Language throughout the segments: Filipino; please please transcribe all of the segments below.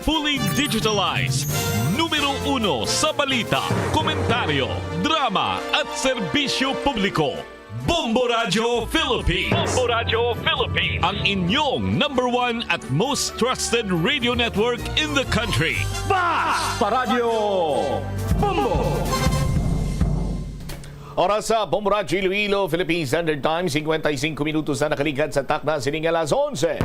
fully digitalized. Numero 1 sa balita, komentaryo, drama at serbisyo publiko. Bombo Radio Philippines. Bombo Radio Philippines. Ang inyong #1 at most trusted radio network in the country. Basta Radio Bombo! Oras sa Bombo Radio Iloilo, Philippines Standard Time, 55 minutos na nakalikan sa takna sining alas 11.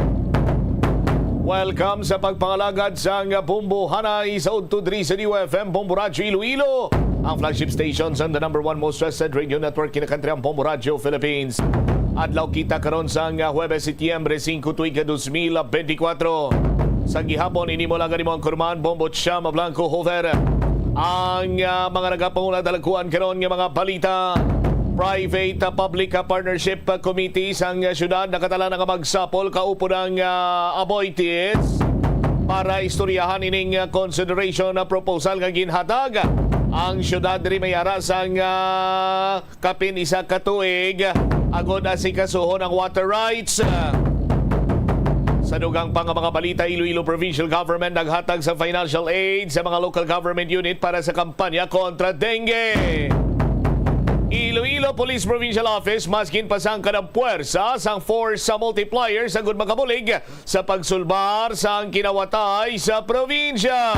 Welcome sa pagpangalagad sa Bombo Hanay sa Untudri sa UFM Bombo Radio Iloilo, ang flagship station sa the #1 most trusted radio network in the country, ang Bombo Radio Philippines. Adlaw kita karon sa Huwebes, Setyembre 5, tuiga 2024. Sa gihapon, ini mo lang ganimo ang kurman, Bombo Chama Blanco Hover. Ang mga nagapanguna dalakuan karon nga mga balita. Private-public partnership committee sang syudad nakatala na magsapol kaupo ng Aboitiz para istoryahan ining consideration na proposal nga ginhatag ang syudad diri may ara sang kapin isa ka tuig agod asikasuhon ang water rights. Sa dugang pang mga balita, Iloilo Provincial Government naghatag sa financial aid sa mga local government unit para sa kampanya kontra dengue. Iloilo Police Provincial Office maskin pasang kanang puwersa sang force sa multiplier sa good makabulig sa pagsulbar sang kinawatay sa probinsya.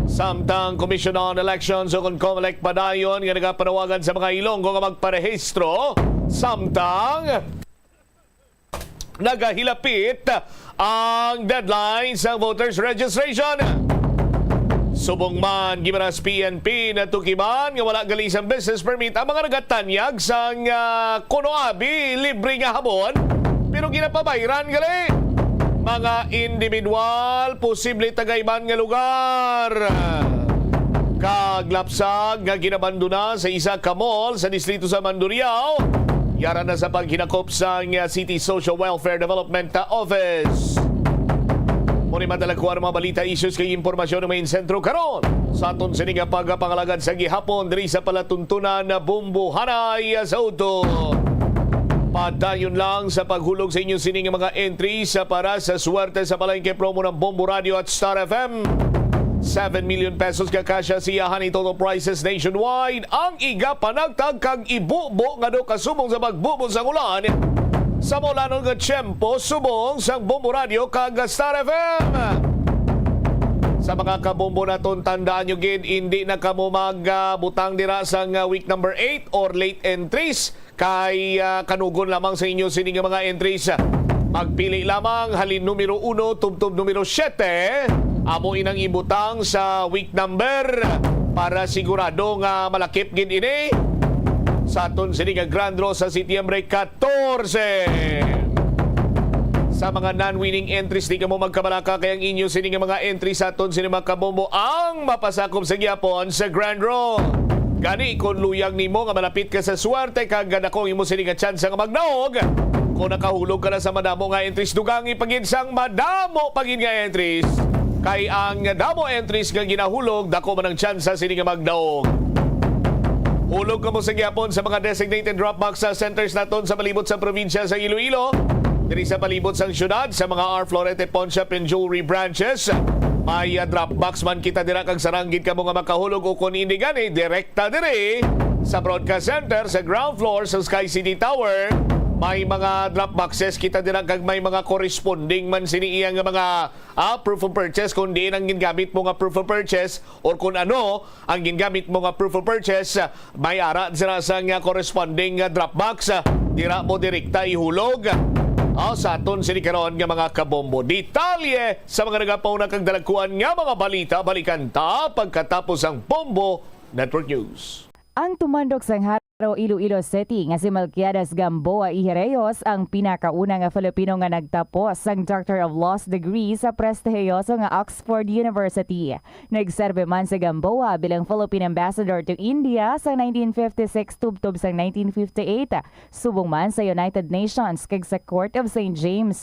Samtang Commission on Elections o COMELEC padayon nga nagapanawagan sa mga Ilonggo nga magparehistro, samtang nagahilapit ang deadline sa voters registration. Subong man gimaras PNP na tukiman nga wala gali sa business permit ang mga nagatanyag sang kunoabi libre nga habon pero ginapabayran gali mga individual posible tagayban nga lugar. Kaglapsag nga ginabandona sa isa ka mall sa distrito sa Mandurriao, yara na sa paghinakop sa City Social Welfare Development Office. Muni madalakuan mga balita, issues kay impormasyon ng main sentro karon. Sa aton sining pagpangalagad sa gihapon diri sa palatuntunan na Bombo Hanay sa Uto. Padayon lang sa paghulog sa inyo sining mga entries para sa swerte sa palengke promo ng Bombo Radio at Star FM. 7 million pesos kakasya siyahan ni total prices nationwide. Ang iga panagtag kag ibubo nga do kasubong sa pagbubo sa ulan sa mulanon nga tiyempo subong sang Bombo Radio kag Star FM. Sa mga kabombo naton, tandaan nyo gid, hindi na kamo magbutang dira sang week number 8 or late entries kay kanugon lamang sa inyo sining mga entries. Magpili lamang halin numero 1 tubtob numero 7 amo inang ibutang sa week number para sigurado nga malakip gid ini sa aton sining Grand Draw sa Setyembre 14. Sa mga non-winning entries, di ka mo magkabalaka kaya ang inyo sining mga entries sa aton sining mga kabombo ang mapasakop sa gyapon sa Grand Draw. Gani kung luyag nimo nga malapit ka sa swerte kag ganakong imo sining nga chance nga magnaog. Kung nakahulog ka na sa madamo nga entries, dugang ipagin sang madamo pagin nga entries. Kay ang damo entries nga ginahulog, dako man ang chance sining nga magnaog. Hulog ka mo sa gyapon sa mga designated drop-box centers naton sa palibot sa probinsya sa Iloilo. Diri sa palibot sang syudad sa mga R. Florete Pawn Shop and Jewelry branches. May drop-box man kita dira kag saranggit ka mo nga makahulog o kung hindi gani, direkta diri sa broadcast center sa ground floor sa Sky City Tower. May mga drop boxes kita dira kag may mga corresponding man sini iyang mga proof of purchase kung di ang gingamit mo nga proof of purchase or kung ano ang gingamit mo nga proof of purchase, may ara sila sa nga corresponding drop box dira mo direkta ihulog. Sa aton sini karon nga mga kabombo, detalye sa mga nagapauna kag dalakuan nga mga balita, balikan ta pagkatapos ang Bombo Network News. Ang tumandok sang Iloilo City nga si Melquiades Gamboa Ihereyos ang pinakauna nga Filipino nga nagtapos sang Doctor of Laws degree sa prestihiyoso nga Oxford University. Nagserbe man si Gamboa bilang Philippine Ambassador to India sa 1956 tubtob sang 1958, subong man sa United Nations kag sa Court of St. James.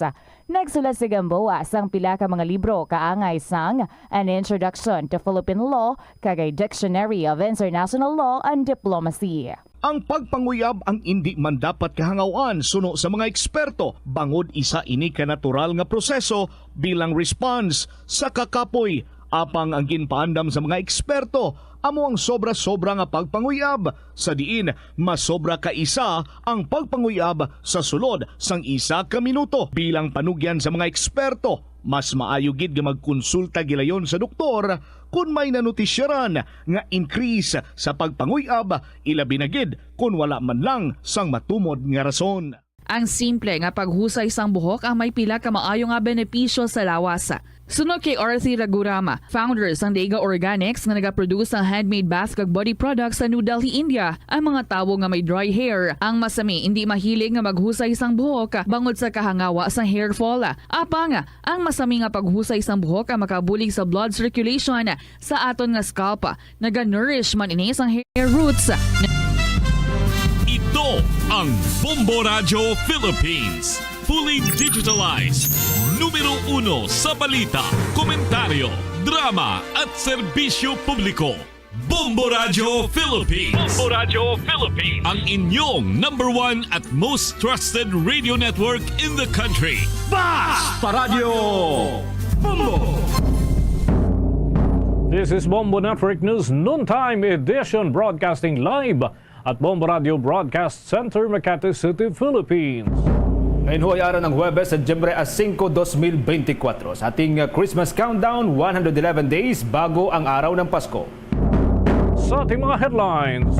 Nagsulat si Gamboa sang pila ka mga libro kaangay sang An Introduction to Philippine Law kag a Dictionary of International Law and Diplomacy. Ang pagpanguyab ang hindi man dapat kahangawan suno sa mga eksperto bangod isa ini ka natural nga proseso bilang response sa kakapoy. Apang ang ginpaandam sa mga eksperto amo ang sobra-sobra nga pagpanguyab sa diin masobra ka isa ang pagpanguyab sa sulod sang isa ka minuto. Bilang panugyan sa mga eksperto, mas maayo gid nga magkonsulta gilayon sa doktor kung may nanutisyaran nga increase sa pagpanguyab, ilabi na gid kung wala man lang sang matumod nga rason. Ang simple nga paghusay sang buhok ang may pila ka maayo nga benepisyo sa lawas. Sunod kay Arthi Ragurama, founder sang Dega Organics nga nagaproduce ng handmade bath kag body products sa New Delhi, India. Ang mga tawo nga may dry hair, ang masami hindi mahilig nga maghusay sang buhok bangod sa kahangawa sang hair fall. Apang ang masami nga paghusay sang buhok ang makabulig sa blood circulation sa aton nga scalp. Naga-nourish man ini sang hair roots. Ito ang Bombo Radio Philippines. Fully digitalized. Numero 1 sa balita, komentaryo, drama at serbisyo publiko. Bombo Radio Philippines. Bombo Radio Philippines. Ang inyong number 1 at most trusted radio network in the country. Basta Radio Bombo! This is Bombo Network News Noontime Edition, broadcasting live at Bombo Radio Broadcast Center, Makati City, Philippines. Ngayon ho ay araw ng Huwebes, Setyembre 5, 2024. Sa ating Christmas countdown, 111 days bago ang araw ng Pasko. Sa ating mga headlines,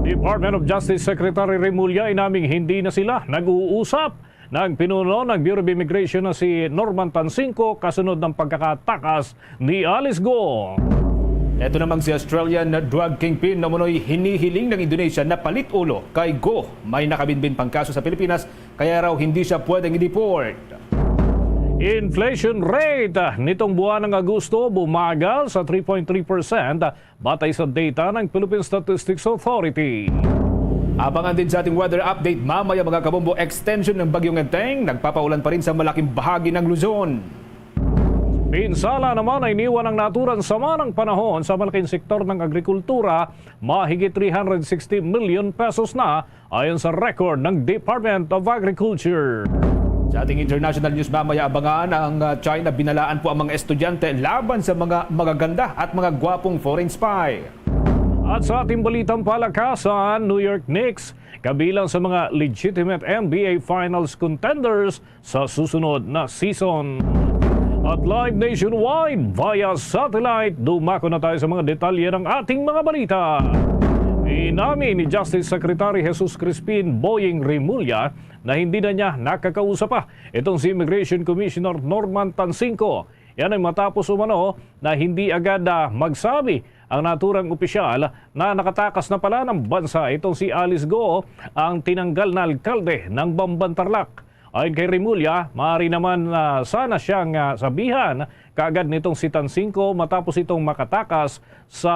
Department of Justice Secretary Remulla inaming hindi na sila nag-uusap ng pinuno ng Bureau of Immigration na si Norman Tansinco kasunod ng pagkakatakas ni Alice Go. Ito namang si Australian drug kingpin na munoy hinihiling ng Indonesia na palit ulo kay Go. May nakabinbin pang kaso sa Pilipinas kaya raw hindi siya pwedeng i-deport. Inflation rate nitong buwan ng Agosto bumagal sa 3.3% batay sa data ng Philippine Statistics Authority. Abangan din sa ating weather update mamaya mga kabombo, extension ng Bagyong Enteng nagpapaulan pa rin sa malaking bahagi ng Luzon. Pinsala naman ay iniwan ng naturang sama ng panahon sa malaking sektor ng agrikultura, mahigit 360 million pesos na ayon sa record ng Department of Agriculture. Sa ating international news mamaya, abangan ang China binalaan po ang mga estudyante laban sa mga magaganda at mga gwapong foreign spy. At sa ating balitang palakasan, New York Knicks kabilang sa mga legitimate NBA Finals contenders sa susunod na season. At live nationwide via satellite, dumako na tayo sa mga detalye ng ating mga balita. Inamin ni Justice Secretary Jesus Crispin Boying Remulla na hindi na niya nakakausap pa itong si Immigration Commissioner Norman Tansinco. Yan ay matapos umano na hindi agad magsabi ang naturang opisyal na nakatakas na pala ng bansa itong si Alice Go, ang tinanggal na alkalde ng Bamban-Tarlac. Ayon kay Remulla, maaari naman sana siyang sabihan kaagad nitong si Tansinco matapos itong makatakas sa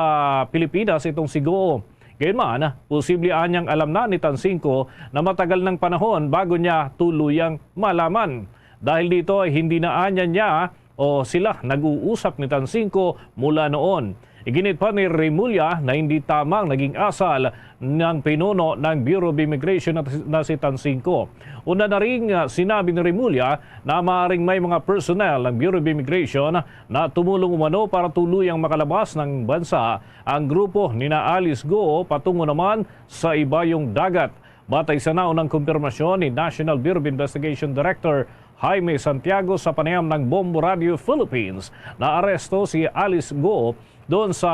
Pilipinas itong si Go. Gayunman, posible anyang alam na ni Tansinco na matagal ng panahon bago niya tuluyang malaman. Dahil dito ay hindi na anya niya o sila nag-uusap ni Tansinco mula noon. Iginit pa ni Remulla na hindi tamang naging asal ng pinuno ng Bureau of Immigration na si Tansinco. Una na rin sinabi ni Remulla na maaaring may mga personnel ng Bureau of Immigration na tumulong umano para tuluyang makalabas ng bansa ang grupo ni na Alice Go patungo naman sa ibayong dagat. Batay sa naunang kumpirmasyon ni National Bureau of Investigation Director Jaime Santiago sa panayam ng Bombo Radio Philippines, na aresto si Alice Go doon sa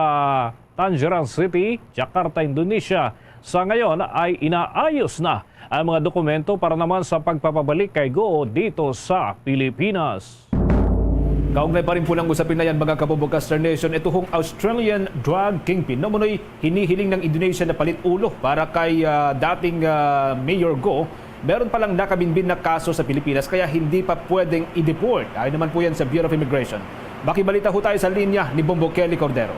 Tangerang City, Jakarta, Indonesia. Sa ngayon ay inaayos na ang mga dokumento para naman sa pagpapabalik kay Go dito sa Pilipinas. Kaugnay pa rin po ng usapin na yan mga kabombo Caster Nation. Ito hong Australian drug kingpin na munoy hinihiling ng Indonesia na palit ulo para kay dating Mayor Go. Meron palang nakabinbin na kaso sa Pilipinas kaya hindi pa pwedeng i-deport. Ayon naman po yan sa Bureau of Immigration. Makibalita ho tayo sa linya ni Bombo Kelly Cordero.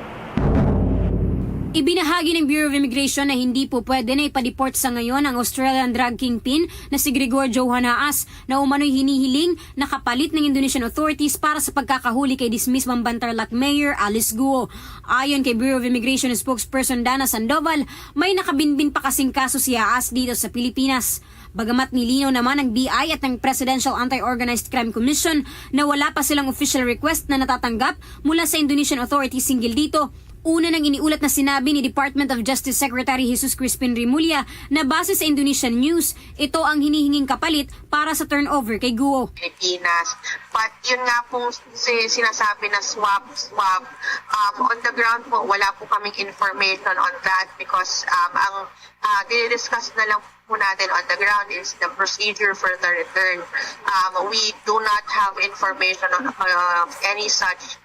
Ibinahagi ng Bureau of Immigration na hindi po pwede na ipadeport sa ngayon ang Australian drug kingpin na si Gregor Johan Haas na umano'y hinihiling na kapalit ng Indonesian authorities para sa pagkakahuli kay dismissed Mambantarlac Mayor Alice Guo. Ayon kay Bureau of Immigration spokesperson Dana Sandoval, may nakabinbin pa kasing kaso si Haas dito sa Pilipinas. Bagamat nilinaw naman ng BI at ng Presidential Anti-Organized Crime Commission na wala pa silang official request na natatanggap mula sa Indonesian authorities hinggil dito, una nang iniulat na sinabi ni Department of Justice Secretary Jesus Crispin Rimulya na base sa Indonesian news, ito ang hinihinging kapalit para sa turnover kay Guo. Pilipinas. But yun nga pong sinasabi na swap. On the ground po, wala po kaming information on that because ang dinidiscuss na lang po natin on the ground is the procedure for the return. We do not have information on any such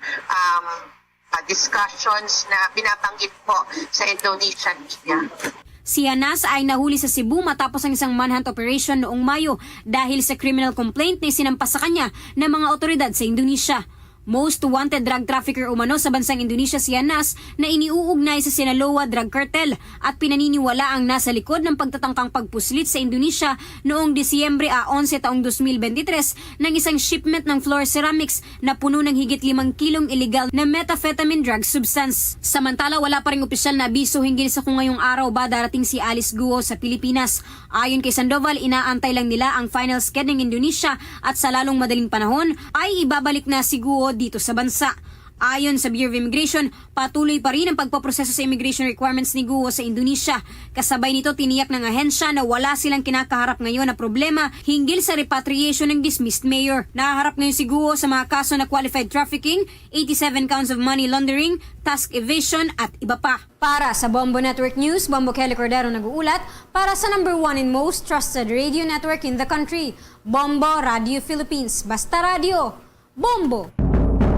discussions na binabanggit po sa Indonesian media. Si Hanas ay nahuli sa Cebu matapos ang isang manhunt operation noong Mayo dahil sa criminal complaint na sinampas sa kanya ng mga otoridad sa Indonesia. Most wanted drug trafficker umano sa bansang Indonesia si Hanas na iniuugnay sa Sinaloa Drug Cartel at pinaniniwala ang nasa likod ng pagtatangkang pagpuslit sa Indonesia noong Disyembre 11 taong 2023 ng isang shipment ng floor ceramics na puno ng higit 5 kilong illegal na methamphetamine drug substance. Samantala wala pa ring opisyal na abiso hinggil sa kung ngayong araw ba darating si Alice Guo sa Pilipinas. Ayon kay Sandoval, inaantay lang nila ang final sked ng Indonesia at sa lalong madaling panahon ay ibabalik na si Guo dito sa bansa. Ayon sa Bureau of Immigration, patuloy pa rin ang pagpaproseso sa immigration requirements ni Guo sa Indonesia. Kasabay nito, tiniyak ng ahensya na wala silang kinakaharap ngayon na problema hinggil sa repatriation ng dismissed mayor. Nakaharap ngayon si Guo sa mga kaso na qualified trafficking, 87 counts of money laundering, tax evasion at iba pa. Para sa Bombo Network News, Bombo Kelly Cordero nag-uulat para sa number 1 and most trusted radio network in the country, Bombo Radio Philippines. Basta radio, Bombo!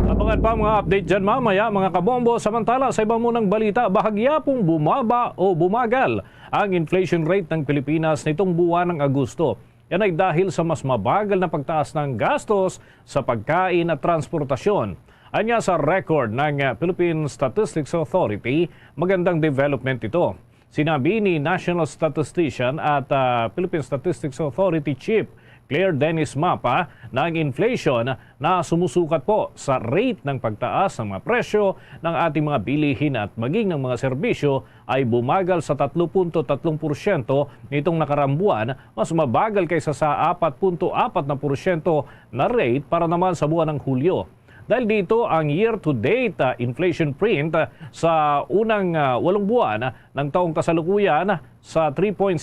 Abangan pa mga update dyan mamaya mga kabombo. Samantala sa ibang munang balita, bahagya pong bumaba o bumagal ang inflation rate ng Pilipinas nitong buwan ng Agosto. Yan ay dahil sa mas mabagal na pagtaas ng gastos sa pagkain at transportasyon. Anya sa record ng Philippine Statistics Authority, magandang development ito. Sinabi ni National Statistician at Philippine Statistics Authority Chief Claire Dennis Mapa na ang inflation na sumusukat po sa rate ng pagtaas ng mga presyo ng ating mga bilihin at maging ng mga serbisyo ay bumagal sa 3.3% nitong nakarambuan, mas mabagal kaysa sa 4.4% na rate para naman sa buwan ng Hulyo. Dahil dito, ang year-to-date inflation print sa unang 8 buwan ng taong kasalukuyan sa 3.6%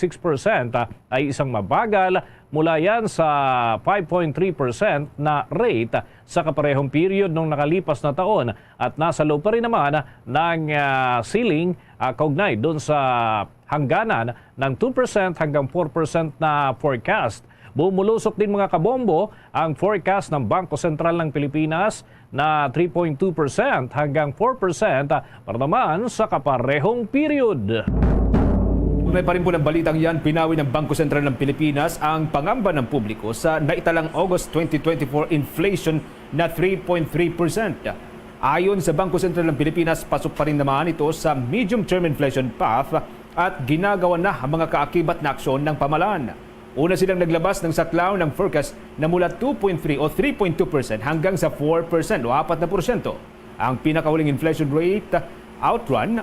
ay isang mabagal mula yan sa 5.3% na rate sa kaparehong period nung nakalipas na taon at nasa low pa rin naman ng ceiling kaugnay doon sa hangganan ng 2% hanggang 4% na forecast. Bumulusok din mga kabombo ang forecast ng Bangko Sentral ng Pilipinas na 3.2% hanggang 4% para naman sa kaparehong period. May pa rin po ng balitang yan, pinawi ng Bangko Sentral ng Pilipinas ang pangamba ng publiko sa naitalang August 2024 inflation na 3.3%. Ayon sa Bangko Sentral ng Pilipinas, pasok pa rin naman ito sa medium-term inflation path at ginagawa na ang mga kaakibat na aksyon ng pamahalaan. Una silang naglabas ng saklaw ng forecast na mula 2.3 o 3.2% hanggang sa 4% o 4%. Ang pinakahuling inflation rate outturn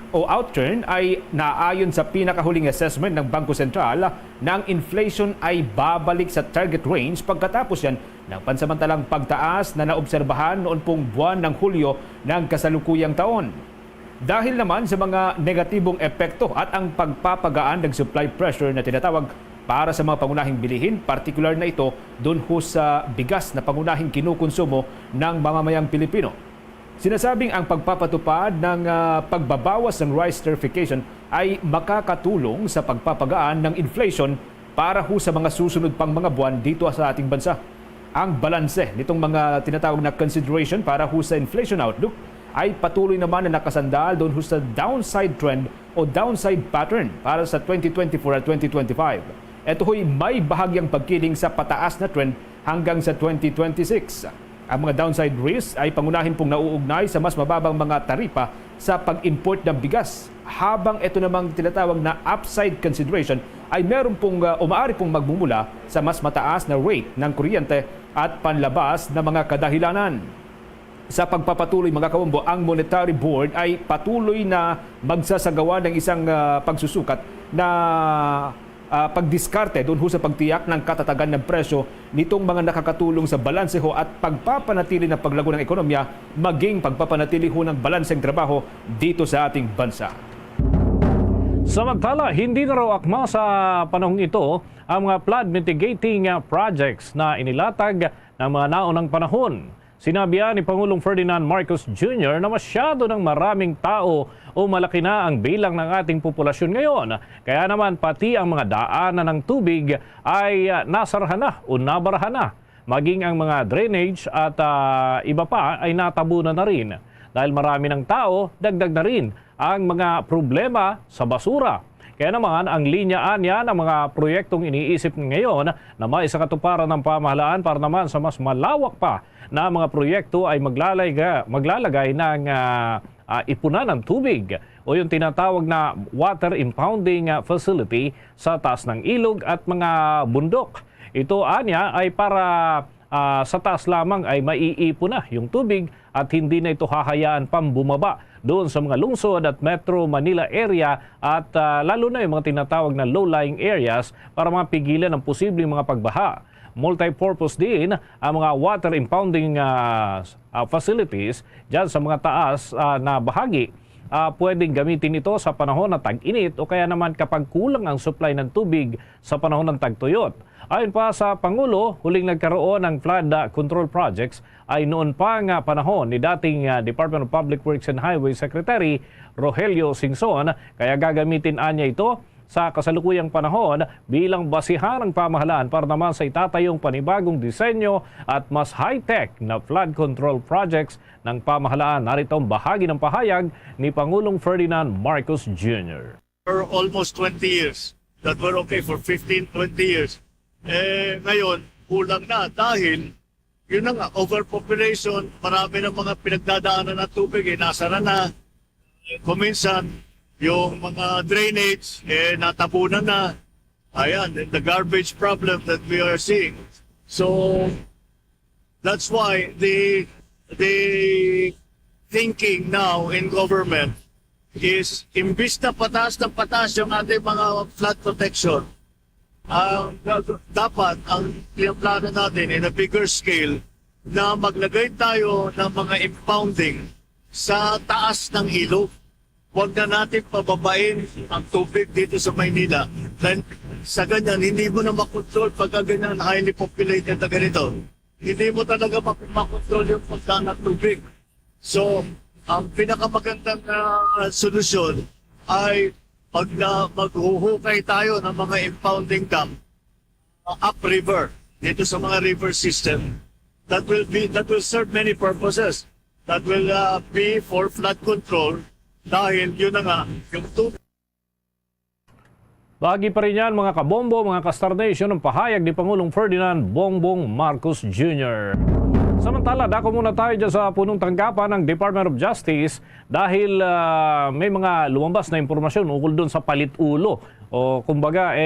ay naayon sa pinakahuling assessment ng Bangko Sentral na ang inflation ay babalik sa target range pagkatapos yan ng pansamantalang pagtaas na naobserbahan noon pong buwan ng Hulyo ng kasalukuyang taon. Dahil naman sa mga negatibong epekto at ang pagpapagaan ng supply pressure na tinatawag para sa mga pangunahing bilihin, partikular na ito doon ho sa bigas na pangunahing kinukonsumo ng mamamayang Pilipino. Sinasabing ang pagpapatupad ng pagbabawas ng rice tariffication ay makakatulong sa pagpapagaan ng inflation para ho sa mga susunod pang mga buwan dito sa ating bansa. Ang balanse nitong mga tinatawag na consideration para ho sa inflation outlook ay patuloy naman na nakasandal doon ho sa downside trend o downside pattern para sa 2024 at 2025. Ito ho'y may bahagyang pagkiling sa pataas na trend hanggang sa 2026. Ang mga downside risks ay pangunahin pong nauugnay sa mas mababang mga taripa sa pag-import ng bigas. Habang ito namang tinatawag na upside consideration ay meron pong umaari pong magmumula sa mas mataas na rate ng kuryente at panlabas na mga kadahilanan. Sa pagpapatuloy mga kabombo, ang Monetary Board ay patuloy na magsasagawa ng isang pagsusukat na pagdiskarte doon ho sa pagtiyak ng katatagan ng presyo nitong mga nakakatulong sa balanseho at pagpapanatili ng paglago ng ekonomiya maging pagpapanatili ho ng balanseng trabaho dito sa ating bansa. Samantala, hindi na raw akma sa panahong ito ang mga flood mitigating projects na inilatag ng mga naunang panahon. Sinabi ni Pangulong Ferdinand Marcos Jr. na masyado ng maraming tao o malaki na ang bilang ng ating populasyon ngayon. Kaya naman pati ang mga daanan ng tubig ay nasarahan na o nabarahan na. Maging ang mga drainage at iba pa ay natabunan na rin. Dahil marami ng tao, dagdag na rin ang mga problema sa basura. Kaya naman ang linyaan niya ng mga proyektong iniisip ngayon na maisakatuparan ng pamahalaan para naman sa mas malawak pa na mga proyekto ay maglalagay ng ipunan ng tubig o yung tinatawag na water impounding facility sa taas ng ilog at mga bundok. Ito anya ay para sa taas lamang ay maiipon na yung tubig at hindi na ito hahayaan pang bumaba doon sa mga lungsod at Metro Manila area at lalo na yung mga tinatawag na low-lying areas para mapigilan ang posibleng mga pagbaha. Multi-purpose din ang mga water impounding facilities dyan sa mga taas na bahagi. Pwedeng gamitin ito sa panahon ng tag-init o kaya naman kapag kulang ang supply ng tubig sa panahon ng tagtuyot. Ayon pa sa Pangulo, huling nagkaroon ng flood control projects ay noon pa nga panahon ni dating Department of Public Works and Highway Secretary Rogelio Singson, kaya gagamitin anya ito sa kasalukuyang panahon bilang basihan ng pamahalaan para naman sa itatayong panibagong disenyo at mas high-tech na flood control projects ng pamahalaan. Narito ang bahagi ng pahayag ni Pangulong Ferdinand Marcos Jr. For almost 20 years, that were okay for 15, 20 years. Ngayon, kulang na dahil yun na nga, overpopulation, marami ng mga pinagdadaanan ng tubig, nasara na. Kuminsan, yung mga drainage, natabunan na. Ayan, the garbage problem that we are seeing. So, that's why the thinking now in government is imbis na patas ng patas yung ating mga flood protection, dapat ang plano natin in a bigger scale na maglagay tayo ng mga impounding sa taas ng ilog. Huwag na natin pababain ang tubig dito sa Maynila. Then, sa ganyan, hindi mo na makontrol pagka ganyan highly populated na ganito. Hindi mo talaga makontrol yung pagka ng tubig. So, ang pinakamagandang solusyon ay pag maghuhukay tayo ng mga impounding dam upriver dito sa mga river system, that will serve many purposes. That will be for flood control dahil yun na nga yung tubig. Bahagi pa rin yan mga kabombo, mga ka-Star Nation, ang pahayag ni Pangulong Ferdinand Bongbong Marcos Jr. Samantala, dako muna tayo dyan sa punong tanggapan ng Department of Justice dahil may mga lumabas na impormasyon ukol doon sa palit ulo. O kumbaga,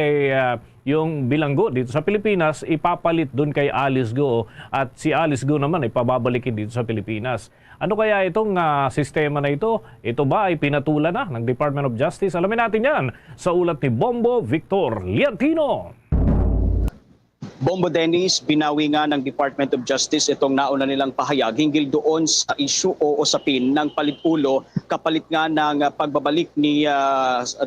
yung bilanggo dito sa Pilipinas, ipapalit doon kay Alice Go at si Alice Go naman ay pababalikin dito sa Pilipinas. Ano kaya itong sistema na ito? Ito ba ay pinatulan na ng Department of Justice? Alamin natin yan sa ulat ni Bombo Victor Liantino. Bombo Dennis, binawi nga ng Department of Justice itong nauna nilang pahayag hinggil doon sa issue o usapin ng palit-ulo kapalit nga ng pagbabalik ni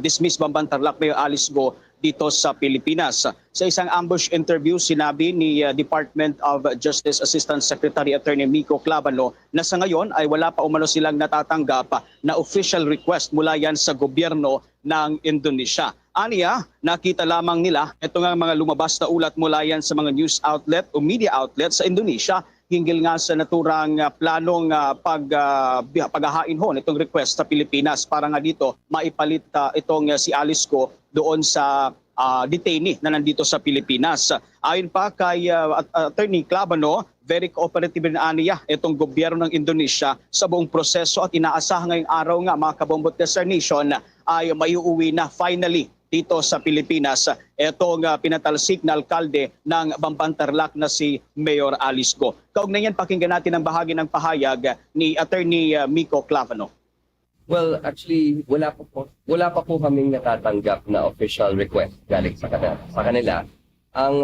dismissed Bambantarlac Mayor Alice Go dito sa Pilipinas. Sa isang ambush interview, sinabi ni Department of Justice Assistant Secretary Attorney Mico Clavano na sa ngayon ay wala pa umano silang natatanggap na official request mula yan sa gobyerno ng Indonesia. Aniya, nakita lamang nila ito nga mga lumabas na ulat mula yan sa mga news outlet o media outlet sa Indonesia hinggil nga sa naturang planong paghahain ho itong request sa Pilipinas para nga dito maipalit itong si Alice Go doon sa detainee na nandito sa Pilipinas. Ayon pa kay Attorney Clavano, very cooperative rin aniya itong gobyerno ng Indonesia sa buong proseso at inaasahan ngayong araw nga mga kabombot ka Sir Nation ay maiuwi na finally dito sa Pilipinas itong pinatalsik na alkalde ng Bamban Tarlac na si Mayor Alice Go. Kaugnay yan, pakinggan natin ang bahagi ng pahayag ni Attorney Miko Clavano. Well, actually, wala pa po kaming natatanggap na official request galing sa kanila. Ang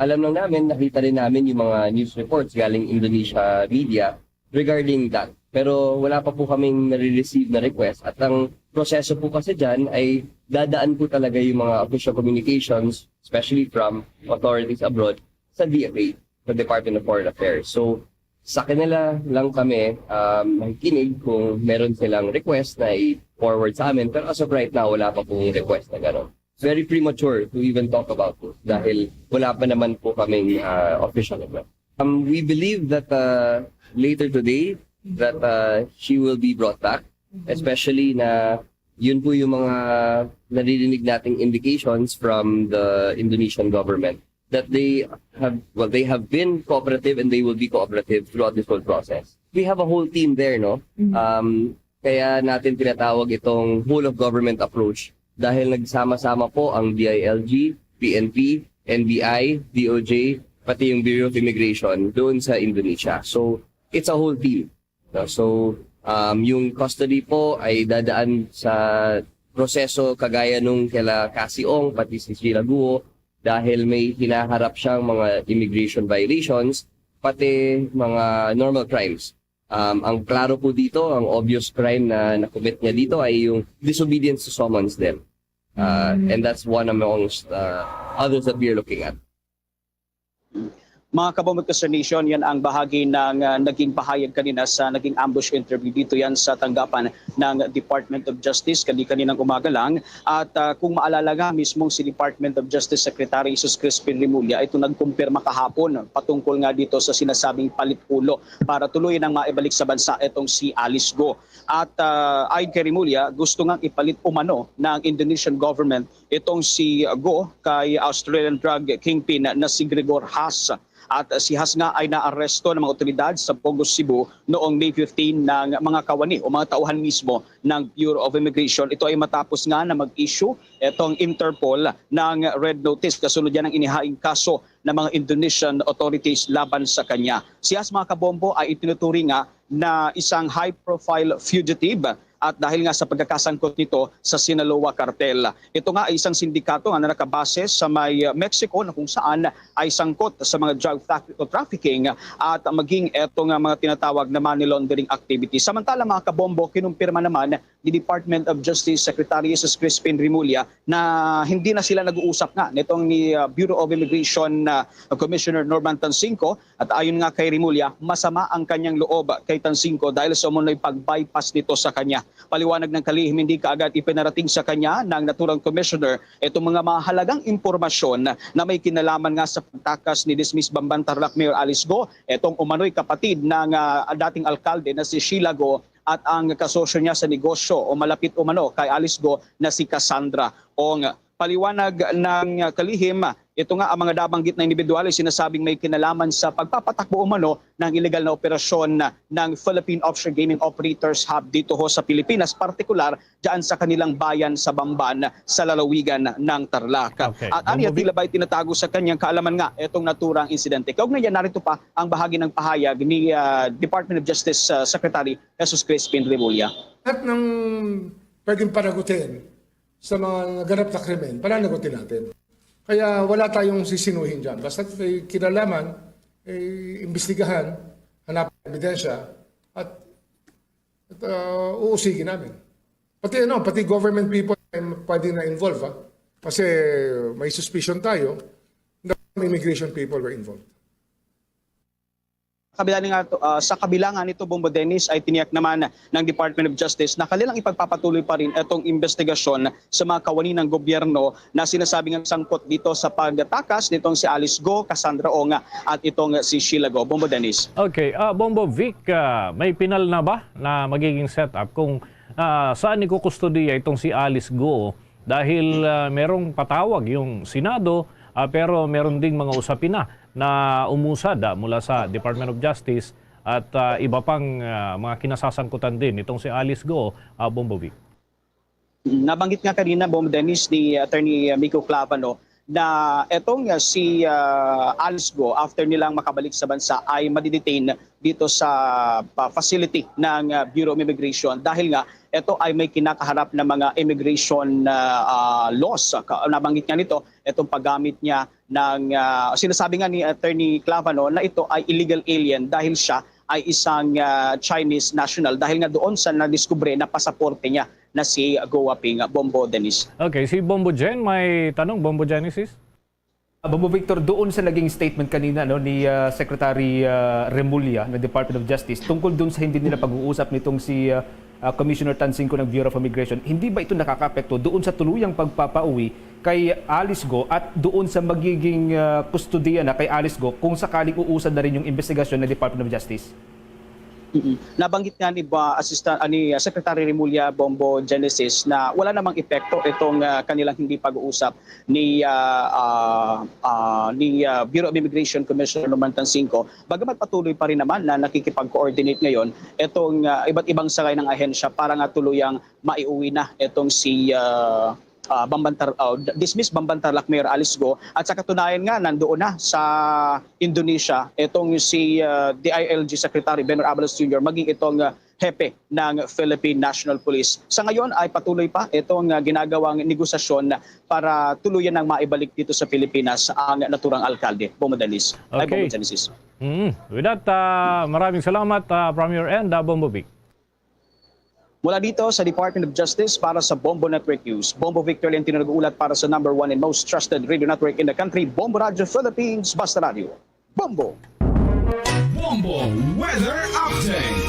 alam lang namin, nakita rin namin yung mga news reports galing Indonesia media regarding that. Pero wala pa po kaming nare-receive na request at ang proseso po kasi dyan ay dadaan po talaga yung mga official communications, especially from authorities abroad, sa DFA, sa Department of Foreign Affairs. So, sa kanila lang kami makikinig kung meron silang request na i-forward sa amin. Pero as of right now, wala pa pong request na gano'n. It's very premature to even talk about this dahil wala pa naman po kaming official request. We believe that later today that she will be brought back, especially na yun po yung mga naririnig nating indications from the Indonesian government that they have been cooperative and they will be cooperative throughout this whole process. We have a whole team there, no? Kaya natin tinatawag itong whole of government approach dahil nagsama-sama po ang DILG, PNP, NBI, DOJ, pati yung Bureau of Immigration doon sa Indonesia. So, it's a whole team. No? So, yung custody po ay dadaan sa proseso kagaya nung kila Cassie Ong, pati si Sheila Guo, dahil may hinaharap siyang mga immigration violations, pati mga normal crimes. Ang klaro po dito, ang obvious crime na nakomit niya dito ay yung disobedience to summons them. And that's one amongst others that we are looking at. Mga kabombot ka Sir Nation, yan ang bahagi ng naging pahayag kanina sa naging ambush interview dito yan sa tanggapan ng Department of Justice kaninang umaga lang. At kung maalala nga, mismong si Department of Justice Secretary Jesus Crispin Remulla ito nagkumpirma kahapon patungkol nga dito sa sinasabing palit-ulo para tuluyan ang maibalik sa bansa itong si Alice Go. At ayon kay Remulla, gusto ngang ipalit umano ng Indonesian government itong si Go kay Australian drug kingpin na si Gregor Haas. At si Haas nga ay naaresto ng mga otoridad sa Pogo, Cebu noong May 15 ng mga kawani o mga tauhan mismo ng Bureau of Immigration. Ito ay matapos nga na mag-issue itong Interpol ng red notice kasunod yan ng inihaing kaso ng mga Indonesian authorities laban sa kanya. Si Haas mga kabombo ay itinuturing nga na isang high-profile fugitive at dahil nga sa pagkakasangkot nito sa Sinaloa Cartel. Ito nga ay isang sindikato na nakabase sa may Mexico na kung saan ay sangkot sa mga drug trafficking at maging ito nga mga tinatawag na money laundering activities. Samantala mga kabombo, kinumpirma naman ni Department of Justice Secretary Jesus Crispin Remulla na hindi na sila nag-uusap nga nitong ni Bureau of Immigration Commissioner Norman Tansinco at ayon nga kay Remulla, masama ang kanyang loob kay Tansinco dahil sa umunoy pag-bypass nito sa kanya. Paliwanag ng kalihim, hindi kaagad ipinarating sa kanya ng naturang commissioner itong mga mahalagang impormasyon na may kinalaman nga sa pagtakas ni dismissed Bamban Tarlac Mayor Alice Go, itong umano'y kapatid ng dating alkalde na si Sheila Go at ang kasosyo niya sa negosyo o malapit umano kay Alice Go na si Cassandra Ong. Paliwanag ng kalihim, ito nga ang mga nabanggit na individual ay sinasabing may kinalaman sa pagpapatakbo umano ng illegal na operasyon ng Philippine Offshore Gaming Operators Hub dito ho sa Pilipinas, partikular dyan sa kanilang bayan sa Bamban sa lalawigan ng Tarlac. Okay. At aniya tila ba tinatago sa kanyang kaalaman nga itong naturang insidente. Kaugnayan narito pa ang bahagi ng pahayag ni Department of Justice Secretary Jesus Crispin Remulla. At ng pwedeng panagutin sa mga naganap na krimen, pananagutin natin. Kaya wala tayong sisinuhin dyan. Basta may kinalaman, imbestigahan, hanapin ebidensya, at uusigin namin. Pati government people ay pwede na involve. Kasi may suspicion tayo na immigration people were involved. Sa kabilangan nito, Bombo Dennis, ay tiniyak naman ng Department of Justice na kanilang ipagpapatuloy pa rin itong investigasyon sa mga kawani ng gobyerno na sinasabing sangkot dito sa pagtakas nitong si Alice Go, Cassandra Ong at itong si Sheila Go. Bombo Dennis. Okay, Bombo Vic, may pinal na ba na magiging setup kung saan ikukustudiya itong si Alice Go? Dahil merong patawag yung Senado, pero meron ding mga usapin na na umusad mula sa Department of Justice at iba pang mga kinasasangkutan din itong si Alice Go, Bombo Vic. Nabanggit nga kanina, Bombo Dennis, ni Attorney Miko Clavano, na etong si Alice Go, after nilang makabalik sa bansa, ay madidetain dito sa facility ng Bureau of Immigration dahil nga ito ay may kinakaharap na mga immigration laws. Nabanggit nga nito, itong paggamit niya ng, sinasabi nga ni Attorney Clavano na ito ay illegal alien dahil siya ay isang Chinese national dahil nga doon sa nadiskubre na pasaporte niya na si Go Waping, Bombo Dennis. Okay, si Bombo Jen, may tanong, Bombo Genesis? Bombo Victor, doon sa naging statement kanina ni Secretary Remulla ng Department of Justice tungkol doon sa hindi nila pag-uusap nitong si Commissioner Tansinko ng Bureau of Immigration, hindi ba ito nakakapekto doon sa tuluyang pagpapauwi kay Alice Go at doon sa magiging kustodiya na kay Alice Go kung sakaling uusad na rin yung investigasyon ng Department of Justice? Nabanggit nga ni Secretary Remulla, Bombo Genesis, na wala namang epekto itong kanilang hindi pag-uusap ni Bureau of Immigration Commissioner Norman Tansinko. Bagamat patuloy pa rin naman na nakikipag-coordinate ngayon itong iba't ibang sakay ng ahensya para nga tuluyang maiuwi na itong si dismiss Bambantarlac Mayor Alice Go, at sa katunayan nga nandoon na sa Indonesia itong si DILG Secretary Benor Abalos Jr. maging itong hepe ng Philippine National Police. Sa ngayon ay patuloy pa itong ginagawang negosasyon para tuluyan ng maibalik dito sa Pilipinas ang naturang alkalde. Bombo Dennis. Okay. Bombo Genesis. With that, maraming salamat from your end, Bombo Vic. Mula dito sa Department of Justice para sa Bombo Network News, Bombo Victor Lentino nag-uulat para sa #1 and most trusted radio network in the country, Bombo Radio Philippines, Basta Radio. Bombo! Bombo Weather Update.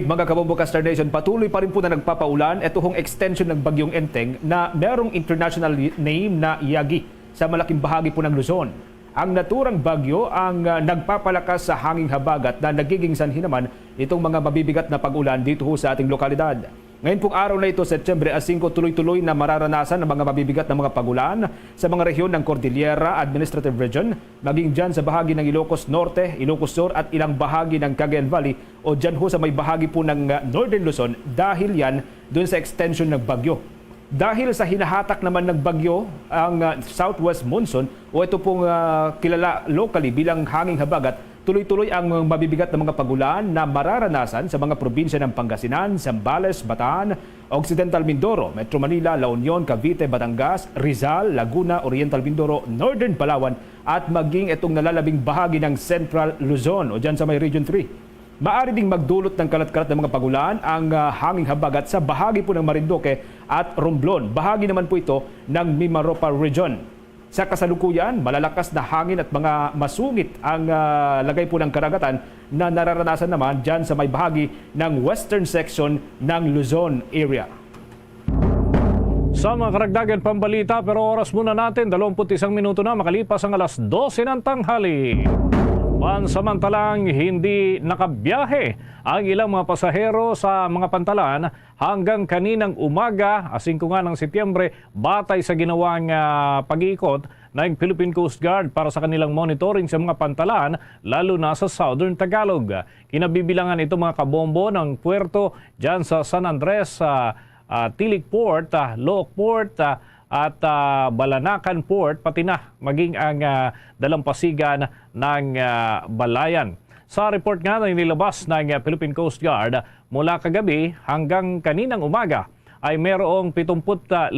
Mga kabombo Star Nation, patuloy pa rin po na nagpapaulan. Ito hong extension ng Bagyong Enteng na merong international name na Yagi sa malaking bahagi po ng Luzon. Ang naturang bagyo ang nagpapalakas sa hanging habagat na nagiging sanhi naman itong mga mabibigat na pag-ulan dito sa ating lokalidad. Ngayon pong araw na ito, Setyembre 5, tuloy-tuloy na mararanasan ng mga mabibigat na mga pag-ulan sa mga rehiyon ng Cordillera Administrative Region, maging dyan sa bahagi ng Ilocos Norte, Ilocos Sur at ilang bahagi ng Cagayan Valley o dyan sa may bahagi po ng Northern Luzon dahil yan doon sa extension ng bagyo. Dahil sa hinahatak naman ng bagyo ang southwest monsoon o ito pong kilala locally bilang hanging habagat, tuloy-tuloy ang mabibigat na mga pagulan na mararanasan sa mga probinsya ng Pangasinan, Zambales, Bataan, Occidental Mindoro, Metro Manila, La Union, Cavite, Batangas, Rizal, Laguna, Oriental Mindoro, Northern Palawan at maging itong nalalabing bahagi ng Central Luzon o dyan sa may Region 3. Maaari ding magdulot ng kalat-kalat ng mga pagulan ang hanging habagat sa bahagi po ng Marinduque at Romblon. Bahagi naman po ito ng Mimaropa Region. Sa kasalukuyan, malalakas na hangin at mga masungit ang lagay po ng karagatan na nararanasan naman dyan sa may bahagi ng western section ng Luzon area. Sa mga karagdagan pambalita, pero oras muna natin, 21 minuto na makalipas ang alas 12 ng tanghali. Pansamantalang hindi nakabiyahe ang ilang mga pasahero sa mga pantalan hanggang kaninang umaga, 5 ng Setyembre, batay sa ginawang pag-iikot ng Philippine Coast Guard para sa kanilang monitoring sa mga pantalan, lalo na sa Southern Tagalog. Kinabibilangan ito mga kabombo ng puerto dyan sa San Andres, Tilik Port, Looc Port, at Balanacan Port, pati na maging ang dalampasigan ng Balayan. Sa report nga na inilabas ng Philippine Coast Guard, mula kagabi hanggang kaninang umaga ay mayroong 75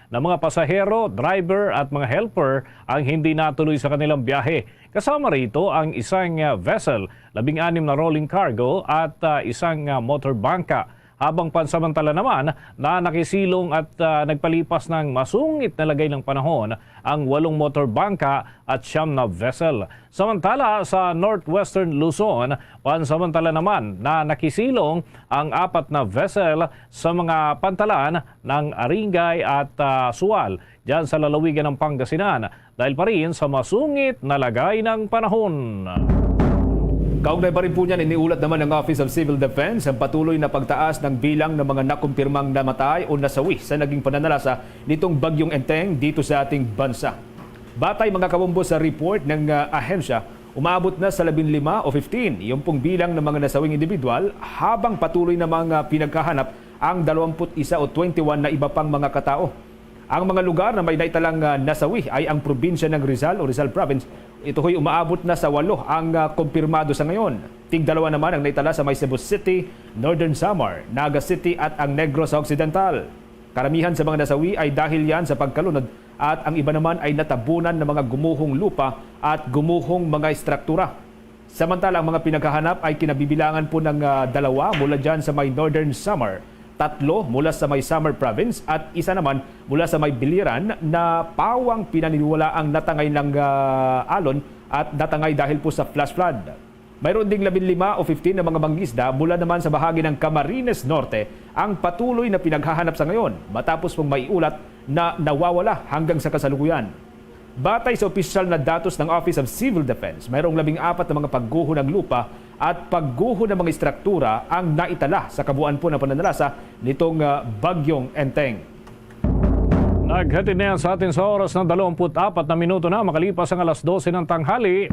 na mga pasahero, driver at mga helper ang hindi natuloy sa kanilang biyahe. Kasama rito ang isang vessel, 16 na rolling cargo at isang motor bangka. Habang pansamantala naman na nakisilong at nagpalipas ng masungit na lagay ng panahon ang 8 motor bangka at 9 na vessel. Samantala sa Northwestern Luzon, pansamantala naman na nakisilong ang 4 na vessel sa mga pantalan ng Aringay at Sual dyan sa lalawigan ng Pangasinan dahil pa rin sa masungit na lagay ng panahon. Kaugnay pa rin po niyan, iniulat naman ng Office of Civil Defense ang patuloy na pagtaas ng bilang ng mga nakumpirmang namatay o nasawi sa naging pananalasa nitong Bagyong Enteng dito sa ating bansa. Batay mga kabombo sa report ng ahensya, umabot na sa 15 o 15 yung pong bilang ng mga nasawing individual habang patuloy na mga pinagkahanap ang 21 o 21 na iba pang mga katao. Ang mga lugar na may naitalang nasawi ay ang probinsya ng Rizal o Rizal Province. Ito ho'y umaabot na sa 8 ang kumpirmado sa ngayon. Tig-2 naman ang naitala sa may Cebu City, Northern Samar, Naga City at ang Negros Occidental. Karamihan sa mga nasawi ay dahil yan sa pagkalunod at ang iba naman ay natabunan ng mga gumuhong lupa at gumuhong mga istruktura. Samantala, ang mga pinaghahanap ay kinabibilangan po ng 2 mula dyan sa may Northern Samar, 3 mula sa may Samar Province at 1 naman mula sa may Biliran na pawang pinaniniwala ang natangay ng alon at natangay dahil po sa flash flood. Mayroon ding 15 o 15 na mga mangisda mula naman sa bahagi ng Camarines Norte ang patuloy na pinaghahanap sa ngayon matapos pong may ulat na nawawala hanggang sa kasalukuyan. Batay sa opisyal na datos ng Office of Civil Defense, mayroong 14 na mga pagguho ng lupa at pagguho ng mga istruktura ang naitala sa kabuuan po ng pananalasa nitong Bagyong Enteng. Naghatid na yan sa atin sa oras ng 24 na minuto na makalipas ang alas 12 ng tanghali.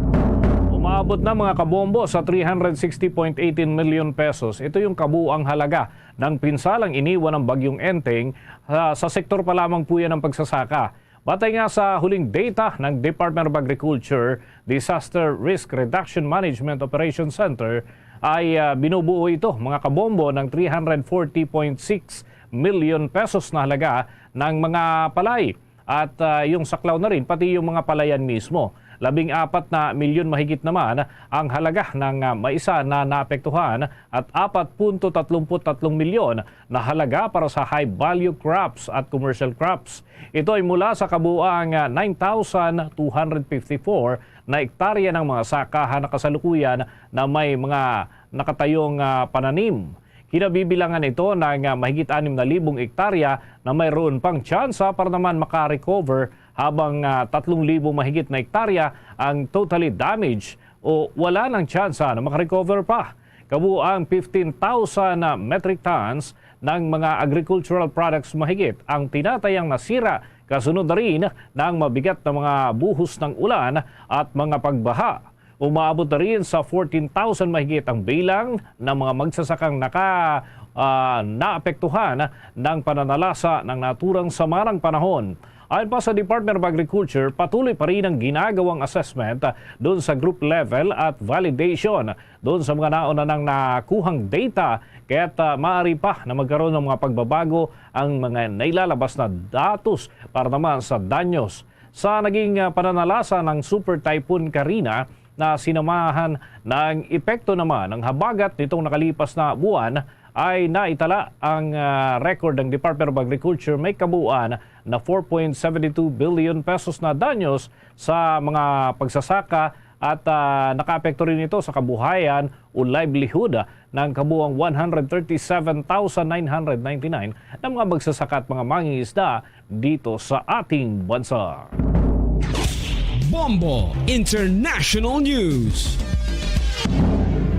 Umabot na mga kabombo sa 360.18 million pesos. Ito yung kabuang halaga ng pinsalang iniwan ng Bagyong Enteng sa sektor pa lamang po yan ng pagsasaka. Batay nga sa huling data ng Department of Agriculture, Disaster Risk Reduction Management Operations Center, ay binubuo ito mga kabombo ng 340.6 million pesos na halaga ng mga palay. At yung saklaw na rin, pati yung mga palayan mismo. 14 na milyon mahigit naman ang halaga ng maisa na naapektuhan at 4.33 milyon na halaga para sa high value crops at commercial crops. Ito ay mula sa kabuuang 9,254 na ektarya ng mga sakahan na kasalukuyan na may mga nakatayong pananim. Kinabibilangan ito ng mahigit 6,000 ektarya na mayroon pang tsansa para naman makarecover habang 3,000 mahigit na ektarya ang totally damaged o wala ng tsansa na makarecover pa. Kabuuang 15,000 metric tons ng mga agricultural products mahigit ang tinatayang nasira kasunod na rin ng mabigat na mga buhos ng ulan at mga pagbaha. Umaabot na rin sa 14,000 mahigit ang bilang ng mga magsasakang naapektuhan ng pananalasa ng naturang samarang panahon. Ayon pa sa Department of Agriculture, patuloy pa rin ang ginagawang assessment doon sa group level at validation doon sa mga nauna ng nakuhang data, kaya't maaari pa na magkaroon ng mga pagbabago ang mga nailalabas na datos para naman sa danyos. Sa naging pananalasa ng Super Typhoon Karina, na sinamahan ng epekto naman ng habagat nitong nakalipas na buwan, ay naitala ang record ng Department of Agriculture may kabuuan na 4.72 billion pesos na danyos sa mga pagsasaka at nakaapekto rin ito sa kabuhayan o livelihood ng kabuuang 137,999 na mga magsasaka at mga mangingisda dito sa ating bansa. Bombo International News.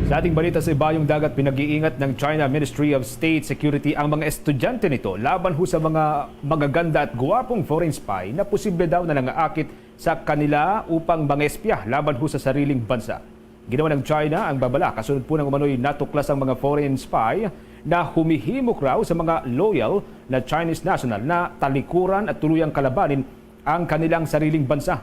Sa ating balita sa ibayong dagat, pinag-iingat ng China Ministry of State Security ang mga estudyante nito laban ho sa mga magaganda at guwapong foreign spy na posible daw na nangaakit sa kanila upang mangespya laban ho sa sariling bansa. Ginawa ng China ang babala kasunod po ng umano'y natuklas ang mga foreign spy na humihimok raw sa mga loyal na Chinese national na talikuran at tuluyang kalabanin ang kanilang sariling bansa.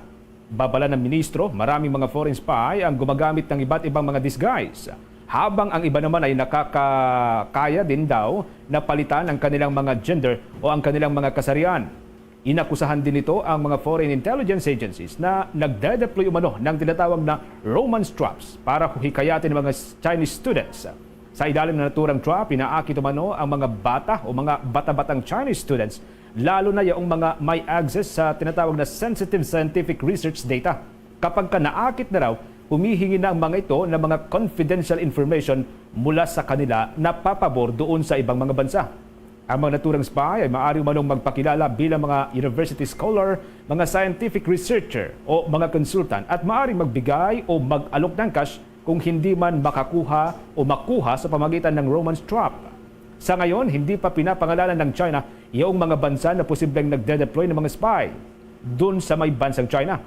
Babala ng ministro, maraming mga foreign spy ang gumagamit ng iba't ibang mga disguise, habang ang iba naman ay nakakaya din daw na palitan ang kanilang mga gender o ang kanilang mga kasarian. Inakusahan din ito ang mga foreign intelligence agencies na nagde-deploy umano ng tinatawag na romance traps para hikayatin ang mga Chinese students. Sa ilalim ng naturang trap, inaakit umano ang mga bata o mga bata-batang Chinese students, lalo na yung mga may access sa tinatawag na sensitive scientific research data. Kapag naakit na raw, humihingi na ang mga ito ng mga confidential information mula sa kanila na papabor doon sa ibang mga bansa. Ang mga naturang spy ay maaari umanong magpakilala bilang mga university scholar, mga scientific researcher o mga consultant at maaari magbigay o mag-alok ng cash kung hindi man makakuha o makuha sa pamagitan ng romance trap. Sa ngayon, hindi pa pinapangalanan ng China yung mga bansa na posibleng nagde-deploy ng mga spy. dun sa may bansang China.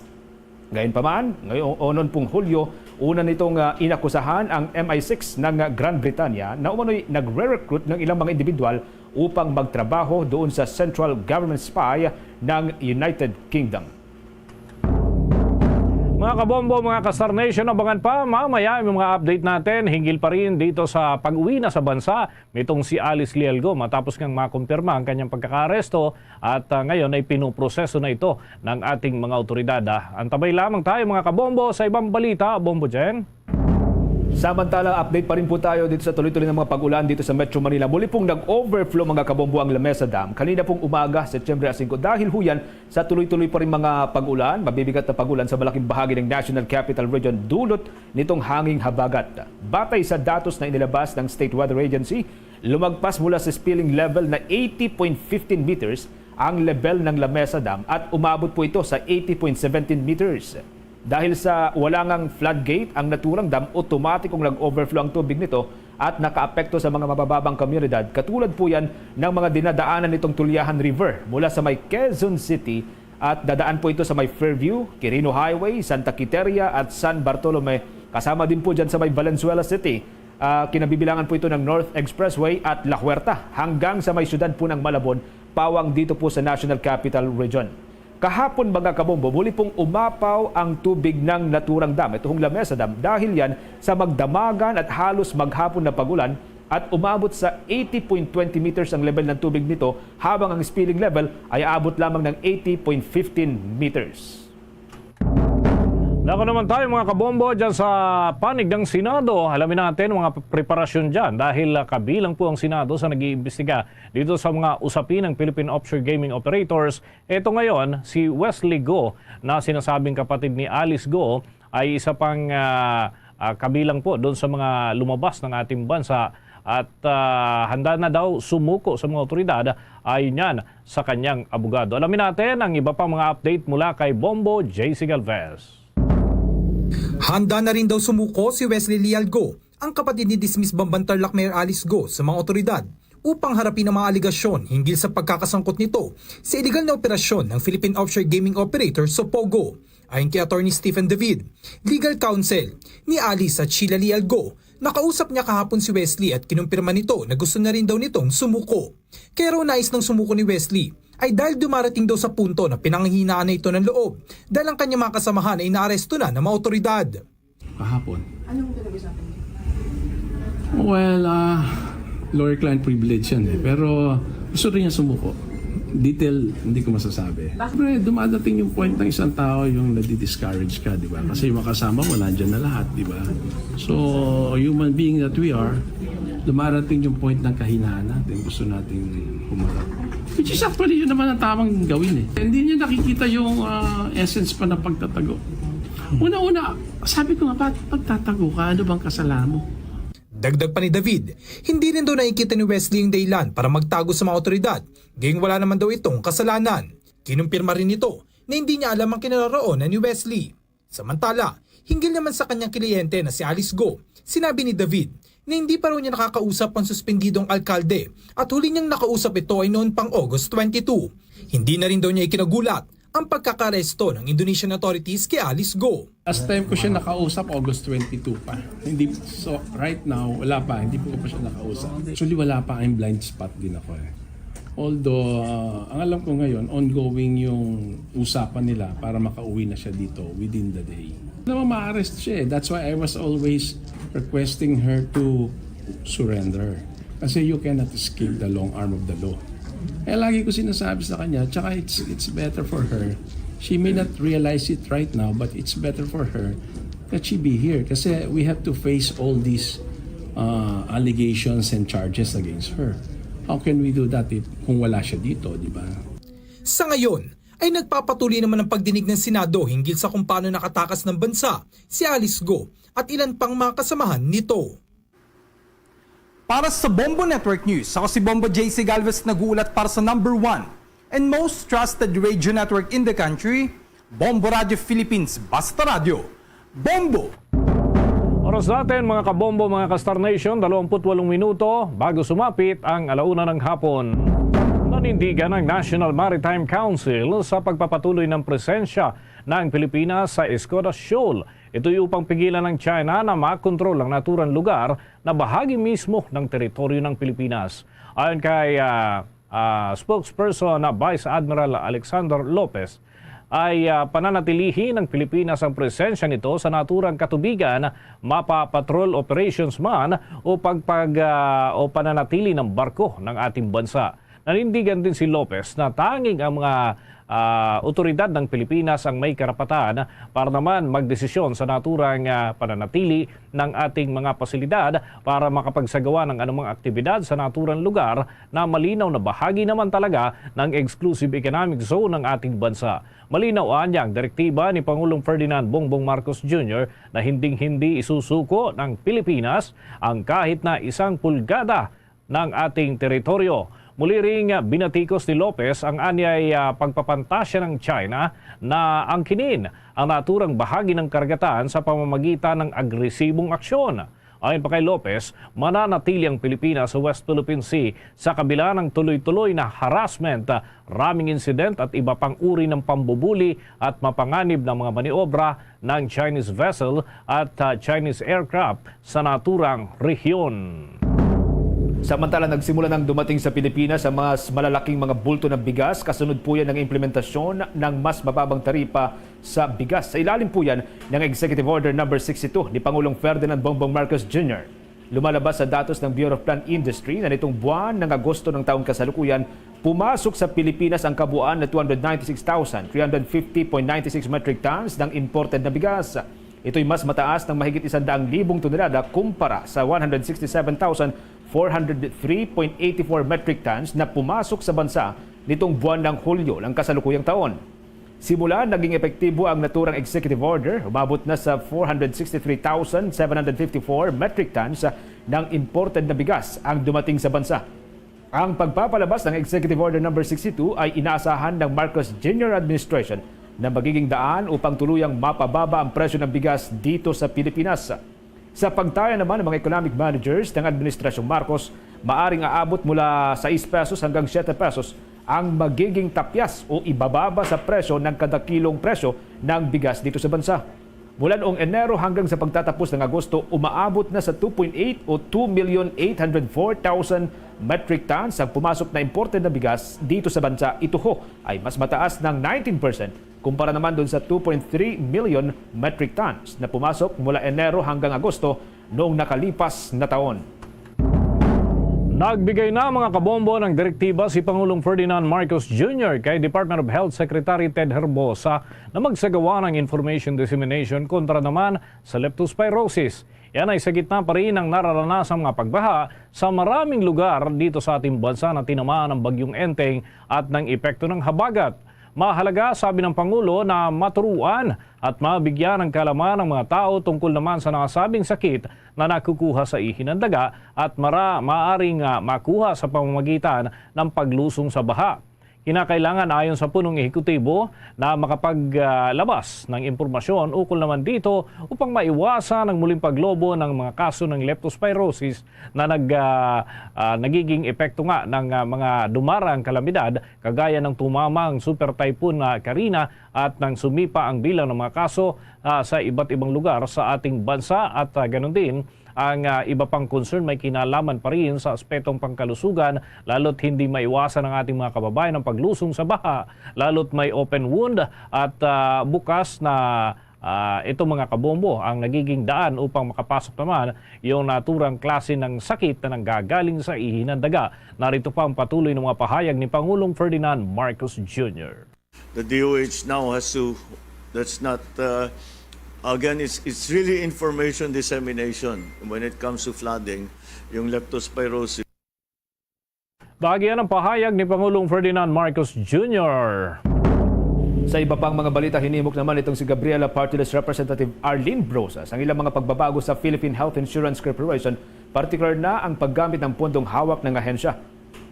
Gayunpaman, ngayon pong Hulyo, una nitong inakusahan ang MI6 ng Grand Britanya na umano'y nagre-recruit ng ilang mga individual upang magtrabaho doon sa Central Government Spy ng United Kingdom. Mga kabombo, mga ka-Star Nation, abangan pa mamaya yung mga update natin hinggil pa rin dito sa pag-uwi na sa bansa nitong si Alice Lialgo matapos ngang makumpirma ang kanyang pagkakaresto at ngayon ay pinuproseso na ito ng ating mga otoridad. Antabay lamang tayo mga kabombo sa ibang balita. Bombo Jen. Samantala, update pa rin po tayo dito sa tuloy-tuloy ng mga pag-ulan dito sa Metro Manila. Muli pong nag-overflow mga kabombo ang Lamesa Dam. Kanina pong umaga, Setyembre 5, dahil huyan sa tuloy-tuloy pa rin mga pag-ulan, mabibigat na pag-ulan sa malaking bahagi ng National Capital Region dulot nitong hanging habagat. Batay sa datos na inilabas ng State Weather Agency, lumagpas mula sa spilling level na 80.15 meters ang level ng Lamesa Dam at umabot po ito sa 80.17 meters. Dahil sa wala ngang floodgate, ang naturang dam, otomatikong nag-overflow ang tubig nito at nakaapekto sa mga mabababang komunidad. Katulad po yan ng mga dinadaanan nitong Tulyahan River mula sa may Quezon City at dadaan po ito sa may Fairview, Quirino Highway, Santa Quiteria at San Bartolome. Kasama din po dyan sa may Valenzuela City. Kinabibilangan po ito ng North Expressway at La Huerta hanggang sa may syudad po ng Malabon, pawang dito po sa National Capital Region. Kahapon mga kabombo, muli pong umapaw ang tubig ng naturang dam, itong Lamesa Dam, dahil yan sa magdamagan at halos maghapon na pagulan at umabot sa 80.20 meters ang level ng tubig nito habang ang spilling level ay aabot lamang ng 80.15 meters. Nako naman tayo mga kabombo dyan sa panig ng Senado. Alamin natin mga preparasyon dyan dahil kabilang po ang Senado sa nag-iimbestiga dito sa mga usapin ng Philippine Offshore Gaming Operators. Ito ngayon, si Wesley Go na sinasabing kapatid ni Alice Go ay isa pang kabilang po doon sa mga lumabas ng ating bansa at handa na daw sumuko sa mga otoridad ayon yan sa kanyang abogado. Alamin natin ang iba pang mga update mula kay Bombo JC Galvez. Handa na rin daw sumuko si Wesley Lialgo, ang kapatid ni dismiss Bambantarlac Mayor Alice Go sa mga otoridad upang harapin ang mga aligasyon hinggil sa pagkakasangkot nito sa iligal na operasyon ng Philippine Offshore Gaming Operator o POGO. Ayon kay Attorney Stephen David, legal counsel ni Alice at Sheila Lialgo, nakausap niya kahapon si Wesley at kinumpirma nito na gusto na rin daw nitong sumuko. Kaya raw nais ng sumuko ni Wesley ay dahil dumarating daw sa punto na pinanghihinaan na ito ng loob dahil ang kanyang mga kasamahan ay inaaresto na ng mga otoridad. Kahapon. Anong pinag-usapan niyo? Well, lawyer-client privilege yan eh. Pero gusto rin niya sumuko. Detail, hindi ko masasabi. Pero dumadating yung point ng isang tao yung nadi-discourage ka, di ba? Kasi yung makasama mo, nandyan na lahat, di ba? So, human being that we are, dumarating yung point ng kahinaan natin. Gusto nating humarap. Which is actually yun naman ang tamang gawin eh. Hindi niya nakikita yung essence pa ng pagtatago. Una-una, sabi ko nga, pagtatago ka, ano bang kasalanan mo? Dagdag pa ni David, hindi rin daw nakikita ni Wesley yung dahilan para magtago sa mga otoridad, gayong wala naman daw itong kasalanan. Kinumpirma rin ito na hindi niya alam ang kinaroroonan ni Wesley. Samantala, hinggil naman sa kanyang kliyente na si Alice Go, sinabi ni David na hindi pa raw niya nakakausap ang suspendidong alkalde at huli niyang nakausap ito ay noon pang August 22. Hindi na rin daw niya ikinagulat ang pagkakaresto ng Indonesian authorities kay Alice Go. Last time ko siya nakausap, August 22 pa. So right now, wala pa. Hindi ko pa siya nakausap. Actually, wala pa. I'm blind spot din ako eh. Although, ang alam ko ngayon, ongoing yung usapan nila para makauwi na siya dito within the day. Naman ma-arrest siya eh. That's why I was always requesting her to surrender. Kasi you cannot escape the long arm of the law. Eh lagi ko sinasabi sa kanya, tsaka it's better for her. She may not realize it right now, but it's better for her that she be here. Kasi we have to face all these allegations and charges against her. How can we do that kung wala siya dito, di ba? Sa ngayon, ay nagpapatuloy naman ang pagdinig ng Senado hinggil sa kung paano nakatakas ng bansa si Alice Go at ilan pang mga kasamahan nito. Para sa Bombo Network News, ako si Bombo JC Galvez nag-uulat para sa number 1 and most trusted radio network in the country, Bombo Radio Philippines, Basta Radio. Bombo! Oras natin mga kabombo, mga ka-Star Nation, 28 minuto bago sumapit ang alauna ng hapon. Panindigan ng National Maritime Council sa pagpapatuloy ng presensya ng Pilipinas sa Escoda Shoal. Ito'y upang pigilan ng China na makontrol ang naturang lugar na bahagi mismo ng teritoryo ng Pilipinas. Ayon kay spokesperson na Vice Admiral Alexander Lopez, ay pananatilihin ng Pilipinas ang presensya nito sa naturang katubigan, mapa-patrol operations man o pananatili ng barko ng ating bansa. Nanindigan din si Lopez na tanging ang mga otoridad ng Pilipinas ang may karapatan para naman magdesisyon sa naturang pananatili ng ating mga pasilidad para makapagsagawa ng anumang aktibidad sa naturang lugar na malinaw na bahagi naman talaga ng exclusive economic zone ng ating bansa. Malinaw ang direktiba ni Pangulong Ferdinand Bongbong Marcos Jr. na hinding-hindi isusuko ng Pilipinas ang kahit na 1 pulgada ng ating teritoryo. Muli ring binatikos ni Lopez ang anyay pagpapantasya ng China na angkinin ang naturang bahagi ng karagatan sa pamamagitan ng agresibong aksyon. Ayon pa kay Lopez, mananatili ang Pilipinas sa West Philippine Sea sa kabila ng tuloy-tuloy na harassment, raming incident at iba pang uri ng pambubuli at mapanganib ng mga maniobra ng Chinese vessel at Chinese aircraft sa naturang rehiyon. Samantala, nagsimula nang dumating sa Pilipinas ang mas malalaking mga bulto ng bigas. Kasunod po yan ng implementasyon ng mas mababang taripa sa bigas. Sa ilalim po yan ng Executive Order No. 62 ni Pangulong Ferdinand Bongbong Marcos Jr. Lumalabas sa datos ng Bureau of Plant Industry na nitong buwan ng Agosto ng taong kasalukuyan, pumasok sa Pilipinas ang kabuuan na 296,350.96 metric tons ng imported na bigas. Ito'y mas mataas ng mahigit 100,000 tonelada kumpara sa 167,403.84 metric tons na pumasok sa bansa nitong buwan ng Hulyo ng kasalukuyang taon. Simula naging epektibo ang naturang executive order, umabot na sa 463,754 metric tons ng imported na bigas ang dumating sa bansa. Ang pagpapalabas ng Executive Order No. 62 ay inaasahan ng Marcos Jr. Administration na magiging daan upang tuluyang mapababa ang presyo ng bigas dito sa Pilipinas. Sa pagtaya naman ng mga economic managers ng Administrasyong Marcos, maaring aabot mula 6 pesos hanggang 7 pesos ang magiging tapyas o ibababa sa presyo ng kada kilong presyo ng bigas dito sa bansa. Mula noong Enero hanggang sa pagtatapos ng Agosto, umaabot na sa 2.8 o 2,804,000 metric tons ang pumasok na imported na bigas dito sa bansa. Ito ho ay mas mataas ng 19% kumpara naman doon sa 2.3 million metric tons na pumasok mula Enero hanggang Agosto noong nakalipas na taon. Nagbigay na mga kabombo ng direktiba si Pangulong Ferdinand Marcos Jr. kay Department of Health Secretary Ted Herbosa na magsagawa ng information dissemination kontra naman sa leptospirosis. Yan ay sa gitna pa rin ng nararanasang mga pagbaha sa maraming lugar dito sa ating bansa na tinamaan ng bagyong Enteng at ng epekto ng habagat. Mahalaga, sabi ng Pangulo, na maturuan at mabigyan ng kaalaman ng mga tao tungkol naman sa nasabing sakit na nakukuha sa ihi ng daga at maaaring makuha sa pamamagitan ng paglusong sa baha. Kinakailangan ayon sa punong ehekutibo na makapaglabas ng impormasyon ukol naman dito upang maiwasan ang muling paglobo ng mga kaso ng leptospirosis na nagiging epekto nga ng mga dumarang kalamidad kagaya ng tumamang super typhoon na Karina at nang sumipa ang bilang ng mga kaso sa iba't ibang lugar sa ating bansa at ganoon din ang iba pang concern may kinalaman pa rin sa aspetong pangkalusugan lalo't hindi maiwasan ng ating mga kababayan ang paglusong sa baha, lalo't may open wound at bukas na itong mga kabombo ang nagiging daan upang makapasok naman yung naturang klase ng sakit na nanggagaling sa ihi ng daga. Narito pa ang patuloy ng mga pahayag ni Pangulong Ferdinand Marcos Jr. The DOH now has to, that's not... Again, it's really information dissemination when it comes to flooding, yung leptospirosis. Bahagi yan ang pahayag ni Pangulong Ferdinand Marcos Jr. Sa iba pang mga balita, hinimok naman itong si Gabriela Party List Representative Arlene Brosas ang ilang mga pagbabago sa Philippine Health Insurance Corporation, particular na ang paggamit ng pondong hawak ng ahensya.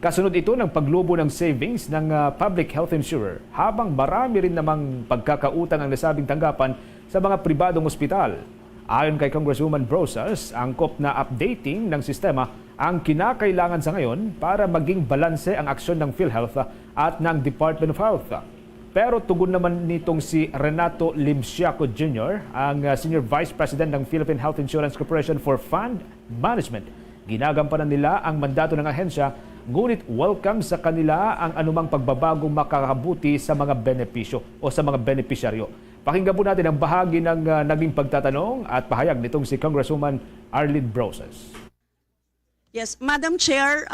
Kasunod ito ng paglubo ng savings ng public health insurer habang marami rin namang pagkakautang ang nasabing tanggapan sa mga pribadong ospital. Ayon kay Congresswoman Brosas, angkop na updating ng sistema ang kinakailangan sa ngayon para maging balanse ang aksyon ng PhilHealth at ng Department of Health. Pero tugon naman nitong si Renato Limsiaco Jr., ang Senior Vice President ng Philippine Health Insurance Corporation for Fund Management. Ginagampanan nila ang mandato ng ahensya, ngunit welcome sa kanila ang anumang pagbabagong makakabuti sa mga benepisyo o sa mga benepisyaryo. Pakinggan po natin ang bahagi ng naging pagtatanong at pahayag nitong si Congresswoman Arlene Brosas. Yes, Madam Chair,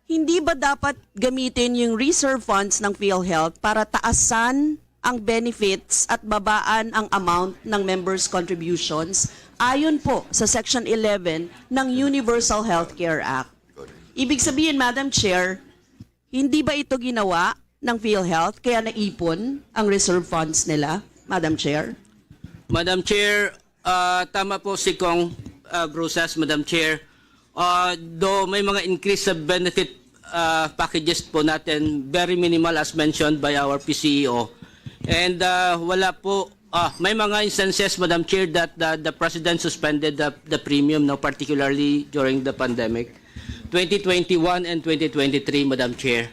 hindi ba dapat gamitin yung reserve funds ng PhilHealth para taasan ang benefits at babaan ang amount ng members' contributions ayon po sa Section 11 ng Universal Healthcare Act? Ibig sabihin, Madam Chair, hindi ba ito ginawa ng PhilHealth kaya naipon ang reserve funds nila, Madam Chair? Madam Chair, tama po si Kong Brosas, Madam Chair. Though may mga increase sa benefit packages po natin, very minimal as mentioned by our PCEO. And wala po, may mga instances, Madam Chair, that the President suspended the premium, no, particularly during the pandemic. 2021 and 2023, Madam Chair.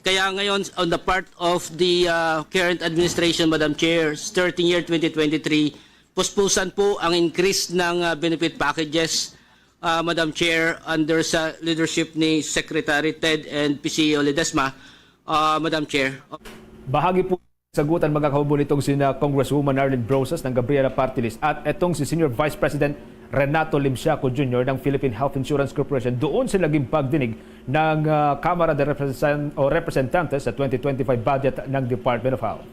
Kaya ngayon, on the part of the current administration, Madam Chair, starting year 2023, puspusan po ang increase ng benefit packages, Madam Chair, under sa leadership ni Secretary Ted and PCEO Ledesma, Madam Chair. Bahagi po sagutan mga kahubo nitong sina Congresswoman Arlene Brosas ng Gabriela Party List at etong si Senior Vice President Renato Limsiaco Jr. ng Philippine Health Insurance Corporation. Doon sila naging pagdinig ng Kamara de Representantes sa 2025 budget ng Department of Health.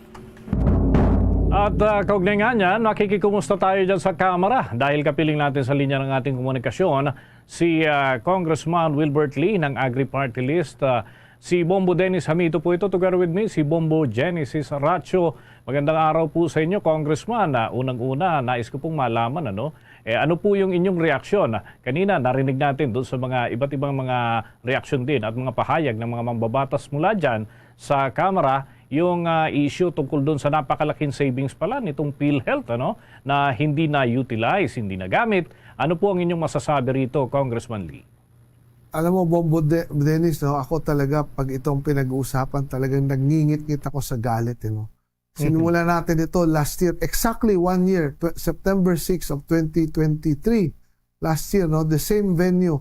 At kaugnay nga niyan, makikikumusta tayo dyan sa Kamara dahil kapiling natin sa linya ng ating komunikasyon si Congressman Wilbert Lee ng Agri-Party List. Si Bombo Dennis Hamito po ito, together with me, si Bombo Genesis Racho. Magandang araw po sa inyo, Congressman. Unang-una, nais ko pong malaman, ano po yung inyong reaksyon? Kanina, narinig natin doon sa mga iba't ibang mga reaksyon din at mga pahayag ng mga mambabatas mula dyan sa Kamara, yung issue tungkol doon sa napakalaking savings pala nitong PhilHealth, na hindi na-utilize, hindi na-gamit. Ano po ang inyong masasabi rito, Congressman Lee? Alam mo, Bombo Dennis, ako talaga, pag itong pinag-uusapan, talagang nangingit-ngit ako sa galit. Sinimula natin ito last year, exactly 1 year, September 6 of 2023. Last year, the same venue.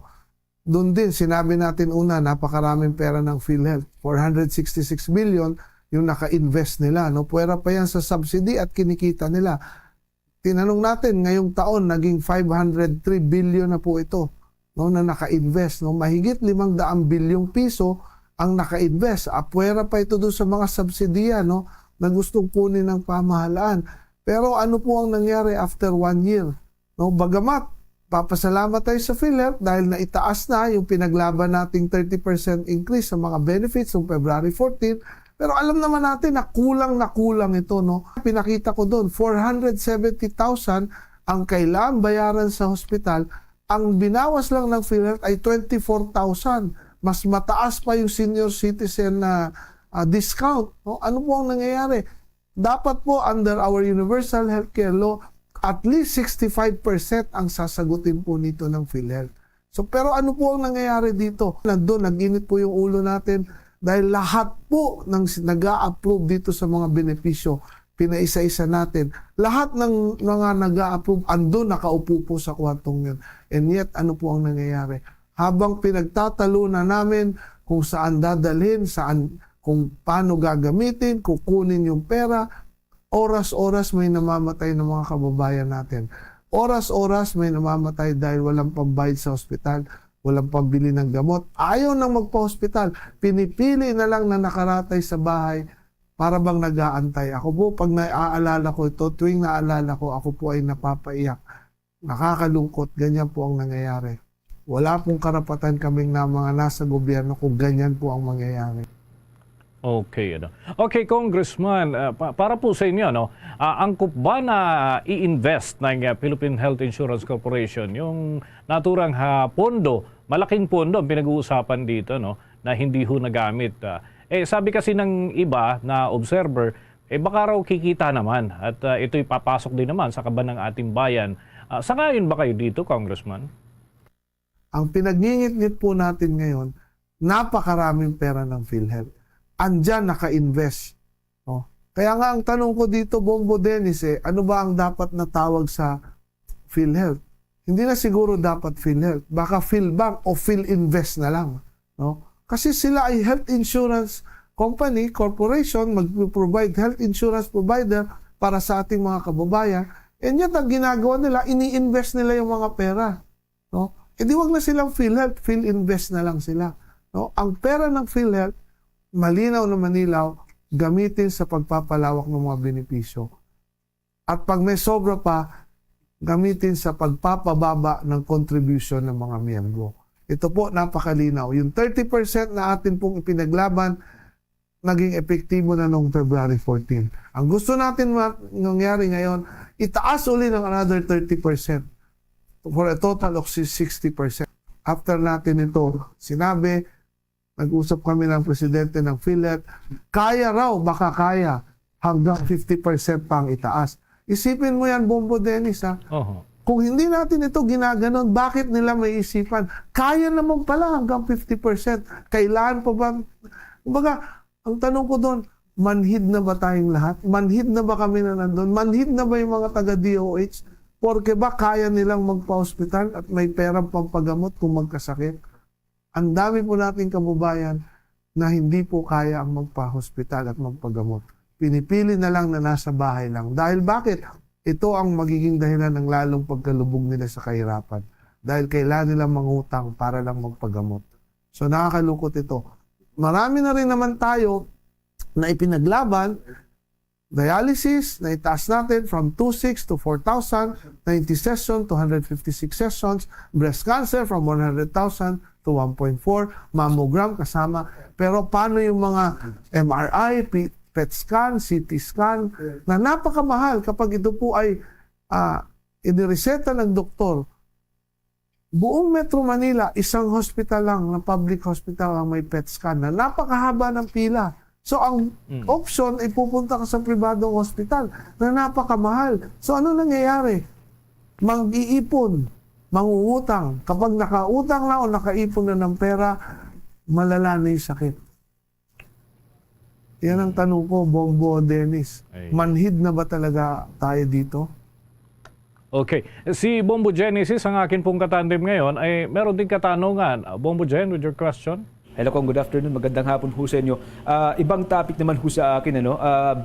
Doon din, sinabi natin una, napakaraming pera ng PhilHealth. 466 million yung naka-invest nila. Pwera pa yan sa subsidy at kinikita nila. Tinanong natin, ngayong taon, naging 503 billion na po ito na naka-invest. Mahigit 500 bilyong piso ang naka-invest. Pwera pa ito doon sa mga subsidiya na gustong kunin ng pamahalaan. Pero ano po ang nangyari after 1 year? Bagamat, papasalamat tayo sa PhilHealth dahil naitaas na yung pinaglaban nating 30% increase sa mga benefits noong February 14. Pero alam naman natin na kulang ito. Pinakita ko doon, 470,000 ang kailangan bayaran sa hospital. Ang binawas lang ng PhilHealth ay 24,000. Mas mataas pa yung senior citizen na discount. Ano po ang nangyayari? Dapat po under our Universal Healthcare Law, at least 65% ang sasagutin po nito ng PhilHealth. Pero ano po ang nangyayari dito? Nandun, nag-init po yung ulo natin dahil lahat po ng nag-a-approve dito sa mga benepisyo, pinaisa-isa natin. Lahat ng mga nag-a-approve, andun, nakaupo po sa kwantong yun. And yet, ano po ang nangyayari? Habang pinagtatalunan namin kung saan dadalhin, kung paano gagamitin, kukunin yung pera, oras-oras may namamatay ng mga kababayan natin. Oras-oras may namamatay dahil walang pambayad sa ospital, walang pambili ng gamot. Ayaw nang magpa-hospital. Pinipili na lang na nakaratay sa bahay para bang nag-aantay. Ako po, pag naaalala ko ito, tuwing naalala ko, ako po ay napapaiyak. Nakakalungkot. Ganyan po ang nangyayari. Wala pong karapatan kaming na mga nasa gobyerno kung ganyan po ang mangyayari. Okay, Okay, Congressman, para po sa inyo, angkop ba na i-invest ng Philippine Health Insurance Corporation yung naturang pondo, malaking pondo ang pinag-uusapan dito, na hindi ho nagamit. Sabi kasi ng iba na observer, baka raw kikita naman at ito'y papasok din naman sa kaban ng ating bayan. Sangayon ba kayo dito, Congressman? Ang pinagningit-ngit po natin ngayon, napakaraming pera ng PhilHealth. Andyan naka-invest. Oh. Kaya nga ang tanong ko dito, Bombo Dennis, ano ba ang dapat na tawag sa PhilHealth? Hindi na siguro dapat PhilHealth. Baka PhilBank o PhilInvest na lang. No? Kasi sila ay health insurance company, corporation, mag-provide health insurance provider para sa ating mga kababayan. And yet, ang ginagawa nila, ini-invest nila yung mga pera. No? E di wag na silang PhilHealth, PhilInvest na lang sila. No? Ang pera ng PhilHealth, malinaw na manilaw, gamitin sa pagpapalawak ng mga benepisyo. At pag may sobra pa, gamitin sa pagpapababa ng contribution ng mga miyembro. Ito po, napakalinaw. Yung 30% na atin pong ipinaglaban, naging epektibo na noong February 14. Ang gusto natin nangyari ngayon, itaas uli ng another 30% for a total of 60%. After natin ito sinabi, nag-usap kami ng presidente ng PhilHealth, kaya raw, baka kaya, hanggang 50% pang itaas. Isipin mo yan, Bombo Dennis, ha? Kung hindi natin ito ginaganon, bakit nila may isipan? Kaya naman pala hanggang 50%. Kailan pa ba? Kumbaga, ang tanong ko doon, manhid na ba tayong lahat? Manhid na ba kami na nandun? Manhid na ba yung mga taga-DOH? Porque ba kaya nilang magpa-hospital at may perang pampagamot kung magkasakit? Ang dami po nating kababayan na hindi po kaya ang magpa-hospital at magpagamot. Pinipili na lang na nasa bahay lang. Dahil bakit? Ito ang magiging dahilan ng lalong pagkalubog nila sa kahirapan. Dahil kailangan nilang mangutang para lang magpagamot. So nakakalungkot ito. Marami na rin naman tayo na ipinaglaban. Dialysis, na itaas natin from 2,600 to 4,000, 90 sessions to 156 sessions, breast cancer from 100,000 to 1.4, mammogram kasama. Pero paano yung mga MRI, PET scan, CT scan, na napakamahal kapag ito po ay inireseta ng doktor. Buong Metro Manila, isang hospital lang, na public hospital ang may PET scan na napakahaba ng pila. So ang option ay pupunta ka sa pribadong hospital na napakamahal. So ano nangyayari? Mag-iipon, mangungutang. Kapag nakautang na o nakaipon na ng pera, malala na yung sakit. Yan ang tanong ko, Bombo Dennis. Manhid na ba talaga tayo dito? Okay. Si Bombo Genesis, ang akin pong katandem ngayon, ay meron din katanungan. Bombo Gen, with your question? Hello Kong, good afternoon. Magandang hapon ho sa inyo. Ibang topic naman ho sa akin,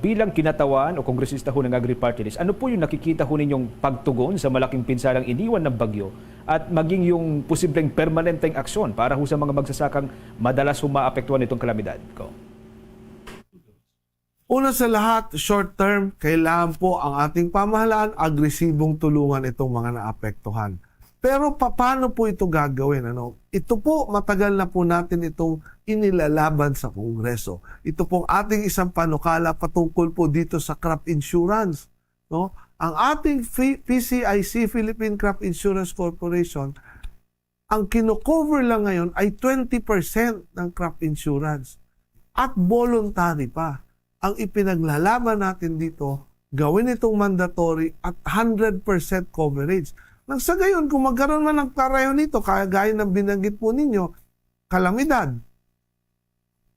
bilang kinatawan o kongresista ho ng Agri-Party List, ano po yung nakikita ho ninyong pagtugon sa malaking pinsalang iniwan ng bagyo at maging yung posibleng permanenteng aksyon para ho sa mga magsasakang madalas maapektuhan itong kalamidad? Una sa lahat, short term, kailangan po ang ating pamahalaan agresibong tulungan itong mga naapektuhan. Pero paano po ito gagawin? Ito po, matagal na po natin itong inilalaban sa Kongreso. Ito pong ating isang panukala patungkol po dito sa crop insurance. No? Ang ating PCIC, Philippine Crop Insurance Corporation, ang kino-cover lang ngayon ay 20% ng crop insurance. At voluntary pa. Ang ipinaglalaban natin dito, gawin itong mandatory at 100% coverage. Nang sa gayon, kung magkaroon man ng pareho nito, kaya gaya ng binanggit po ninyo, kalamidad,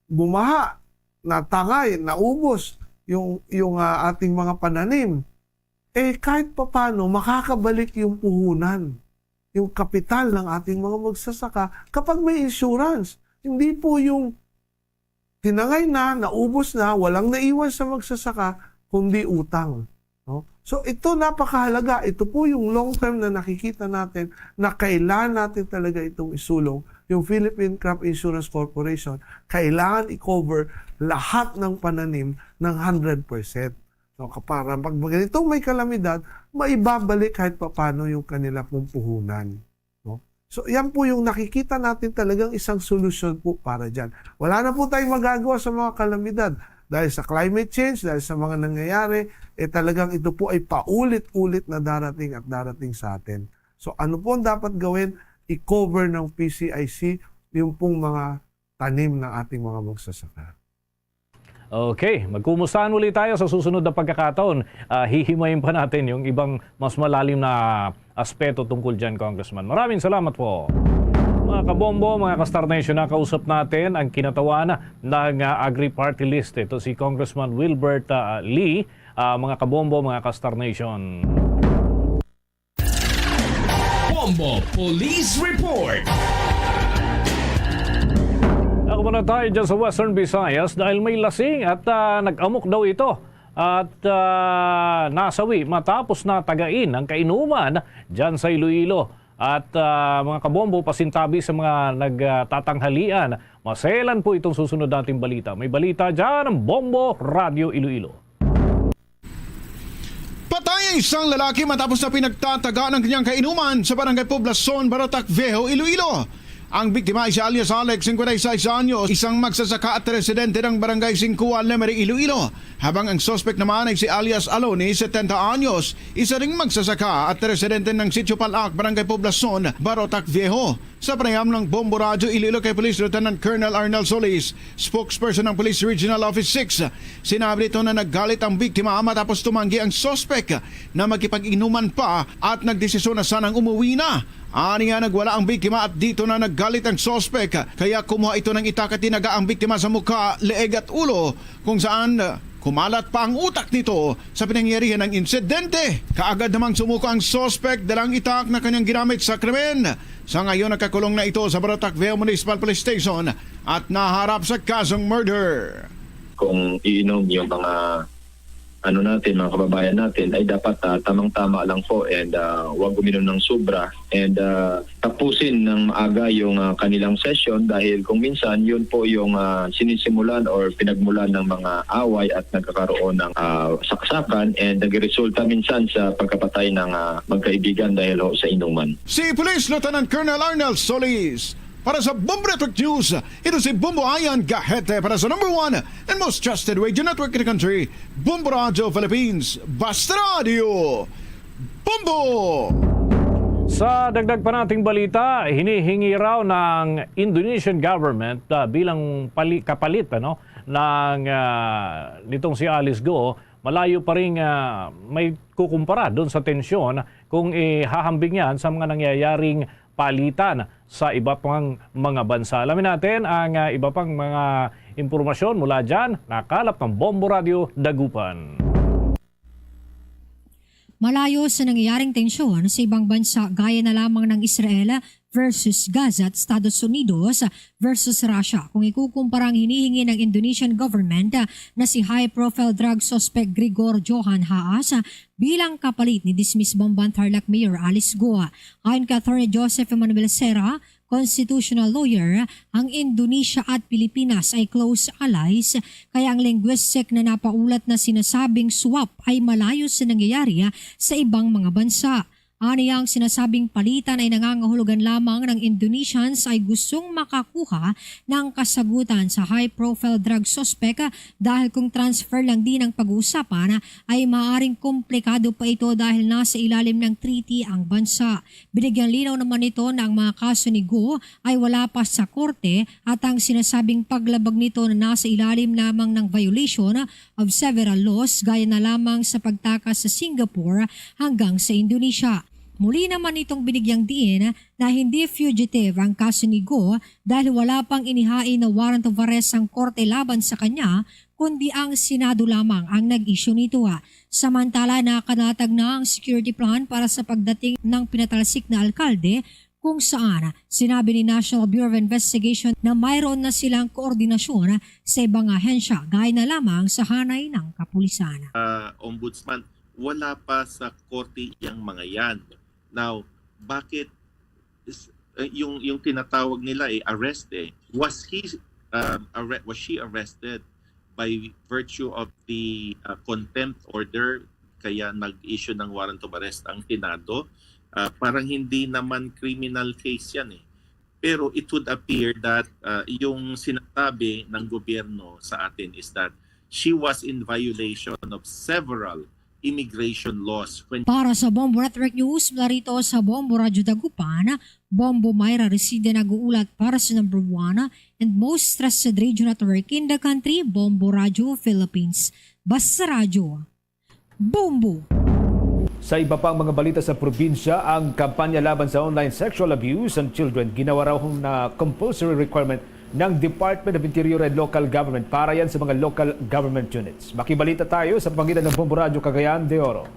bumaha, natangay, naubos yung ating mga pananim, kahit papano makakabalik yung puhunan, yung kapital ng ating mga magsasaka kapag may insurance. Hindi po yung tinangay na, naubos na, walang naiwan sa magsasaka, kundi utang. No? So ito napakahalaga. Ito po yung long term na nakikita natin na kailangan natin talaga itong isulong. Yung Philippine Crop Insurance Corporation, kailangan i-cover lahat ng pananim ng 100%. So, para pag ganitong may kalamidad, maibabalik kahit papano yung kanila pong puhunan. So, yan po yung nakikita natin talagang isang solusyon po para dyan. Wala na po tayong magagawa sa mga kalamidad. Dahil sa climate change, dahil sa mga nangyayari, talagang ito po ay paulit-ulit na darating at darating sa atin. So, ano po ang dapat gawin? I-cover ng PCIC yung pong mga tanim ng ating mga magsasaka. Okay, magkumustahan ulit tayo sa susunod na pagkakataon. Hihimayin pa natin yung ibang mas malalim na aspeto tungkol dyan, Congressman. Maraming salamat po. Mga kabombo, mga ka-Star Nation, nakausap natin ang kinatawanan ng Agri-Party List. Ito si Congressman Wilbert Lee. Mga kabombo, mga ka-Star Nation. Bombo Police Report. Ako muna tayo dyan sa Western Visayas dahil may lasing at nag-amok daw ito. At nasawi matapos na tagain ang kainuman dyan sa Iloilo. At mga kabombo, pasintabi sa mga nagtatanghalian. Maselan po itong susunod nating balita. May balita dyan ng Bombo Radio Iloilo. Patay ang isang lalaki matapos na pinagtataga ng kanyang kainuman sa Barangay Poblacion, Barotac Viejo, Iloilo. Ang biktima ay si alias Alex, 56 anyos, isang magsasaka at residente ng Barangay Singkuan, Lemery, Iloilo. Habang ang suspect naman ay si alias Aloni, 70 anyos, isa ring magsasaka at residente ng Sitio Palac, Barangay Poblacion, Barotac Viejo. Sa panayam ng Bombo Radio Iloilo kay Police Lieutenant Colonel Arnel Solis, spokesperson ng Police Regional Office 6, sinabi nito na naggalit ang biktima matapos tumanggi ang suspect na magkipag-inuman pa at nagdesisyon na sanang umuwi na. Ani nga nagwala ang biktima at dito na naggalit ang suspect kaya kumuha ito ng itak at tinaga ang biktima sa mukha, leeg at ulo kung saan kumalat pa ang utak nito sa pinangyarihan ng insidente. Kaagad namang sumuko ang suspect dalang itak na kanyang ginamit sa krimen. Sa ngayon nakakulong na ito sa Barotac Viejo Municipal Police Station at naharap sa kasong murder. Kung iinom yung mga mga kababayan natin ay dapat tamang-tama lang po and huwag uminom ng sobra and tapusin ng maaga yung kanilang session dahil kung minsan yun po yung sinisimulan or pinagmulan ng mga away at nagkakaroon ng saksakan and nagresulta minsan sa pagkapatay ng magkaibigan dahil sa inuman. Si Police Lieutenant Colonel Arnel Solis. Para sa Bombo Network News, ito si Bombo Ayan Gahete para sa number 1 and most trusted radio network in the country, Bombo Radio Philippines, Basta Radio. Bombo! Sa dagdag pa nating balita, hinihingi raw ng Indonesian government bilang kapalit ng nitong si Alice Go, malayo pa rin may kukumpara doon sa tensyon kung ihahambing yan sa mga nangyayaring palitan sa iba pang mga bansa. Alamin natin ang iba pang mga impormasyon mula dyan. Nakalap ng Bombo Radio Dagupan. Malayo sa nangyayaring tensyon sa ibang bansa gaya na lamang ng Israel versus Gaza at Estados Unidos versus Russia. Kung ikukumpara ang hinihingi ng Indonesian government na si high-profile drug suspect Grigor Johan Haas bilang kapalit ni dismiss Bamban Tarlac Mayor Alice Goa. Ayon kay Attorney Joseph Emmanuel Serra, constitutional lawyer, ang Indonesia at Pilipinas ay close allies, kaya ang linguistic na napaulat na sinasabing swap ay malayo sa nangyayari sa ibang mga bansa. Aniya ang sinasabing palitan ay nangangahulugan lamang ng Indonesians ay gustong makakuha ng kasagutan sa high-profile drug suspect dahil kung transfer lang din ang pag-uusapan ay maaaring komplikado pa ito dahil nasa ilalim ng treaty ang bansa. Binigyan linaw naman ito na ang mga kaso ni Go ay wala pa sa korte at ang sinasabing paglabag nito na nasa ilalim lamang ng violation of several laws gaya na lamang sa pagtakas sa Singapore hanggang sa Indonesia. Muli naman itong binigyang diin na hindi fugitive ang kaso ni Go dahil wala pang inihain na warrant of arrest ang korte laban sa kanya kundi ang Senado lamang ang nag-issue nito. Samantala nakanatag na ang security plan para sa pagdating ng pinatalsik na alkalde kung saan sinabi ni National Bureau of Investigation na mayroon na silang koordinasyon sa ibang ahensya gaya na lamang sa hanay ng kapulisan. Ombudsman, wala pa sa korte yung mga yan. Now, bakit yung tinatawag nila arrest was she arrested by virtue of the contempt order kaya nag-issue ng warrant of arrest ang Senado? Parang hindi naman criminal case yan Pero it would appear that yung sinasabi ng gobyerno sa atin is that she was in violation of several immigration laws. Para sa Bombo Network News, mula rito sa Bombo Radio Dagupan, Bombo Myra Reside nag-uulat para sa number 1 and most trusted radio network in the country, Bombo Radio Philippines. Basta Radio. Bombo! Sa iba pang mga balita sa probinsya, ang kampanya laban sa online sexual abuse and children ginawa raw na compulsory requirement ng Department of Interior and Local Government para yan sa mga local government units. Makibalita tayo sa pamamagitan ng Bombo Radio Cagayan de Oro.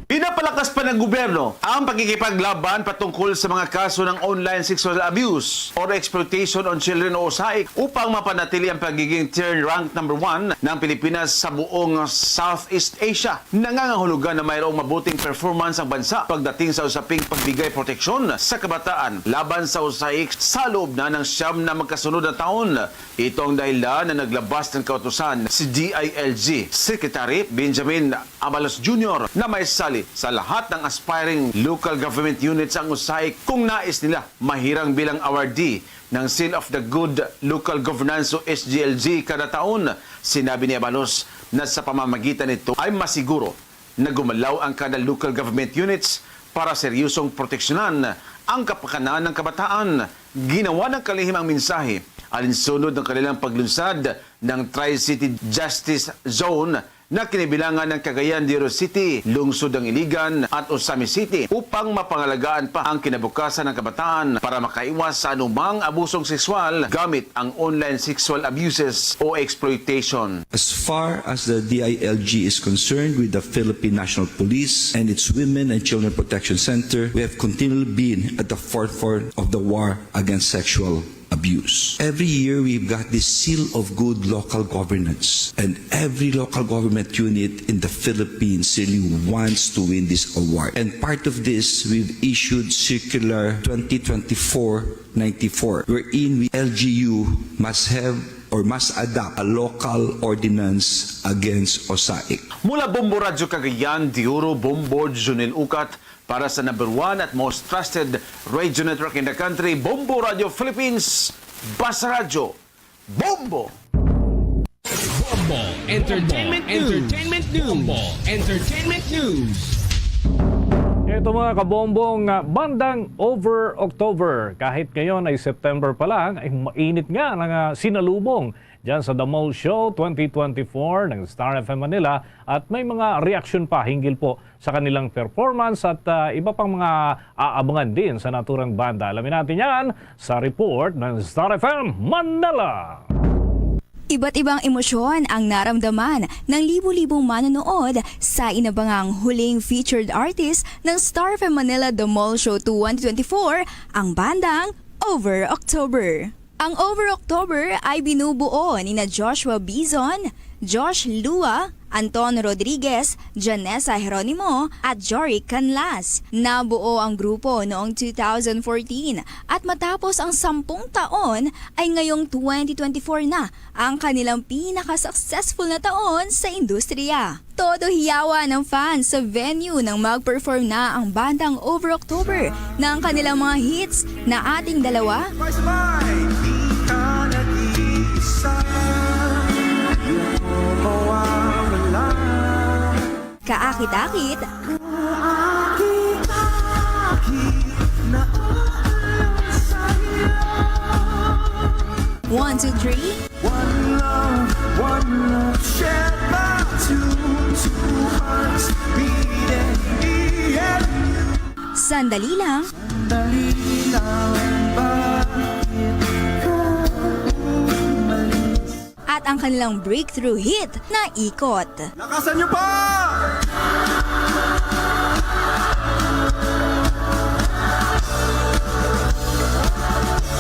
Pinapalakas pa ng gobyerno ang pagkikipaglaban patungkol sa mga kaso ng online sexual abuse or exploitation on children o SAIC upang mapanatili ang pagiging tier rank number 1 ng Pilipinas sa buong Southeast Asia. Nangangahulugan na mayroong mabuting performance ang bansa pagdating sa usaping pagbigay proteksyon sa kabataan laban sa SAIC sa loob na ng 9 na magkasunod na taon. Ito ang dahilan na naglabas ng kautusan si DILG Secretary Benjamin Abalos Jr. na may sali sa lahat ng aspiring local government units ang USAIC kung nais nila mahirang bilang awardee ng Seal of the Good Local Governance o SGLG kada taon. Sinabi ni Abalos na sa pamamagitan nito ay masiguro na gumalaw ang kada local government units para seryosong proteksyonan ang kapakanan ng kabataan. Ginawa ng kalihim ang mensahe alinsunod ng kanilang paglunsad ng Tri-City Justice Zone na kinibilangan ng Cagayan de Oro City, Lungsod ng Iligan at Osami City upang mapangalagaan pa ang kinabukasan ng kabataan para makaiwas sa anumang abusong sexual gamit ang online sexual abuses o exploitation. As far as the DILG is concerned with the Philippine National Police and its Women and Children Protection Center, we have continually been at the forefront of the war against sexual abuse. Every year we've got this seal of good local governance, and every local government unit in the Philippines really wants to win this award. And part of this, we've issued Circular 2024-94, wherein LGU must have or must adopt a local ordinance against OSAIC. Mula Bombo Radio Cagayan de Oro, Bombo Junel Ukat, para sa number 1 at most trusted radio network in the country, Bombo Radio Philippines, Basta Radio, Bombo! Bombo Entertainment News. Bombo Entertainment News. Ito mga kabombong, bandang over October. Kahit ngayon ay September pa lang, ay mainit nga ng sinalubong dyan sa The Mall Show 2024 ng Star FM Manila at may mga reaction pa hinggil po sa kanilang performance at iba pang mga aabangan din sa naturang banda. Alamin natin yan sa report ng Star FM Manila. Iba't ibang emosyon ang naramdaman ng libu-libong manonood sa inabangang huling featured artist ng Star FM Manila The Mall Show 2024, ang bandang Over October. Ang Over October ay binubuo ni na Joshua Bizon, Josh Lua, Anton Rodriguez, Janessa Jeronimo at Jory Canlas. Nabuo ang grupo noong 2014 at matapos ang 10 taon ay ngayong 2024 na ang kanilang pinaka-successful na taon sa industriya. Todo hiyawa ng fans sa venue nang mag-perform na ang bandang Over October ng kanilang mga hits na Ating Dalawa, Kaakit-akit, One, Two, Three, One love, shared by two hearts beating me and you. Sandali Lang, Sandali lang, bakit ka umalis? at ang kanilang breakthrough hit na Ikot. Lakasan niyo pa!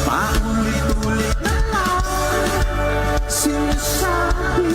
Paulit-ulit na lang sinasabi,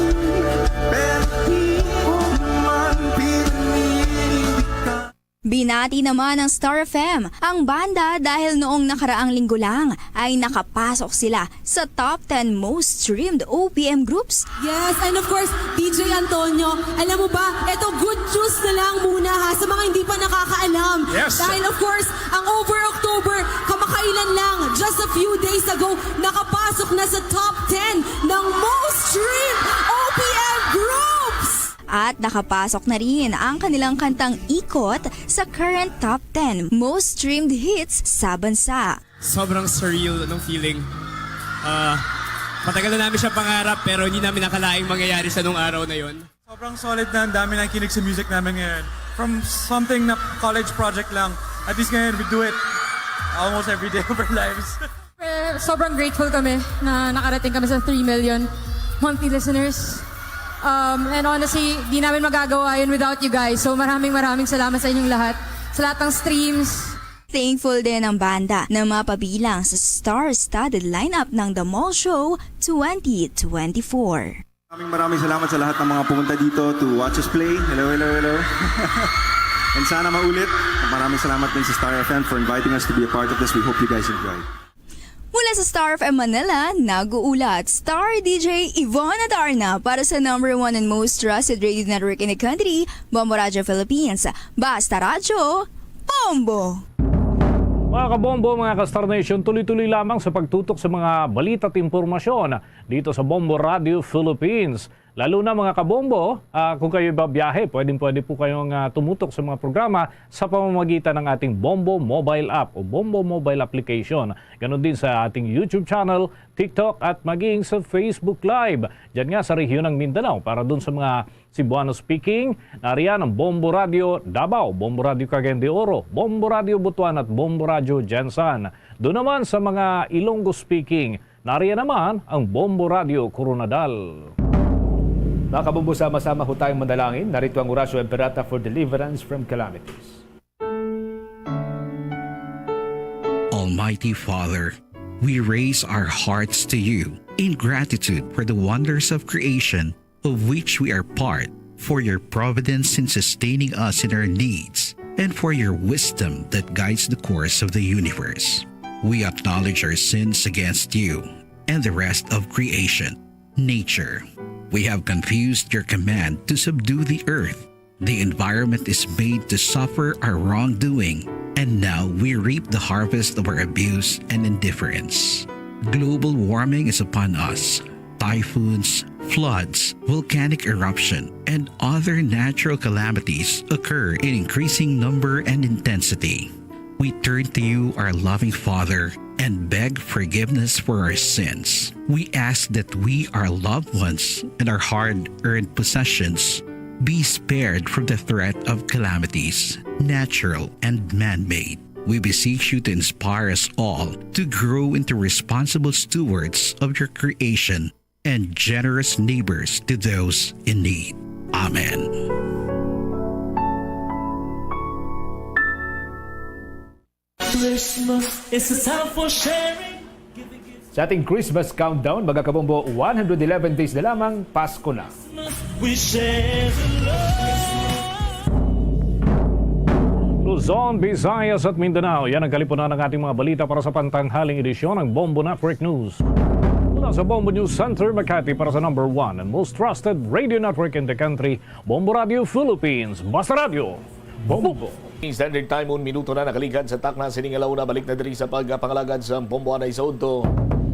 pero di ko man pinilig ka. Binati naman ng Star FM ang banda dahil noong nakaraang linggo lang ay nakapasok sila sa top 10 most streamed OPM groups. Yes, and of course, DJ Antonio, alam mo ba, ito good news na lang muna ha sa mga hindi pa nakakaalam. Yes. Dahil of course, ang Over October, kamakailan lang, just a few days ago, nakapasok na sa top 10 ng most streamed OPM groups. At nakapasok na rin ang kanilang kantang Ikot sa current top 10 most streamed hits sa bansa. Sobrang surreal ng feeling. Matagal na namin siya pangarap pero hindi namin nakalaing mangyayari sa nung araw na yon. Sobrang solid na, ang dami ng kinig sa music namin ngayon. from something na college project lang, at least ngayon we do it almost every day of our lives. Sobrang grateful kami na nakarating kami sa 3 million monthly listeners. And honestly, di namin magagawa yun without you guys. So maraming salamat sa inyong lahat. Sa lahat ng streams. Thankful din ang banda na mapabilang sa star-studded lineup ng The Mall Show 2024. Maraming salamat sa lahat ng mga pumunta dito to watch us play. Hello. And sana maulit. Maraming salamat din sa Star FM for inviting us to be a part of this. We hope you guys enjoy. Mula sa Star FM Manila, nag-uulat Star DJ Yvonne Adarna para sa #1 and most trusted radio network in the country, Bombo Radio Philippines. Basta Radyo, Bombo! Mga kabombo, mga ka-Star Nation, tuloy-tuloy lamang sa pagtutok sa mga balita at impormasyon dito sa Bombo Radio Philippines. Lalo na mga kabombo, kung kayo babiyahe, pwede po kayong tumutok sa mga programa sa pamamagitan ng ating Bombo Mobile App o Bombo Mobile Application. Ganon din sa ating YouTube channel, TikTok at maging sa Facebook Live. Diyan nga sa rehiyon ng Mindanao para dun sa mga Cebuano speaking, nariyan ang Bombo Radio Davao, Bombo Radio Cagayan de Oro, Bombo Radio Butuan at Bombo Radio Jensan. Doon naman sa mga Ilonggo speaking, nariyan naman ang Bombo Radio Coronadal. Mga kabombo, sama-sama ho tayong manalangin. Narito ang Orasio Imperata for deliverance from calamities. Almighty Father, we raise our hearts to you in gratitude for the wonders of creation of which we are part, for your providence in sustaining us in our needs, and for your wisdom that guides the course of the universe. We acknowledge our sins against you and the rest of creation, nature. We have confused your command to subdue the earth. The environment is made to suffer our wrongdoing, and now we reap the harvest of our abuse and indifference. Global warming is upon us. Typhoons, floods, volcanic eruption, and other natural calamities occur in increasing number and intensity. We turn to you, our loving Father, and beg forgiveness for our sins. We ask that we, our loved ones, and our hard-earned possessions be spared from the threat of calamities, natural and man-made. We beseech you to inspire us all to grow into responsible stewards of your creation and generous neighbors to those in need. Amen. Christmas is a time for sharing. Sa ating Christmas countdown, mga kabombo, 111 days na lamang, Pasko na. We share the love. Luzon, Visayas at Mindanao. Yan ang kalipunan ng ating mga balita para sa pantanghaling edisyon ng Bombo Network News. Mula sa Bombo News Center, Makati para sa #1 and most trusted radio network in the country, Bombo Radio Philippines. Basta Radio, Bombo! Standard time, 1 minuto na nakaligan sa takna siningalaw na balik na diri sa pagpangalagad sa Bombo Anay Soto.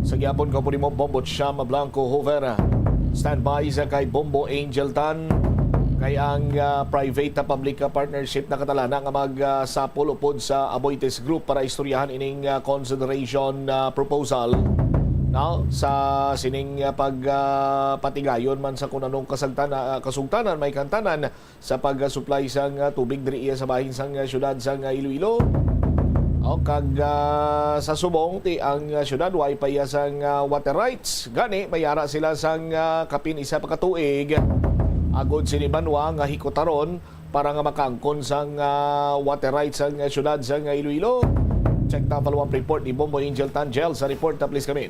Sa gyapon ko po ni Bombo Chama Blanco Hover. Standby sa kay Bombo Angel Tan. Kay ang private na public partnership na katalana nga magsapol upod sa Aboitiz Group para istoryahan ining consideration proposal. Now, sa sining pagpatigayon man sa kunanong kasugtanan may kantanan sa pag-supply sang tubig diri sa bahin sang syudad sang Iloilo. O kag sa subong ti ang syudad way paya sang water rights. Gani mayara sila sang kapin isa pa ka tuig. Agod sinibanwa nga hikotaron para nga makangkon sang water rights sang syudad sang Iloilo. Check ta follow-up report ni Bombo Angel Tangel sa report ta please kami.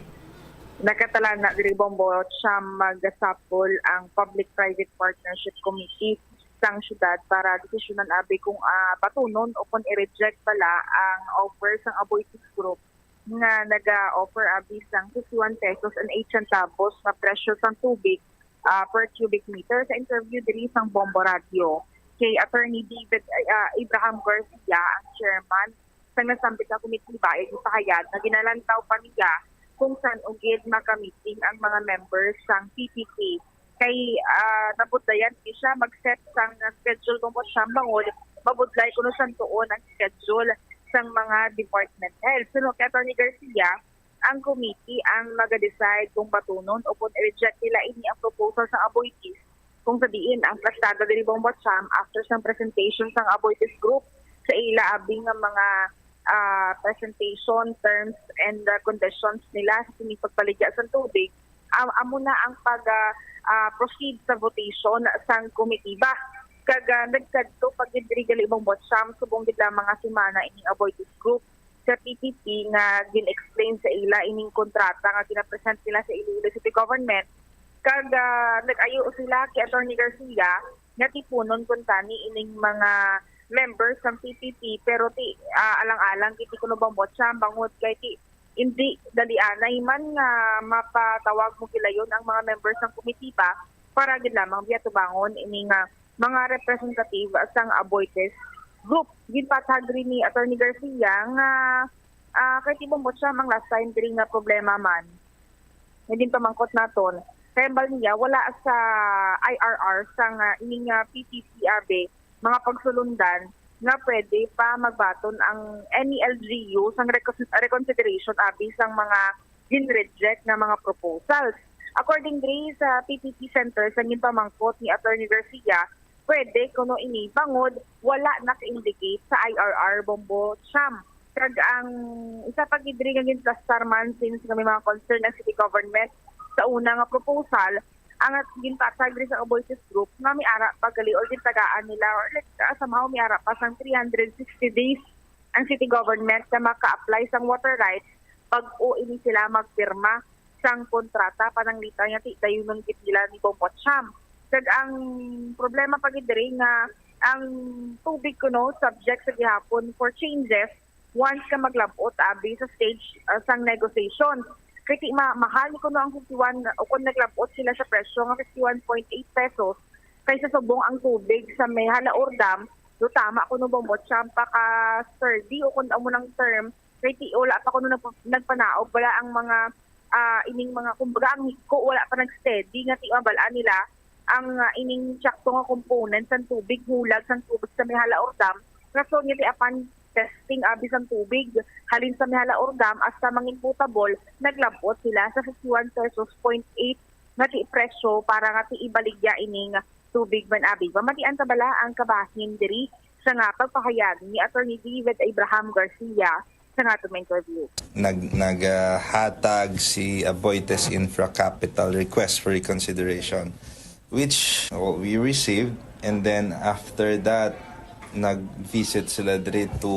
Nakatala na diri Bombo siya magasapol ang Public-Private Partnership Committee sang syudad para desisyonan abi kung patunon o kung i-reject pala ang offer sang Aboitiz Group nga naga-offer abi sang 51 pesos and 8 centavos na presyo sang tubig per cubic meter. Sa interview diri sang Bombo Radio kay Attorney David Abraham Garcia, ang chairman sang nasambit na committee bae sa Hayat, na ginalantaw pa niya kung saan ugid makamiting ang mga members sang PPK. Kay nabudlayan siya mag-set sang schedule kung siya mangod, mabudlay kuno saan tuon ang schedule sang mga department heads. So, kay Atty. Garcia, ang committee ang mag-decide kung patunon o kung i-reject nila ini ang proposal sa Aboitiz kung sabihin ang plastada diri Bombo at Siam after sa presentation sang Aboitiz Group sa ila abing nga mga presentation terms and conditions nila sa sinipagpaligya sa tubig. Amo na ang pag-proceed sa votation sang komitiba. Nagkadto pag diri Bombo at Siam subong gid mga semana ining Aboitiz Group sa PPP nga gin-explain sa ila ining kontrata nga ginapresent nila sa Iloilo City Government. Nag-ayo sila kay Attorney Garcia nga tipunon kun tani ining mga members ng PPP pero alang-alang kiti kuno Bombo at Siam bangod kay hindi dalianay man nga mapatawag mo gilayon ang mga members ng komitiba para gid lamang biya tubangon ining mga representative sang Aboitiz Group. Ginpatag rin ni Attorney Garcia nga kay Bombo at Siam ang last time diri nga problema man. Hindi pamangkot naton. Kaya niya wala sa IRR sang ining PPPRB mga pagsulundan na pwede pa magbaton ang any LGU sang reconsideration abi sang mga gin-reject na mga proposals. According sa PPP Center sa ginpamangkot ni Attorney Garcia, pwede kuno ini bangod wala naka-indicate sa IRR Bombo Siam. Kag ang isa pa gid nga ginplastar man since kami mga concern ng city government sa una nga proposal ang ginpatag sa Aboitiz Group nga miara pagali or gintagaan nila or somehow miara pa sang 360 days ang city government na maka-apply sang water rights pag o ini sila magpirma sang kontrata pananglitan nga dayunon gid nila ni Bombo at Siam. Kag ang problema pa gid diri nga ang tubig kuno subject sa gihapon for changes once ka maglabot abi sa stage sang negotiation. Kaya mahal ni kuno ang 51 o kung naglabot sila sa presyo nga 51.8 pesos kaysa subong ang tubig sa may Halaor Dam do tama kuno Bombo at Siam pa ka sturdy o kung amo ng term kaya wala pa kuno nagpanaog wala ang mga ining mga kumbaga ang hiko wala pa nag-steady nga timabalaan nila ang ining sakto nga components ng tubig hulag sang tubig sa may Halaor Dam rason nga apan testing abi sang tubig halin sa may Halaor Dam as sa mangin potable naglabot sila sa 51 pesos 0.8 nga ti presyo para nga ti ibaligya ining tubig man abi. Pamatian ta bala ang kabahin diri sa nga pagpahayag ni Attorney David Abraham Garcia sa nga interview. Naghatag si Aboitiz Infra Capital request for reconsideration which we received, and then after that nag-visit sila diri to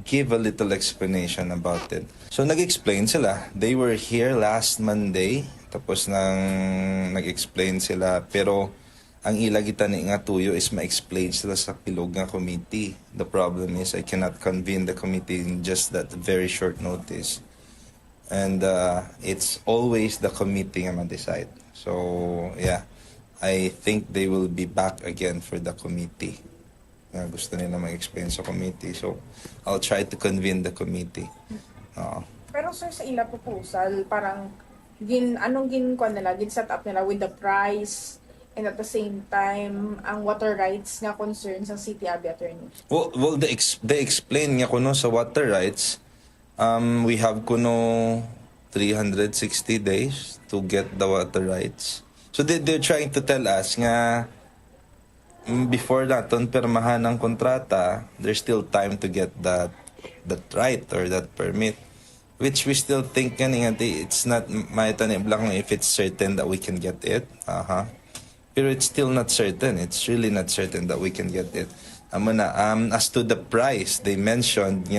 give a little explanation about it. So nag-explain sila. They were here last Monday tapos nag-explain sila pero ang ilagitan ni nga tuyo is ma-explain sila sa pilog nga committee. The problem is I cannot convene the committee in just that very short notice. And it's always the committee nga ma-decide. So yeah, I think they will be back again for the committee. Gusto nila mag-explain sa committee. So I'll try to convene the committee. Pero sir, sa ila proposal, parang set up nila with the price and at the same time ang water rights nga concerns ng city abi attorney. Well, they explain nga kuno sa water rights. We have kuno 360 days to get the water rights. So they're trying to tell us nga before naton permahan ng kontrata, there's still time to get that right or that permit, which we still think it's not maitanib lang if it's certain that we can get it. Pero it's still not certain. It's really not certain that we can get it. As to the price, they mentioned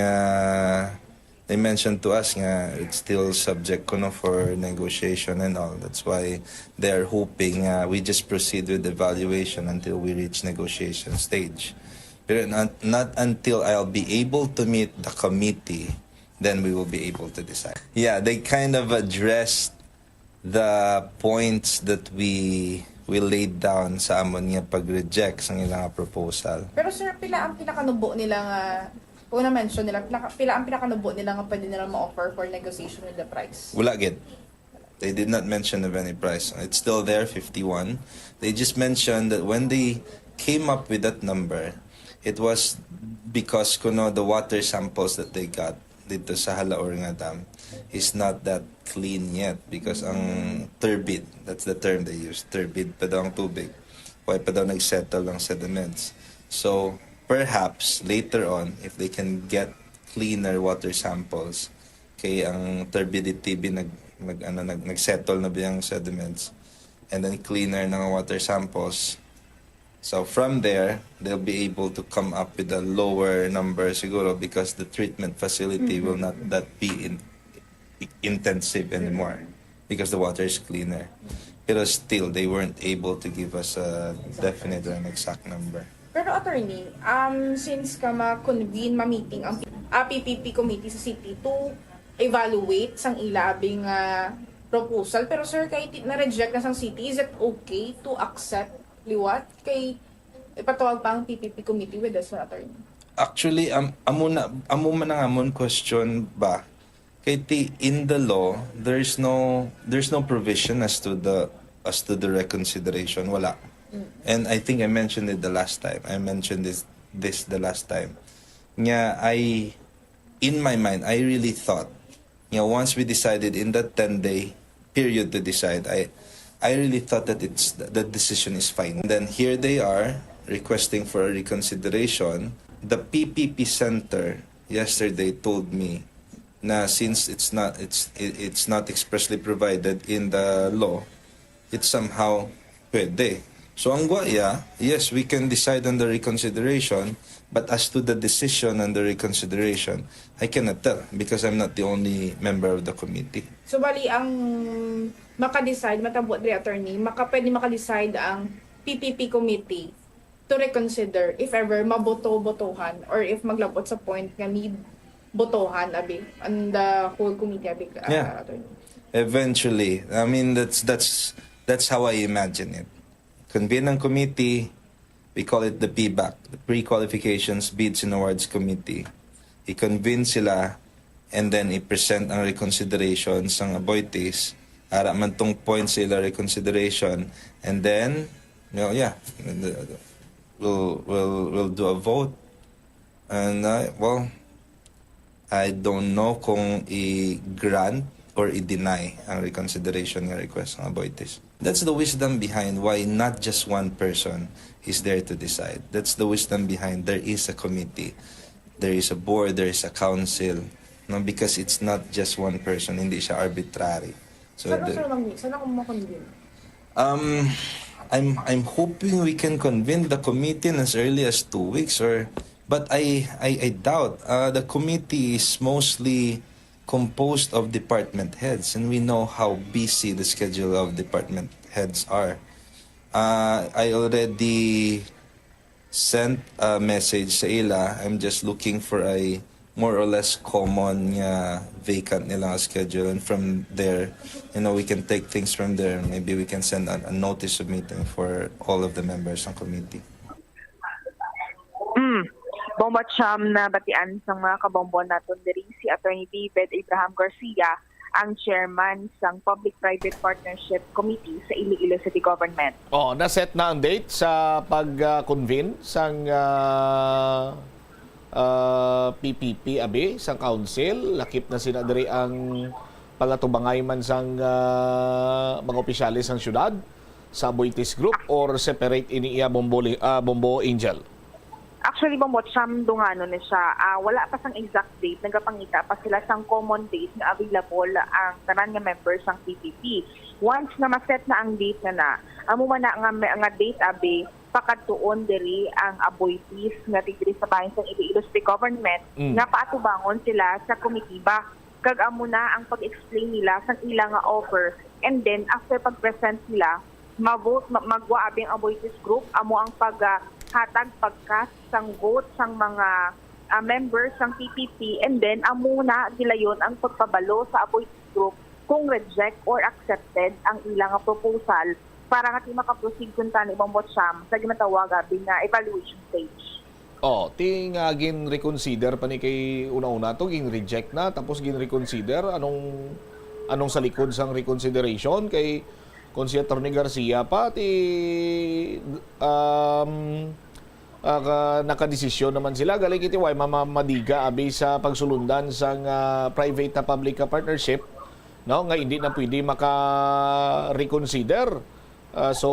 to us it's still subject for negotiation and all. That's why they're hoping we just proceed with evaluation until we reach negotiation stage. But not until I'll be able to meet the committee, then we will be able to decide. Yeah, they kind of addressed the points that we laid down sa amon nga pag-reject sa ilang proposal. Pero sir, pila ang pinakanubo nila nga una mention nila, pila ang pinakanubo nila nga pwede nila ma-offer for negotiation with the price? Wala gid. They did not mention of any price. It's still there, 51. They just mentioned that when they came up with that number, it was because the water samples that they got dito sa Halaor nga dam is not that clean yet because ang turbid, that's the term they use, turbid pa daw ang tubig. Why pa daw nagsettle ang sediments. So perhaps later on, if they can get cleaner water samples, kay ang turbidity nagsettle na ba yung sediments, and then cleaner ng water samples. So from there, they'll be able to come up with a lower number siguro because the treatment facility will not that be intensive anymore because the water is cleaner. Pero still, they weren't able to give us a definite or an exact number. Pero attorney, since ka ma-convene, ma-meeting ang PPP committee sa city to evaluate sang ilabing proposal, pero sir, kahit na-reject na sang city, is it okay to accept liwat kay ipatawag pa ang PPP committee with us, attorney? Actually, amo man ang amon question ba? Kay in the law, there's no provision as to the reconsideration. Wala. And I think I mentioned it the last time. I mentioned this the last time. Nga, in my mind, I really thought, once we decided in that 10-day period to decide, I really thought that the decision is fine. And then here they are requesting for a reconsideration. The PPP Center yesterday told me na since it's not expressly provided in the law, it's somehow pwede. So ang guaya, yes, we can decide on the reconsideration, but as to the decision on the reconsideration, I cannot tell because I'm not the only member of the committee. So bali ang maka-decide, matabot the attorney, pwede maka-decide ang PPP committee to reconsider if ever maboto-botohan or if maglabot sa point nga need botohan abi and the whole committee abi attorney. Eventually, I mean that's how I imagine it. Convene ng committee, we call it the PBAC, the Pre-Qualifications Bids and Awards Committee. I-convene sila and then i-present ang reconsideration sa aboitiz ara man tong point sila reconsideration, and then we'll do a vote, and I don't know kung i-grant or i-deny ang reconsideration ng request ng aboitiz. That's the wisdom behind why not just one person is there to decide. That's the wisdom behind there is a committee, there is a board, there is a council, no, because it's not just one person, hindi siya arbitrary. So I'm hoping we can convene the committee in as early as 2 weeks, but I doubt. The committee is mostly composed of department heads, and we know how busy the schedule of department heads are. I already sent a message sa ila. I'm just looking for a more or less common vacant nilang schedule, and from there, we can take things from there. Maybe we can send a notice of meeting for all of the members ng committee. Bombat siyam na batian sa mga kabombon naton diri si Attorney David Abraham Garcia, ang chairman sang Public-Private Partnership Committee sa Iloilo City Government. Na-set na ang date sa pag-convene sang PPP abi sang council. Lakip na sina diri ang palatubangay man sang mga opisyalis sang syudad sa aboitiz group or separate iniiya Bombo Angel. Actually, Bombot, siyam dungano na siya. Wala pa sang exact date. Nagapangita pa sila sang common date na available ang tanan nga members sang PPP. Once na maset na ang date na amo man na nga date abi, pakadtuon diri ang aboitiz nga tigri sa bahin sang Iloilo City Government nga paatubangon sila sa komitiba. Kag amo na ang pag-explain nila sang ilang nga offer, and then after pag-present nila, magwa abi ang aboitiz group amo ang hatag pagkas sang vote sang mga members sang PPP, and then amo na gilayon ang pagpabalo sa aboitiz group kung reject or accepted ang ilang proposal para nga maka-proceed kun tani Bombot Siyam sa ginatawag nga evaluation stage. Gin reconsider pa ni kay una-una to, gin reject na tapos gin reconsider anong sa likod sang reconsideration kay kung si Atty. Garcia pa nakadesisyon naman sila gali kiti way mamadiga abi sa pagsulundan sang private na public partnership, no, nga hindi na pwede maka-reconsider. So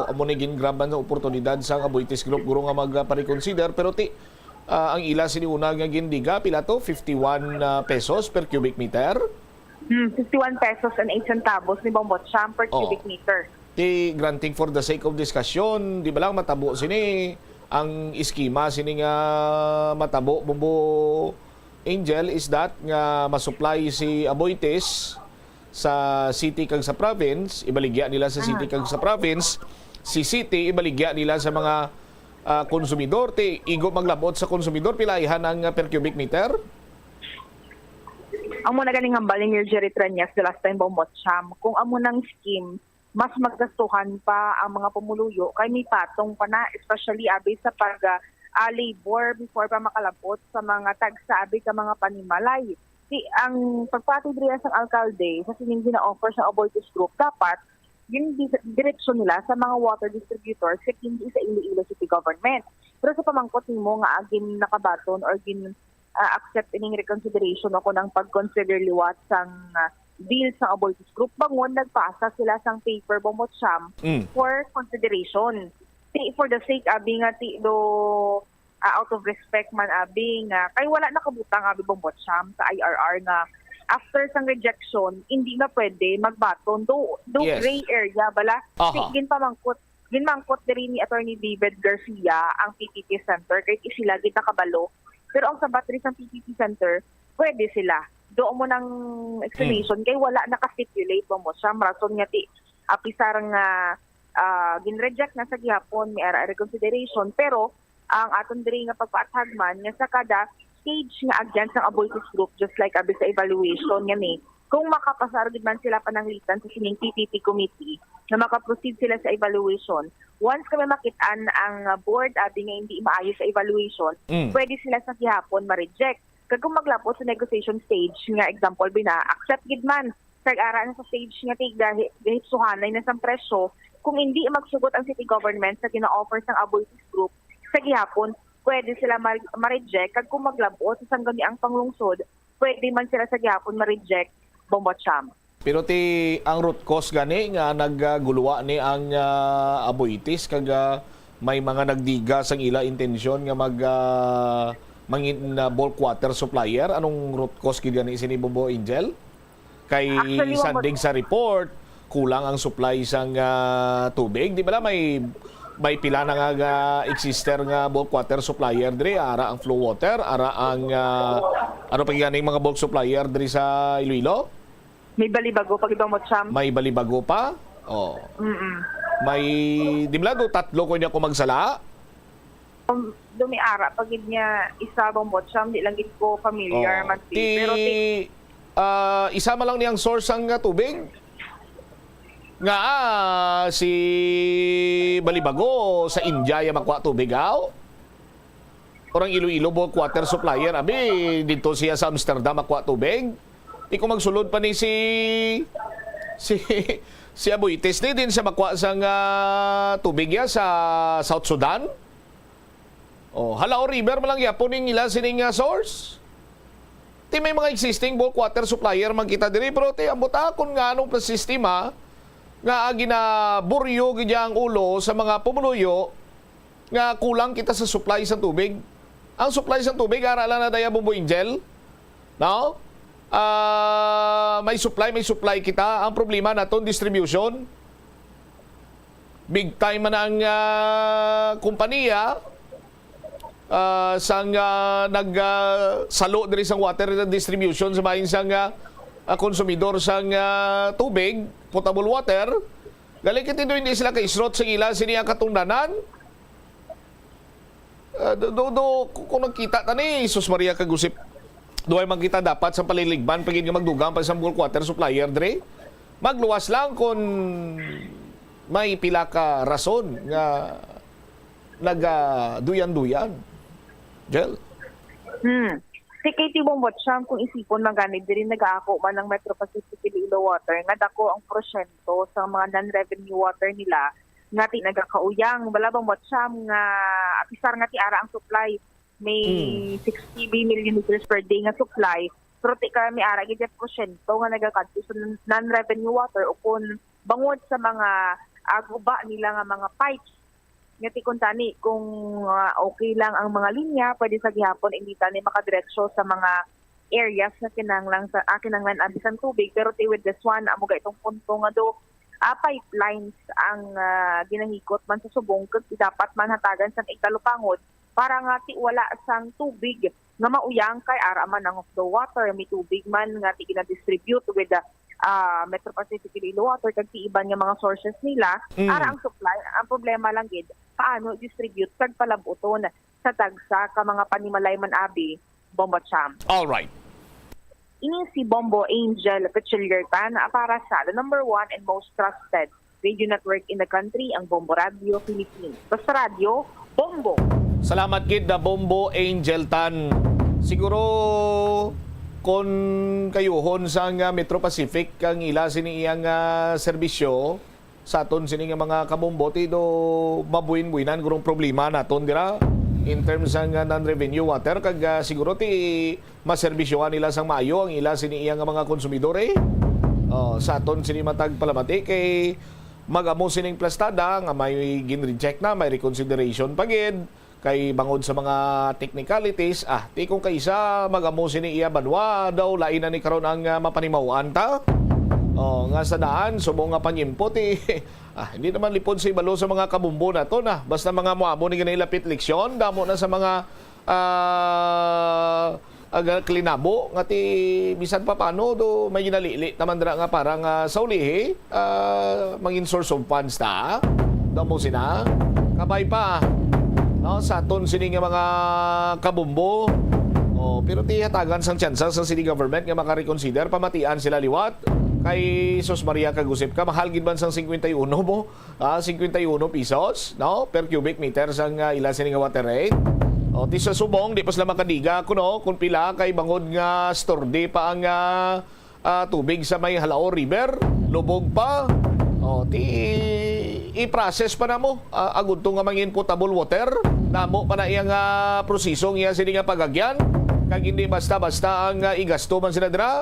amo ni gingraban sa oportunidad sang Aboitiz Group guro nga magpa-reconsider, pero ang ila siniuna nga gindiga pila to 51 pesos per cubic meter. 51 pesos and 8 centavos ni Bombot Siyam per cubic meter. Granting for the sake of discussion, di ba lang matabo sini ang iskema sini nga matabo Bombo Angel is that nga masupply si Aboitiz sa city kag sa province, ibaligya nila sa city kag sa province, si city ibaligya nila sa mga konsumidor. Igo maglabot sa konsumidor pilaihan ang per cubic meter. Amo na ganing hambaling yung Jerry Trenyas the last time Bombot Siyam, kung amo ng scheme mas maggastuhan pa ang mga pumuluyo kay may patong pa na, especially abi sa pag labor before pa makalabot sa mga tagsabi ka mga panimalay. Ang pagpatidriya sa alkalde sa sining gina-offer sa Aboitiz Group, dapat yung direksyon nila sa mga water distributors kasi hindi sa Iloilo City Government. Pero sa pamangkot mo nga agin nakabaton or gin accept ining reconsideration ako ng pag-consider liwat sang deal sa Aboitiz Group, bangon nagpasa sila sang paper Bombot Siyam for consideration. For the sake abi nga out of respect man abi nga kay wala nakabutang abi Bombot Siyam sa IRR nga after sang rejection hindi na pwede magbaton do yes. Gray area bala. Ginmangkot diri ni Attorney David Garcia ang PPP Center kay sila gid nakabalo. Pero ang sa battery ng PPP Center, pwede sila. Doon mo ng explanation kay wala nakastipulate mo siya. Rason nga apisarang ginreject na sa gihapon may reconsideration. Pero ang aton diri nga pagpaathagman nga sa kada stage nga against ng Aboitiz Group, just like abi sa evaluation nga ni, kung makapasar gid man sila pananglitan sa sining PPP committee na makaproceed sila sa evaluation. Once kami makitaan ang board abi nga hindi maayos sa evaluation, pwede sila sa gihapon ma-reject. Kag kung maglapot sa negotiation stage nga example accept gid man kag-ara na sa stage nga dahil suhanay na sang presyo, kung hindi magsugot ang city government sa gina-offer sang Aboitiz Group sa gihapon, pwede sila ma-reject. Kag kung maglabot sa sanggani ang panglungsod, pwede man sila sa gihapon ma-reject Bombot Siyam. Pero ang root cause gani nga nagguluwa ni ang Aboitiz kag may mga nagdiga sang ila intensyon nga mangin bulk water supplier. Anong root cause gid gani sini Bombo Angel? Kay sandig sa report kulang ang supply sang tubig, di ba may pila na nga exister nga bulk water supplier diri, ara ang flow water, ara ang ano pa ganing mga bulk supplier diri sa Iloilo? May balibago pag Bombot Siyam. May balibago pa? Oh. May dimlado tatlo ko niya ko magsala. Dumiara pag niya isa Bombot Siyam, di lang gid ko familiar man pero isa man lang niyang source ang tubig. Nga si balibago sa India ya magkuha tubig aw. Orang Iloilo bulk water supplier abi dito siya sa Amsterdam magkuha tubig. Iko magsulod pa ni si Aboitiz ni din sa makwa sang tubig ya sa South Sudan. Halao River malang yapon ning ila sining source. May mga existing bulk water supplier man kita diri, pero ambot akon nga anong sistema nga ginaburyo gid ang ulo sa mga pumuluyo nga kulang kita sa supply sa tubig. Ang supply sa tubig ara lang na daya Bombo Angel. No? May supply kita. Ang problema naton distribution. Big time man ang kumpanya sang nagsalo diri sang water distribution sa main sang konsumidor sang tubig, potable water. Galing kiti hindi sila kaisrot sa ila siniya katungdanan. Kung nagkita tani Jesus Maria kagusip duay man kita dapat sa paliligban pagin nga magdugang pa sa bulk water supplier dre. Magluwas lang kung may pila ka rason nga duyan-duyan. Jel. Si Katie Bombot Siyam, kung isipon man ganit diri nag-aako man ng Metro Pacific Iloilo Water nga dako ang porsyento sa mga non-revenue water nila nga ti nagakauyang balabang watsyam nga apisar nga ti ara ang supply may 60 million liters per day nga supply pero ti kami ara gid porsyento nga nagakadto sa non-revenue water o kun bangod sa mga guba nila nga mga pipes nga ti kun tani kung okay lang ang mga linya pwede sa gihapon hindi tani makadiretso sa mga areas na kinanglang sa kinanglan abisan tubig pero ti with this one amo ga itong punto nga do pipelines ang ginahikot man sa subong kag dapat man hatagan sa ikalupangod para nga ti wala sang tubig nga mauyang kay ara man ang of the water may tubig man nga ti gina-distribute with the Metro Pacific Iloilo Water kag ti iban nga mga sources nila ara ang supply ang problema lang gid paano distribute kag palabuton sa tagsa ka mga panimalay man abi Bombo Cham. All right. Ini si Bombo Angel Petchiliertan para sa the number 1 and most trusted radio network in the country, ang Bombo Radio Philippines. Basta radio, Bombo. Salamat kid na Bombo Angel Tan. Siguro kon kayuhon sa nga Metro Pacific kang ila siniyang serbisyo sa aton sini nga mga kabomboti do mabuin-buinan gurong problema naton dira in terms ng non-revenue water kag siguro ti maserbisyohan nila sang maayo ang ila siniyang mga konsumidore sa aton sini matag palamati kay magamo sining plastada nga may gin-reject na may reconsideration pagid kay bangod sa mga technicalities ti kung kaysa magamo sini iya banwa daw lain na ni karon ang mapanimawan ta nga sa daan subong nga panyimpo ti hindi naman lipod sa ibalo sa mga kabumbo na to na basta mga muamo ni ganay lapit leksyon damo na sa mga klinabo nga ti bisan pa paano do may ginalili naman dira nga parang sa ulihi mangin source of funds ta damo sina kabay pa no sa aton sini nga mga kabumbo pero ti hatagan sang tsansa sa city government nga makareconsider pamatian sila liwat kay Sos Maria Kagusip ka mahal gid man sang 51 mo 51 pesos no per cubic meter sang ila sini nga water rate ti sa subong di pa sila makadiga kuno kun pila kay bangod nga storde pa ang tubig sa may Halao River lubog pa ti i-process pa namo agud to nga mangin potable water namo pa na iyang prosesong iya sini nga pagagyan kag hindi basta-basta ang igasto man sila dira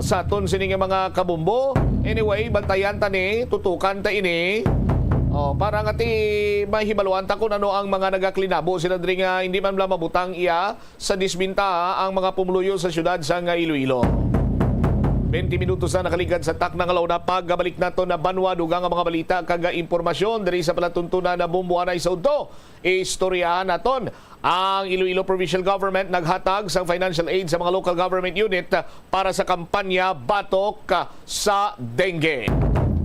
sa aton sini nga mga kabumbo anyway bantayan ta ni tutukan ta ini para nga ti mahibaluan ta kung ano ang mga nagaklinabo sila diri nga hindi man bala mabutang iya sa disbinta ang mga pumuluyo sa syudad sa Iloilo. 20 minutos na nakaligad sa tak ng alaw na pagbalik nato na banwa dugang ang mga balita kag impormasyon diri sa palatuntunan na bumbuan ay saudto. Istoryahan naton ang Iloilo Provincial Government naghatag sa financial aid sa mga local government unit para sa kampanya batok sa dengue.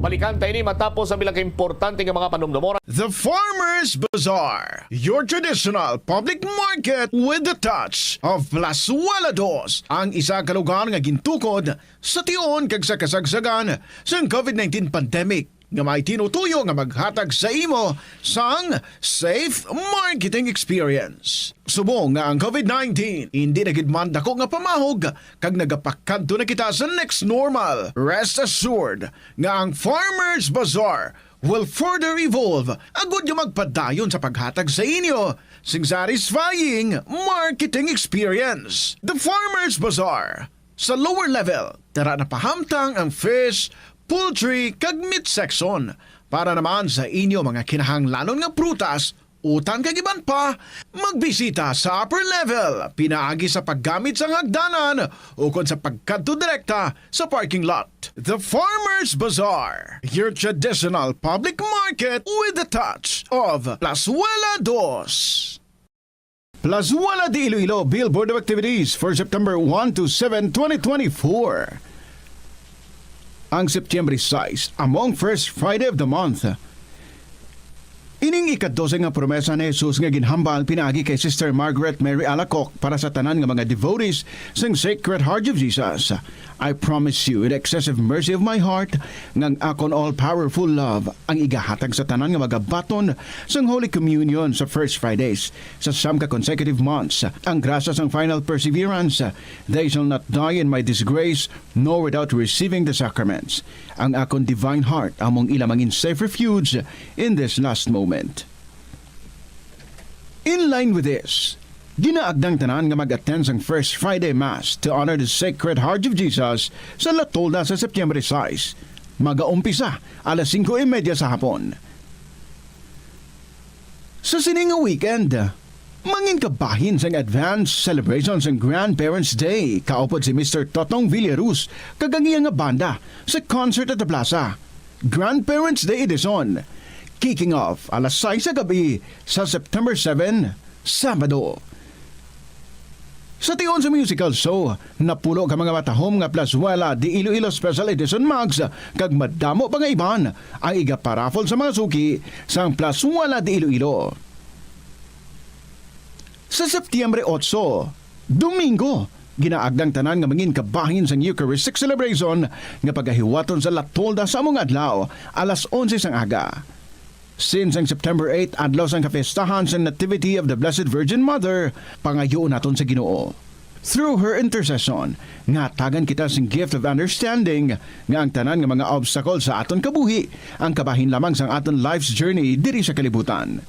Balikan tayo ni matapos ang bilang importante ng mga panumdumora. The Farmers Bazaar, your traditional public market with the touch of Plazuela Dos, ang isa ka lugar nga gintukod sa tion kag sa kasagsagan sa COVID-19 pandemic nga may tinutuyo nga maghatag sa imo sang safe marketing experience. Subong nga ang COVID-19 hindi na gid man dako nga pamahog kag nagapakadto na kita sa next normal. Rest assured nga ang Farmers Bazaar will further evolve agud nga magpadayon sa paghatag sa inyo sing satisfying marketing experience. The Farmers Bazaar sa lower level tara na pahamtang ang fish, poultry kag meat section para naman sa inyo mga kinahanglanon nga prutas utan kag iban pa magbisita sa upper level pinaagi sa paggamit sa hagdanan o kon sa pagkadto direkta sa parking lot. The Farmers Bazaar, your traditional public market with the touch of Plazuela Dos. Plazuela de Iloilo Billboard of Activities for September 1 to 7, 2024. Ang September 6, among first Friday of the month, Ining ika-12 nga promesa ni Jesus nga ginhambal pinaagi kay Sister Margaret Mary Alacoc para sa tanan nga mga devotees sang Sacred Heart of Jesus. I promise you in excessive mercy of my heart ngang akon all-powerful love ang igahatag sa tanan nga magabaton sang Holy Communion sa First Fridays sa siyam ka consecutive months. Ang grasya sang final perseverance, they shall not die in my disgrace nor without receiving the sacraments. Ang akon divine heart among ilamangin safe refuge in this last moment. In line with this, ginaagdang tanan nga mag-attend sang First Friday Mass to honor the Sacred Heart of Jesus sa La Tolda sa September 6. Mag-aumpisa alas 5:30 sa hapon. Sa sining nga weekend, mangin kabahin sang advance celebration sang Grandparents' Day kaupod si Mr. Totong Villaruz kagangiya nga banda sa concert at the plaza. Grandparents' Day Edition, kicking off alas 6 sa gabi sa September 7, Sabado. Sa tion sa musical show, napulo ka mga matahom nga plaswala di Iloilo Special Edition Mags kag madamo pa nga iban ang iga-paraffle sa mga suki sang plaswala di Iloilo. Sa September 8, Domingo, ginaagdang tanan nga mangin kabahin sang Eucharistic celebration nga pagahiwaton sa La Tolda sa among adlaw alas 11 sang aga. Since ang September 8, adlaw sang kapestahan sa Nativity of the Blessed Virgin Mother, pangayoon naton sa Ginoo. Through her intercession, ngatagan kita sing gift of understanding nga ang tanan nga mga obstacle sa aton kabuhi, ang kabahin lamang sang aton life's journey diri sa kalibutan.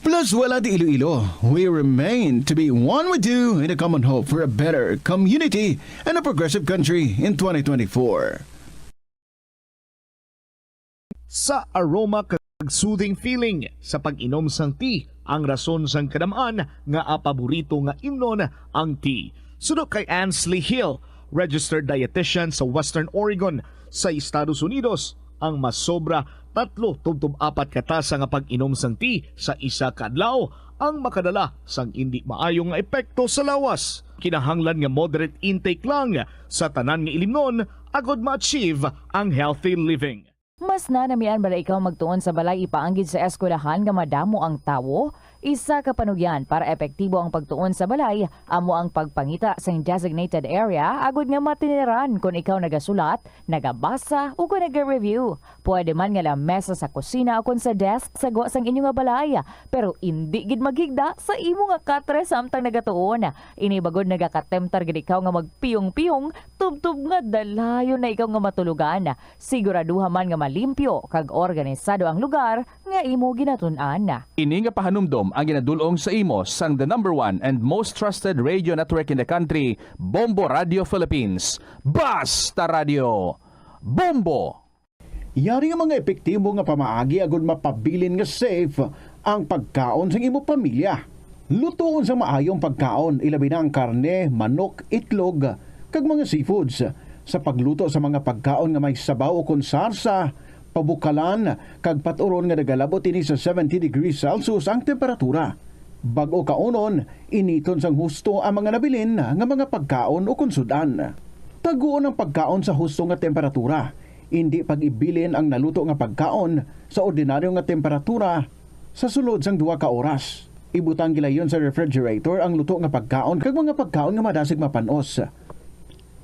Plus wala di Iloilo, we remain to be one with you in a common hope for a better community and a progressive country in 2024. Sa aroma kag soothing feeling sa pag-inom sang tea, ang rason sang kadamaan nga paborito nga imnon ang tea. Suno kay Ansley Hill, registered dietitian sa Western Oregon sa Estados Unidos, ang masobra 3-4 katasa nga pag-inom sang tea sa isa ka adlaw ang makadala sang hindi maayong nga epekto sa lawas. Kinahanglan nga moderate intake lang sa tanan nga ilimnon agod ma-achieve ang healthy living. Mas nanamian bala ikaw magtuon sa balay ipaanggid sa eskwelahan nga madamo ang tawo? Isa ka panugyan para epektibo ang pagtuon sa balay, amo ang pagpangita sa designated area agud nga matiniran kung ikaw nagasulat, nagabasa o kung nag-review. Pwede man nga lamesa sa kusina o kung sa desk sa gawa sang inyo nga balay, pero hindi gid maghigda sa imo nga katre samtang nagatuon. Inibagod nagakatemptar gid ikaw nga magpiyong-piyong, tubtub nga dalayon na ikaw nga matulugan. Siguraduha man nga malimpyo kag organisado ang lugar nga imo ginatun-an. Ini nga pahanumdom ang ginadulong sa imo sang the #1 and most trusted radio network in the country, Bombo Radio Philippines. Basta Radio! Bombo! Yari nga mga epektibo nga pamaagi agud mapabilin nga safe ang pagkaon sa imo pamilya. Lutoon sa maayong pagkaon, ilabi na ang karne, manok, itlog, kag mga seafoods. Sa pagluto sa mga pagkaon nga may sabaw o konsarsa, pabukalan, kag paturon nga nagalabot ini sa 70 degrees Celsius ang temperatura. Bago kaunon, initon sang husto ang mga nabilin nga mga pagkaon o konsudan. Taguon ang pagkaon sa husto nga temperatura. Hindi pag-ibilin ang naluto nga pagkaon sa ordinaryo nga temperatura sa sulod sang 2 ka oras. Ibutang gilayon sa refrigerator ang luto nga pagkaon kag mga pagkaon nga madasig mapanos.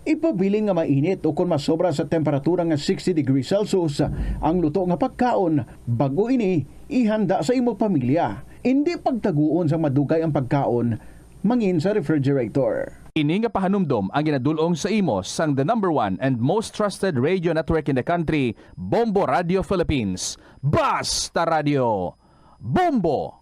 Ipabiling nga mainit o kung masobra sa temperatura nga 60 degrees Celsius ang luto nga pagkaon, bago ini ihanda sa imo pamilya. Hindi pagtaguon sa madugay ang pagkaon, mangin sa refrigerator. Ini nga pahanumdom ang ginadulong sa imo sang the #1 and most trusted radio network in the country, Bombo Radio Philippines. Basta Radio! Bombo!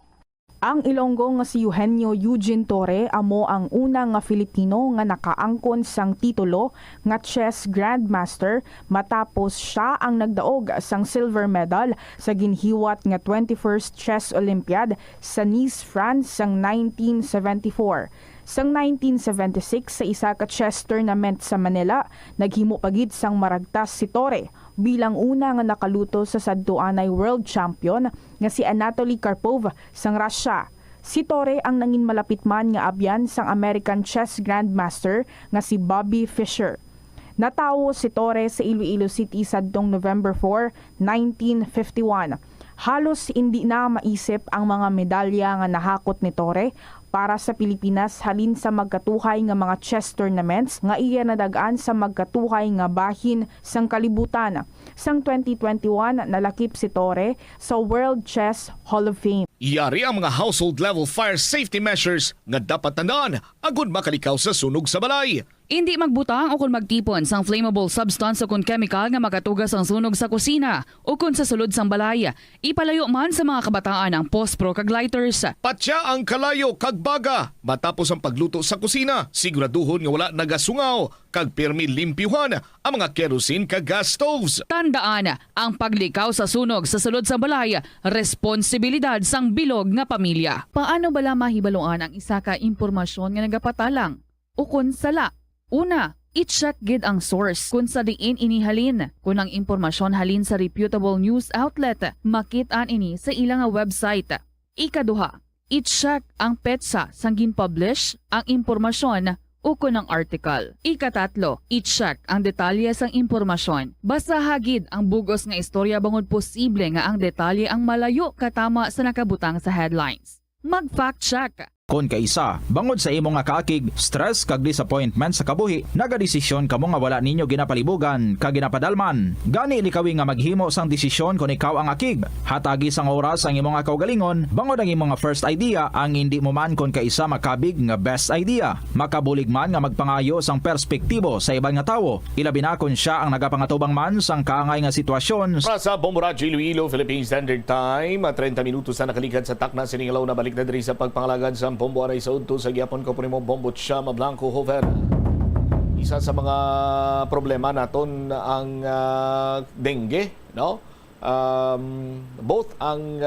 Ang Ilonggo nga si Eugenio Eugene Torre amo ang una nga Filipino nga nakaangkon sang titulo nga chess grandmaster matapos siya ang nagdaog sang silver medal sa ginhiwat nga 21st Chess Olympiad sa Nice, France sang 1974. Sang 1976 sa isa ka chess tournament sa Manila, naghimo pagid sang maragtas si Torre bilang una nga nakaluto sa sadtuanay world champion nga si Anatoly Karpov sang Russia. Si Torre ang nangin malapit man nga abyan sang American chess grandmaster nga si Bobby Fischer. Natawo si Torre sa Iloilo City sadtong November 4, 1951. Halos hindi na maisip ang mga medalya nga nahakot ni Torre para sa Pilipinas halin sa magkatuhay nga mga chess tournaments nga iya nadagaan sa magkatuhay nga bahin sang kalibutan. Sang 2021 nalakip si Torre sa World Chess Hall of Fame. Iyari ang mga household level fire safety measures nga dapat tandaan agud makalikaw sa sunog sa balay. Hindi magbutang o kung magtipon sang flammable substance o kung chemical nga makatugas ang sunog sa kusina o kung sa sulod sang balay. Ipalayo man sa mga kabataan ang pospro kag lighters. Patya ang kalayo kag baga matapos ang pagluto sa kusina. Siguraduhon nga wala nagasungaw kag pirmi limpyuhan ang mga kerosene kag gas stoves. Tandaan, ang paglikaw sa sunog sa sulod sa balay, responsibilidad sang bilog nga pamilya. Paano bala mahibaluan ang isa ka impormasyon nga nagapatalang? O kung sala? Una, i-check gid ang source kung sa diin inihalin. Kung ang impormasyon halin sa reputable news outlet, makit-an ini sa ilang website. Ikaduha, i-check ang petsa sang gin-publish ang impormasyon o kung ang article. Ikatatlo, i-check ang detalye sang impormasyon. Basta hagid ang bugos nga istorya bangod posible nga ang detalye ang malayo katama sa nakabutang sa headlines. Mag-fact check. Kon kaisa, bangod sa imo nga kaakig, stress kag disappointment sa kabuhi, nagadesisyon kamo nga wala ninyo ginapalibugan kag ginapadalman. Gani likawi nga maghimo sang desisyon kon ikaw ang akig. Hatagi sang oras ang imo nga kaugalingon, bangod ang imo nga first idea ang hindi mo man kon kaisa makabig nga best idea. Makabulig man nga magpangayo sang perspektibo sa ibang nga tawo, ilabi na kon siya ang nagapangatubang man sang kaangay nga sitwasyon. Para sa Bombo Radio Iloilo, Philippine Standard Time, 30 minutos na nakalikan sa takna siningalaw na balik na diri sa pagpangalagad sa Bombo Aray sa udto sa gyapon ko po nimo Bombo Chama Blanco Hover. Isa sa mga problema naton ang dengue, no? Both ang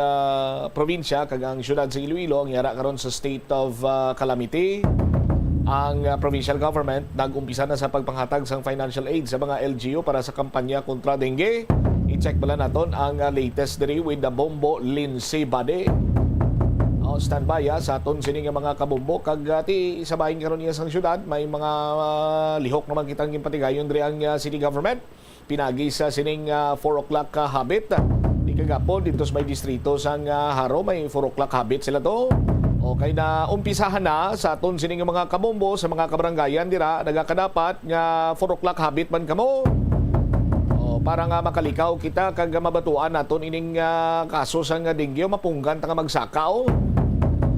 probinsya kag ang syudad sa Iloilo ang yara karon sa state of calamity. Ang provincial government nag-umpisa na sa pagpanghatag sang financial aid sa mga LGU para sa kampanya kontra dengue. I-check bala naton ang latest diri with the Bombo Lindsay Bade. Standby sa aton sini nga mga kabombo kag ti sabahin karon niya sang syudad may mga lihok naman kitang gipatigayon diri ang city government pinagi sa sining 4 o'clock habit di kagapon dito sa may distrito sang Haro may 4 o'clock habit sila to. Okay na umpisahan na sa aton sini nga mga kabombo sa mga kabarangayan dira nagakadapat nga 4 o'clock habit man kamo. Para nga makalikaw kita kag mabatuan naton ining kaso sang dengue mapunggan ta nga magsakaw.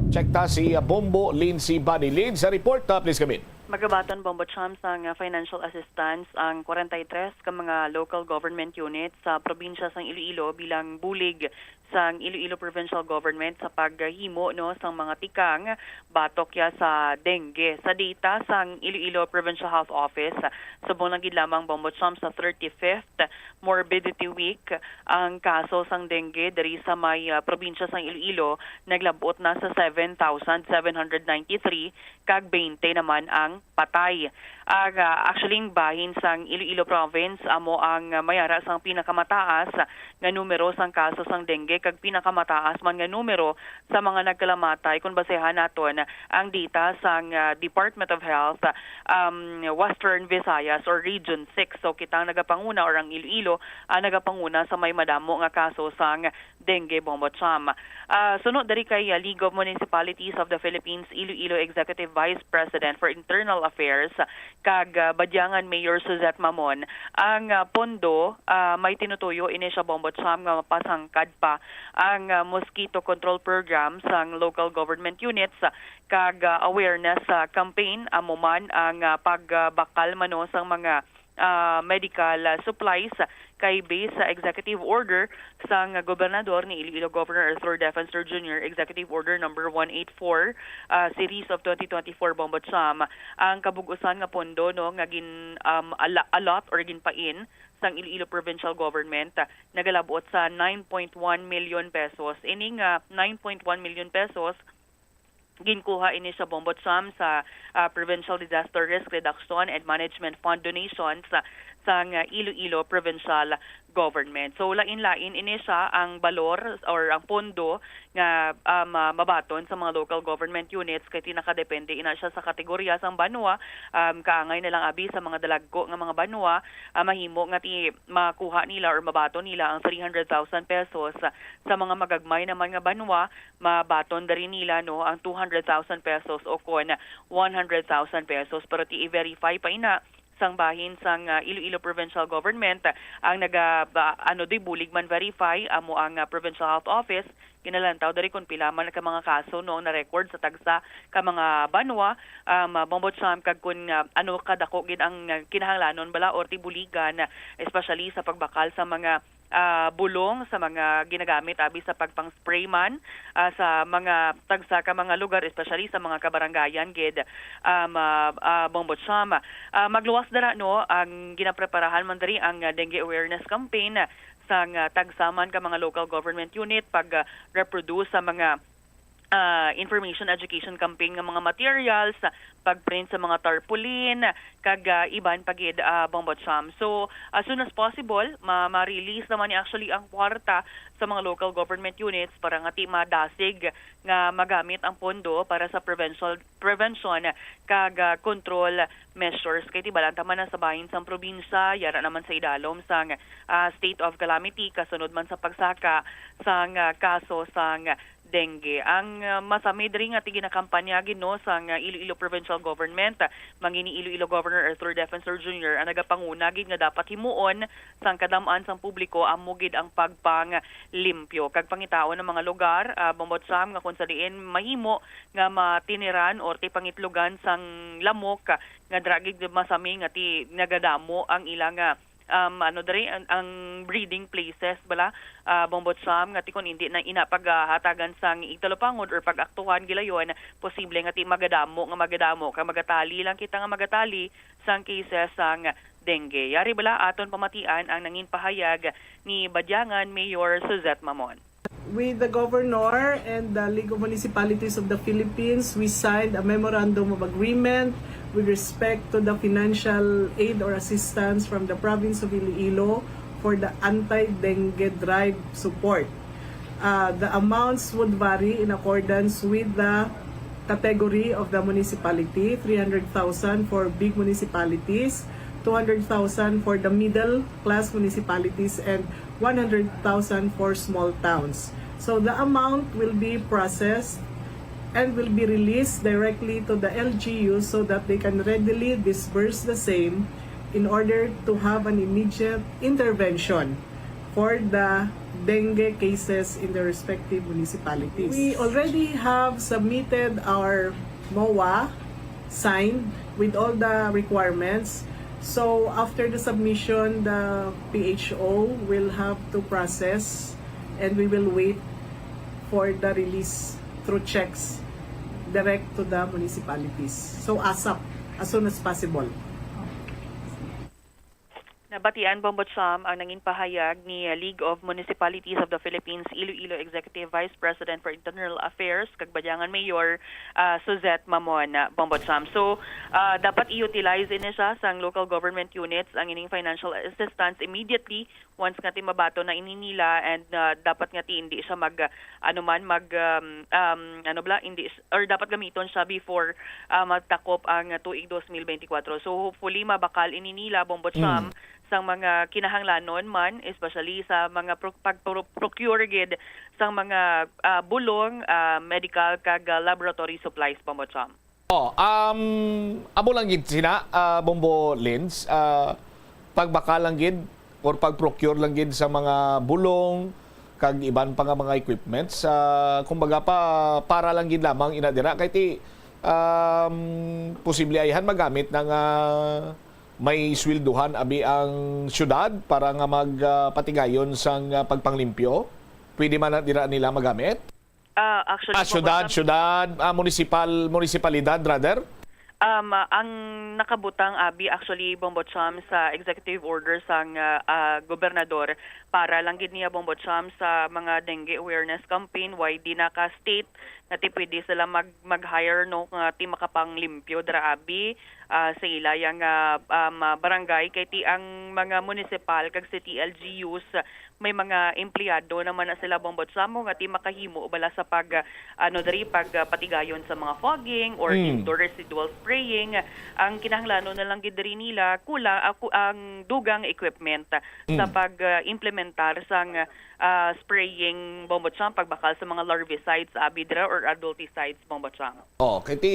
Check ta si Bombo Lindsay Body Lead sa report. Please come in. Magabaton Bombo Chams ang financial assistance ang 43 ka mga local government units sa probinsya sang Iloilo bilang bulig sang Iloilo Provincial Government sa paghimo no sang mga tikang batok ya sa dengue. Sa data sang Iloilo Provincial Health Office sa buong lamang Bombo Chams sa 35th Morbidity Week ang kaso sang dengue dari sa may probinsya sang Iloilo naglabot na sa 7,793 kag 20 naman ang patay. Actually, bahin sang Iloilo Province amo ang mayara sang pinakamataas nga numero sang kaso sang dengue kag pinakamataas man nga numero sa mga nagkalamatay kung basehan naton ang data sang Department of Health Western Visayas or Region 6. So kitang nagapanguna or ang Iloilo nagapanguna sa may madamo nga kaso sang dengue Bombo Cham. Sunod dari kay League of Municipalities of the Philippines Iloilo Executive Vice President for Internal Affairs kag Badyangan Mayor Suzette Mamon ang pondo may tinutuyo ini sa Bombo Cham nga mapasangkad pa ang mosquito control program sang local government units kag awareness campaign amo man ang pagbakal mano sang mga medical supplies kay base sa executive order sang gobernador ni Iloilo Governor Arthur Defensor Jr. Executive Order number 184 series of 2024 Bombo Cham ang kabugusan nga pondo no nga gin allot or ginpain sang Iloilo Provincial Government nagalabot sa 9.1 million pesos. Ining 9.1 million pesos ginkuha ini sa Bombo Cham sa Provincial Disaster Risk Reduction and Management Fund donations sang Iloilo Provincial Government. So lain-lain ini siya ang balor or ang pondo nga mabaton sa mga local government units kay tinakadepende ina siya sa kategorya sang banwa. Kaangay na lang abi sa mga dalagko nga mga banwa mahimo nga ti makuha nila or mabaton nila ang 300,000 pesos. Sa mga magagmay naman nga banwa mabaton dari nila no ang 200,000 pesos o kon 100,000 pesos, pero ti i-verify pa ina sang bahin sang Iloilo Provincial Government ang bulig man verify amo ang Provincial Health Office kinalantaw dari kun pila man ka mga kaso no na record sa tagsa ka mga banwa bombot sam kag kun kadako gid ang kinahanglanon bala or ti buligan, especially sa pagbakal sa mga bulong sa mga ginagamit abi sa pagpang-spray man sa mga tagsa ka mga lugar, especially sa mga kabarangayan gid bombot sam magluwas dara no ang ginapreparahan man diri ang dengue awareness campaign sang tagsaman ka mga local government unit pag reproduce sa mga information education campaign nga mga materials, pagprint sa mga tarpaulin, kag iban pagid bombot sam. So as soon as possible, ma-release naman ni actually ang kwarta sa mga local government units para nga ti madasig nga magamit ang pondo para sa prevention kag control measures kay ti balanta man sa bahin sang probinsya, yara naman sa idalom sang state of calamity kasunod man sa pagsaka sang kaso sang dengue. Ang masamid rin nga ginakampanya gino sang Iloilo Provincial Government, mangini Iloilo Governor Arthur Defensor Jr. ang nagapanguna gid nga dapat himuon sang kadam-an sang publiko amo gid ang pagpanglimpyo kag pangitaon ng mga lugar bombot sam nga kun sa diin mahimo nga matiniran or ti pangitlugan sang lamok nga dragig masami nga ti nagadamo ang ilang ang breeding places bala bombot sam nga ti kun hindi na inapaghatagan sang italopangod or pag-aktuhan gilayon posible nga ti magadamo ka magatali lang kita nga magatali sang cases sang dengue. Yari bala aton pamatian ang nangin pahayag ni Badyangan Mayor Suzette Mamon. With the Governor and the League of Municipalities of the Philippines, we signed a memorandum of agreement with respect to the financial aid or assistance from the province of Iloilo for the anti-dengue drive support. The amounts would vary in accordance with the category of the municipality, 300,000 for big municipalities, 200,000 for the middle class municipalities, and 100,000 for small towns. So the amount will be processed and will be released directly to the LGU so that they can readily disburse the same in order to have an immediate intervention for the dengue cases in the respective municipalities. We already have submitted our MOA, signed with all the requirements. So after the submission, the PHO will have to process and we will wait for the release through checks direct to the municipalities. So ASAP, as soon as possible. Nabatian bombot sam ang nangin pahayag ni League of Municipalities of the Philippines Iloilo Executive Vice President for Internal Affairs kag Badyangan Mayor Suzette Mamon bombot sam. So dapat i-utilize ini siya sang local government units ang ining financial assistance immediately once nga ti mabato na ini nila, and dapat nga ti hindi siya dapat gamiton siya before magtakop ang tuig 2024. So hopefully mabakal ini nila bombot sam sang mga kinahanglanon man, especially sa mga pag-procure gid sang mga bulong, medical kag laboratory supplies bombot sam. Amo lang gid sina Bombo Lens, pagbakal lang gid or pag-procure lang gid sa mga bulong kag iban pa nga mga equipments, kumbaga para lang gid lamang inadira kay ti posible ayhan magamit ng may swilduhan abi ang syudad para nga magpatigayon sang pagpanglimpyo. Pwede man dira nila magamit? Actually, syudad, munisipalidad rather? Ang nakabutang abi actually bombot sam sa executive order sang gobernador para lang gid niya bombot sam sa mga dengue awareness campaign why di naka state na ti pwede sila mag-hire no nga ti makapanglimpyo draabi sa ilayang barangay kay ti ang mga municipal kag city LGUs may mga empleyado naman na sila bombot samo nga ti makahimo bala sa pag patigayon sa mga fogging or indoor residual spraying. Ang kinahanglanon na lang gid diri nila kulang ang dugang equipment sa pag-implementar sang spraying bombotsyang pagbakal sa mga larvicides abidra or adulticides bombotsyang. Kay ti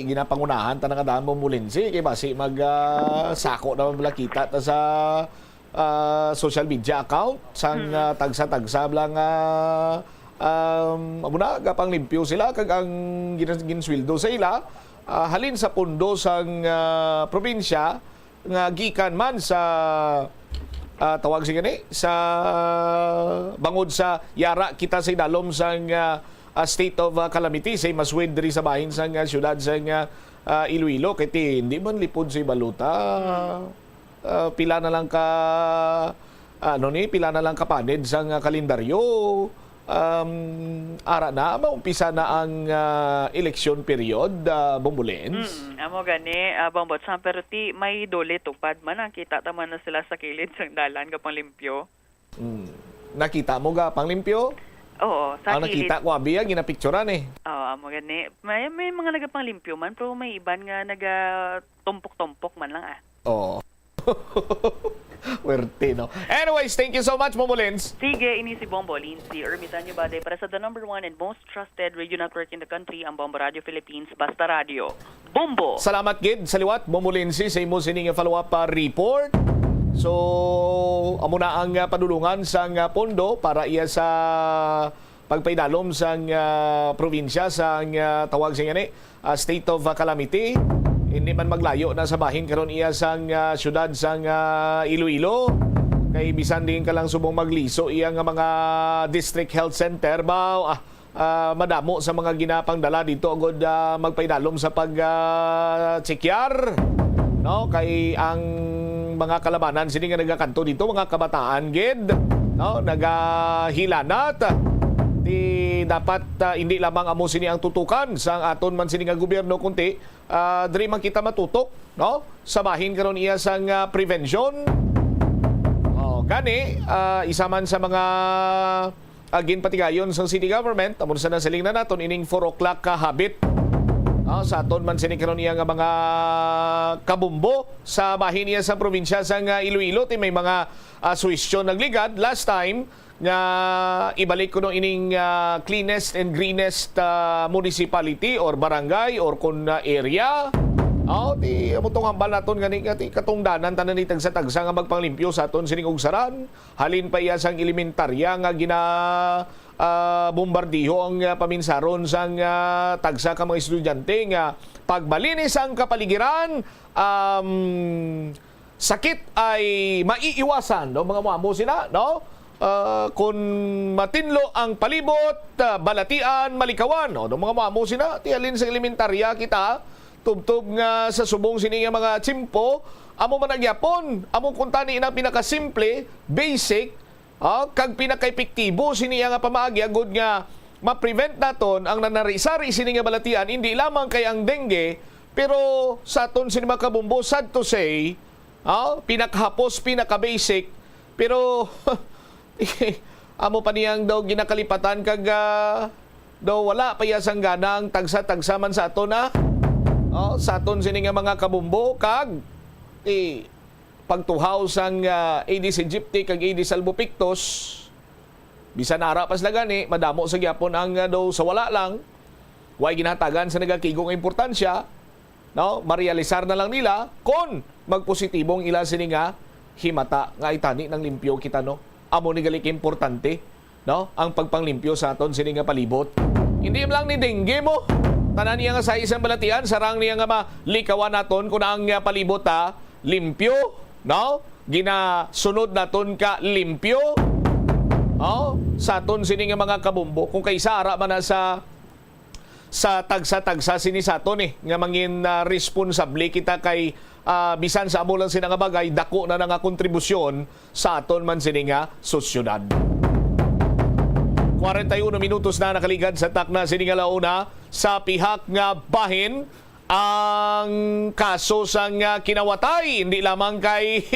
ginapangunahan ta nga daan mo mulinsi kay basi mag sako na bala kita ta sa social media account sang tagsa-tagsa lang amo na gapang limpyo sila kag ang ginsweldo sa ila halin sa pundo sang probinsya nga gikan man sa tawag si gani sa bangod sa yara kita sa idalom sang state of calamity say maswid diri sa bahin sang syudad sang Iloilo kay hindi man lipod sa baluta. Pila na lang pila na lang kapanid sang kalendaryo. Ara na maumpisa na ang election period, Bombulens. Amo gani bombot sa pero ti may dole tupad man ang kita taman na sila sa kilid sang dalan kapang limpyo. Nakita mo ga panglimpyo? Oo, sa kilid. Nakita ko abi ginapicturean Amo gani. May mga nagapang limpyo man pero may iban nga naga tumpok-tumpok man lang Oo. Werte, no? Anyways, thank you so much, Momolins. Sige, ini si Bombo Lindsay. Ermitan nyo ba para sa the number 1 and most trusted radio network in the country, ang Bombo Radio Philippines, Basta Radio. Bombo! Salamat, Gid. Saliwat, Bombo Lindsay, sa imo sining follow-up report. So, amo na ang padulungan sang pondo para iya sa pagpaidalom sang probinsya sang tawag sa ngani, state of calamity. Hindi man maglayo na sa bahin karon iya sang syudad sang Iloilo. Kay bisan din ka lang subong magliso iya nga mga district health center ba madamo sa mga ginapang dala dito agod magpaidalom sa pag-chekyar. No, kay ang mga kalabanan sini nga nagakanto dito mga kabataan gid, no, nagahilanat. Di dapat hindi lamang amo sini ang tutukan sa aton man sini nga gobyerno kundi diri man kita matutok, no, sa bahin karon iya sang prevention. Gani isa man sa mga ginpatigayon sa city government amon sa nasiling na naton ining 4 o'clock ka habit sa aton man sini karon iya nga mga kabumbo sa bahin iya sa probinsya sang Iloilo ti may mga suwisyon nagligad last time nga ibalik ko no ining cleanest and greenest municipality or barangay or kun area. Ti amutong hambal naton gani ti katungdanan tanan ni tagsa-tagsa nga magpanglimpyo sa aton sining ugsaran. Halin pa iya sang elementarya nga gina bombardiho ang paminsaron sang tagsa ka mga estudyante nga pagbalinis ang kapaligiran sakit ay maiiwasan, no, mga muamo sina, no? Kung matinlo ang palibot, balatian, malikawan. Mga mamo sina, tihalin sa elementarya kita, tubtob nga sa subong sini nga mga tsimpo, amo managyapon, amo kuntani na pinakasimple, basic, kag pinaka-epektibo sini nga pamaagi, agud nga ma-prevent naton ang nanari-sari sini nga balatian, hindi lamang kay ang dengue, pero sa aton sini mga kabumbo, sad to say, pinakahapos, pinaka-basic, pero amo pa niyang daw ginakalipatan kag daw wala pa yasang ganang tagsa-tagsa man sa aton sa aton sini nga mga kabumbo kag pagtuhaw sang Aedes aegypti kag Aedes albopictus bisan ara pas na gani madamo sa gyapon ang daw sa wala lang way ginatagan sa nagakigong importansya, no, marealisar na lang nila kon magpositibong ila sini nga himata nga itani ng limpyo kita, no. Amo ni galik importante, no, ang pagpanglimpyo sa aton sini nga palibot. Hindi lang ni dengue mo. Tanan niya nga sa isang balatian, sarang niya nga malikawan naton kung ang palibot limpyo, no? Ginasunod naton ka limpyo. Sa aton sini nga mga kabumbo, kung kay sara man na sa tagsa-tagsa sini sa aton nga mangin responsable kita kay bisan sa amo lang sina nga bagay dako na nga kontribusyon sa aton man sini nga sosyedad. 41 minutos na nakaligan sa takna sining alauna sa pihak nga bahin ang kaso sang kinawatay hindi lamang kay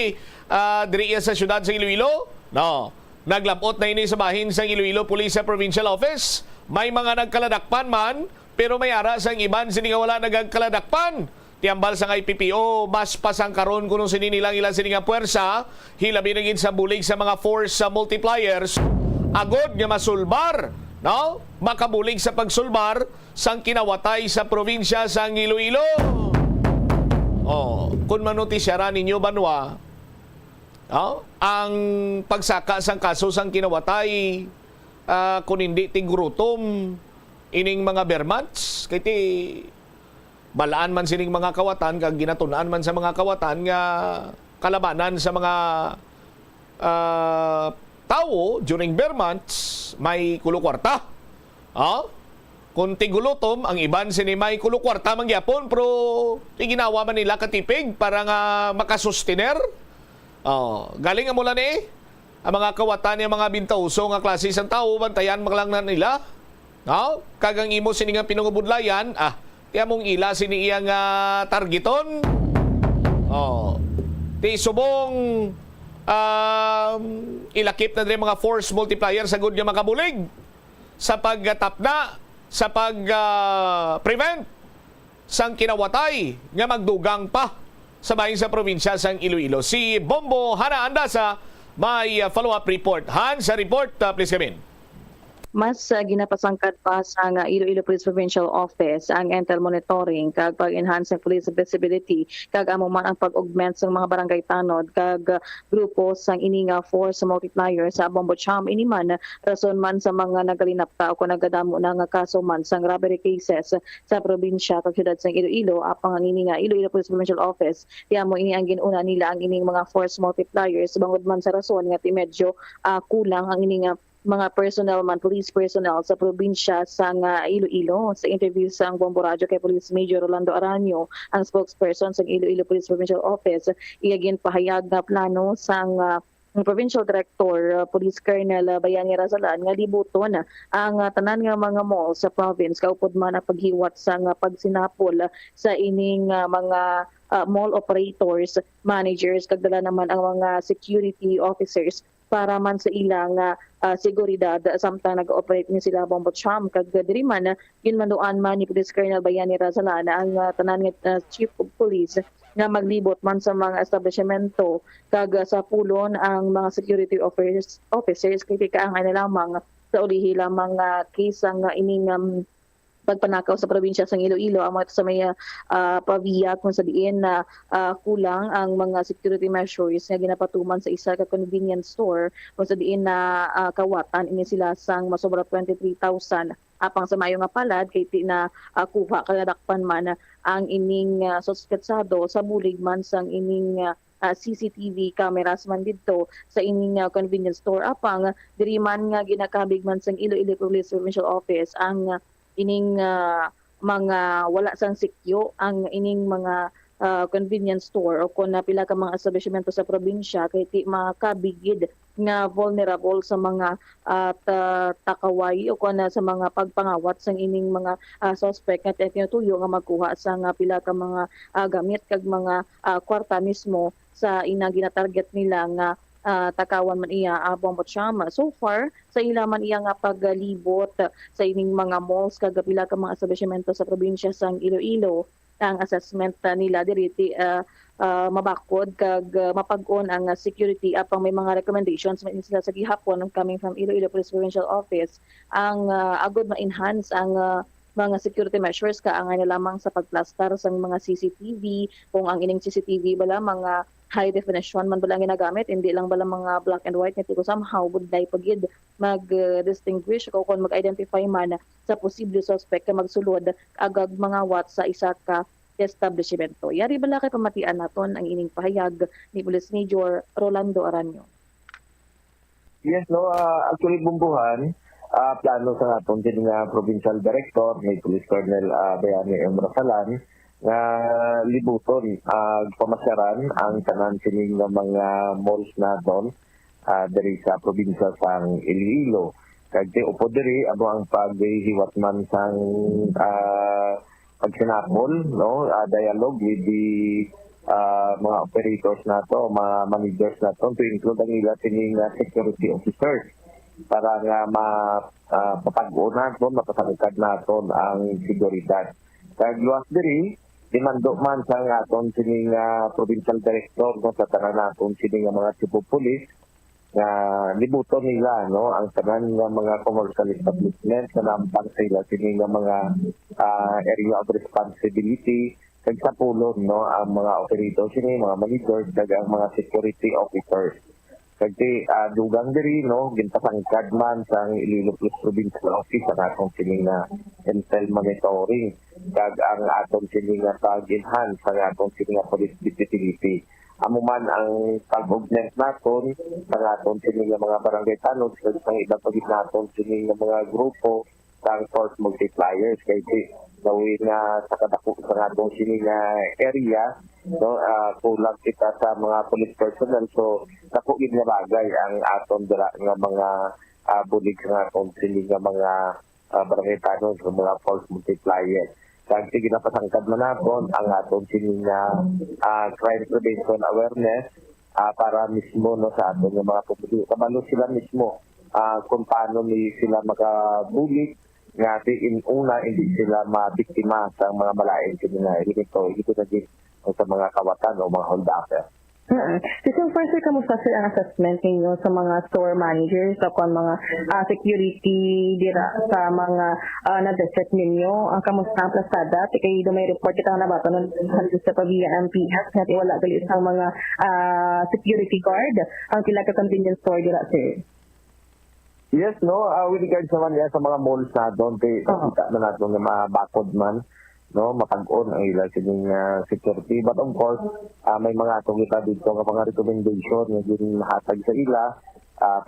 diriya sa syudad sa Iloilo. No, naglabot na ini sa bahin sa Iloilo Police Provincial Office. May mga nagkaladakpan man pero may ara sang iban sining wala nagkaladakpan. Tiambal sa IPPO, mas pasang karon kuno sini nilang ilang sini nga puwersa, hilabi na gid sa bulig sa mga force multipliers. Agod nga masulbar, no? Makabulig sa pagsulbar sang kinawatay sa probinsya sang Iloilo. Oh, kung manotisyaran ninyo banwa, no? Ang pagsaka sang kaso sang kinawatay, kung hindi tigurutom ining mga bermats, kiti balaan man sining mga kawatan, kag ginatunaan man sa mga kawatan nga kalabanan sa mga tao during bear months, may kulukwarta. Kung tigulutom, ang iban sini may kulukwarta mangyapon, pero iginawa man nila katipig para nga makasustiner. Galing mula ni ang mga kawatan ng mga bintauso nga klase ng tao, bantayan lang na nila. Kagang imo sini nga pinungubudlayan, tiya mong ila sini iyang targeton. Ti subong ilakip na rin mga force multiplier sa good nga makabulig sa pagtapna, sa pag-prevent sang kinawatay nga magdugang pa sa bahin sa probinsya sang Iloilo. Si Bombo Hana Andasa may follow-up report. Han, sa report, please come in. Mas ginapasangkad pa sa Iloilo Police Provincial Office ang intel monitoring kag pag-enhance ng police visibility kag amo man ang pag-augment sa mga barangay tanod kag grupo sang ininga force multiplier sa Bombocham iniman rason man sa mga nagalinapta o kung nagadamo na nga kaso man sang robbery cases sa probinsya kag syudad sang Iloilo apang ang ininga Iloilo Police Provincial Office tiamo ini ang ginuna nila ang ining mga force multipliers bangod man sa rason nga ti medyo kulang ang ininga mga personnel man, police personnel sa probinsya sa Iloilo. Sa interview sa Bombo Radio kay Police Major Rolando Aranyo, ang spokesperson sa Iloilo Police Provincial Office, iyagin pahayag na plano sa Provincial Director Police Colonel Bayani Razalan nga libuton ang tanan nga mga mall sa province kaupod man ang paghiwat sa pagsinapol sa ining mga mall operators, managers, kagdala naman ang mga security officers para man sa ilang seguridad samtang nag-operate ni sila Bombocham kag diri man ginmanuan man ni Police Colonel Bayani Razalana ang tanan nga Chief of Police nga maglibot man sa mga establishmento kag sa pulon ang mga security officers kay kaangay na lamang sa ulihi lamang case ang ining pagpanakaw sa probinsya sa Iloilo amo ito sa may pabiya kung sa diin na kulang ang mga security measures nga ginapatuman sa isa ka convenience store kung sa diin na kawatan ini sila sang masobra 23,000 apang sa mayo nga palad kay ti na kuha kadakpan man ang ining suspetsado sa bulig man sang ining CCTV cameras man dito sa ining convenience store apang diri man nga ginakabig man sang Iloilo Police Provincial Office ang ining mga wala sang sikyo ang ining mga convenience store o kung pila ka mga establishmento sa probinsya kay ti makabigid nga vulnerable sa mga takaway o kung sa mga pagpangawat sang ining mga suspect nga tinutuyo nga magkuha sa pila ka mga gamit kag mga kwarta mismo sa inang ginatarget nila nga takawan man iya Bombocham. So far sa ila man iya nga paglibot sa ining mga malls kag pila ka mga establishmento sa probinsya sang Iloilo ang assessment nila diri mabakod kag mapag-on ang security apang may mga recommendations man sila sa gihapon coming from Iloilo Police Provincial Office ang agud ma-enhance ang mga security measures kaangay na lamang sa pagplastar sa mga CCTV kung ang ining CCTV bala mga high definition man bala ginagamit hindi lang bala mga black and white nito somehow would die pagid mag-distinguish o kung mag-identify man sa posible suspect ka magsulod agag mga wat sa isa ka establishmento. Yari bala kay pamatian naton ang ining pahayag ni Police Major Rolando Aranyo. Yes, no, actually bumbuhan plano sa aton din nga provincial director ni Police Colonel Bayani Razalan nga libuton pamasyaran ang tanan sining nga mga malls na doon diri sa probinsya sang Iloilo. Kag ti upo diri amo ang paghihiwat man sang pagsinapol, no, dialogue with the mga operators nato, mga managers nato to include ang ila sining security officers para nga mapapag-o naton, mapasangkad naton ang seguridad. Kag luwas diri dimando man sa aton sining provincial director no, sa tanan naton sining mga chief of police nga libuton nila no ang tanan nga mga commercial establishment sa nampang sa ila sining mga area of responsibility kag sa pulong no ang mga operators sining mga managers kag ang mga security officers. Kag dugang diri no ginpasangkad man sa Iloilo Plus Provincial Office ang atong sining intel monitoring kag ang atong sining pag-enhance sa atong sining police visibility. Amo man ang pag-augment naton sa atong sining mga barangay tanod kag sa ibang pagit naton sining mga grupo sang force multipliers kay gawin na sa kadako sa atong sining area no kulang kita sa mga police personnel so dako gid nga bagay ang aton dira nga mga bulig nga atong sining mga barangay tanod sa mga force multipliers. Kag sige na pasangkad man naton ang aton sining crime prevention awareness para mismo no sa aton nga mga publiko kabalo sila mismo kung paano ni sila makabulig nga una hindi sila mabiktima sa mga malain kini nga ito na din sa mga kawatan o mga hold-upper. So first, sir, kamusta sir ang assessment ninyo sa mga store managers o kung mga security dira sa mga na-district ninyo? Ang kamusta ang plasada? Kaya may report kita na ba ito sa pag-via MPS na wala gali isang mga security guard ang pila ka convenience store dira, sir? Yes, no. With regards naman yan sa mga malls na doon, kita na natin na mabakod man, no, mapag-on ang ilang sining security. But of course, may mga atong kita dito ng mga recommendation na din hatag sa ila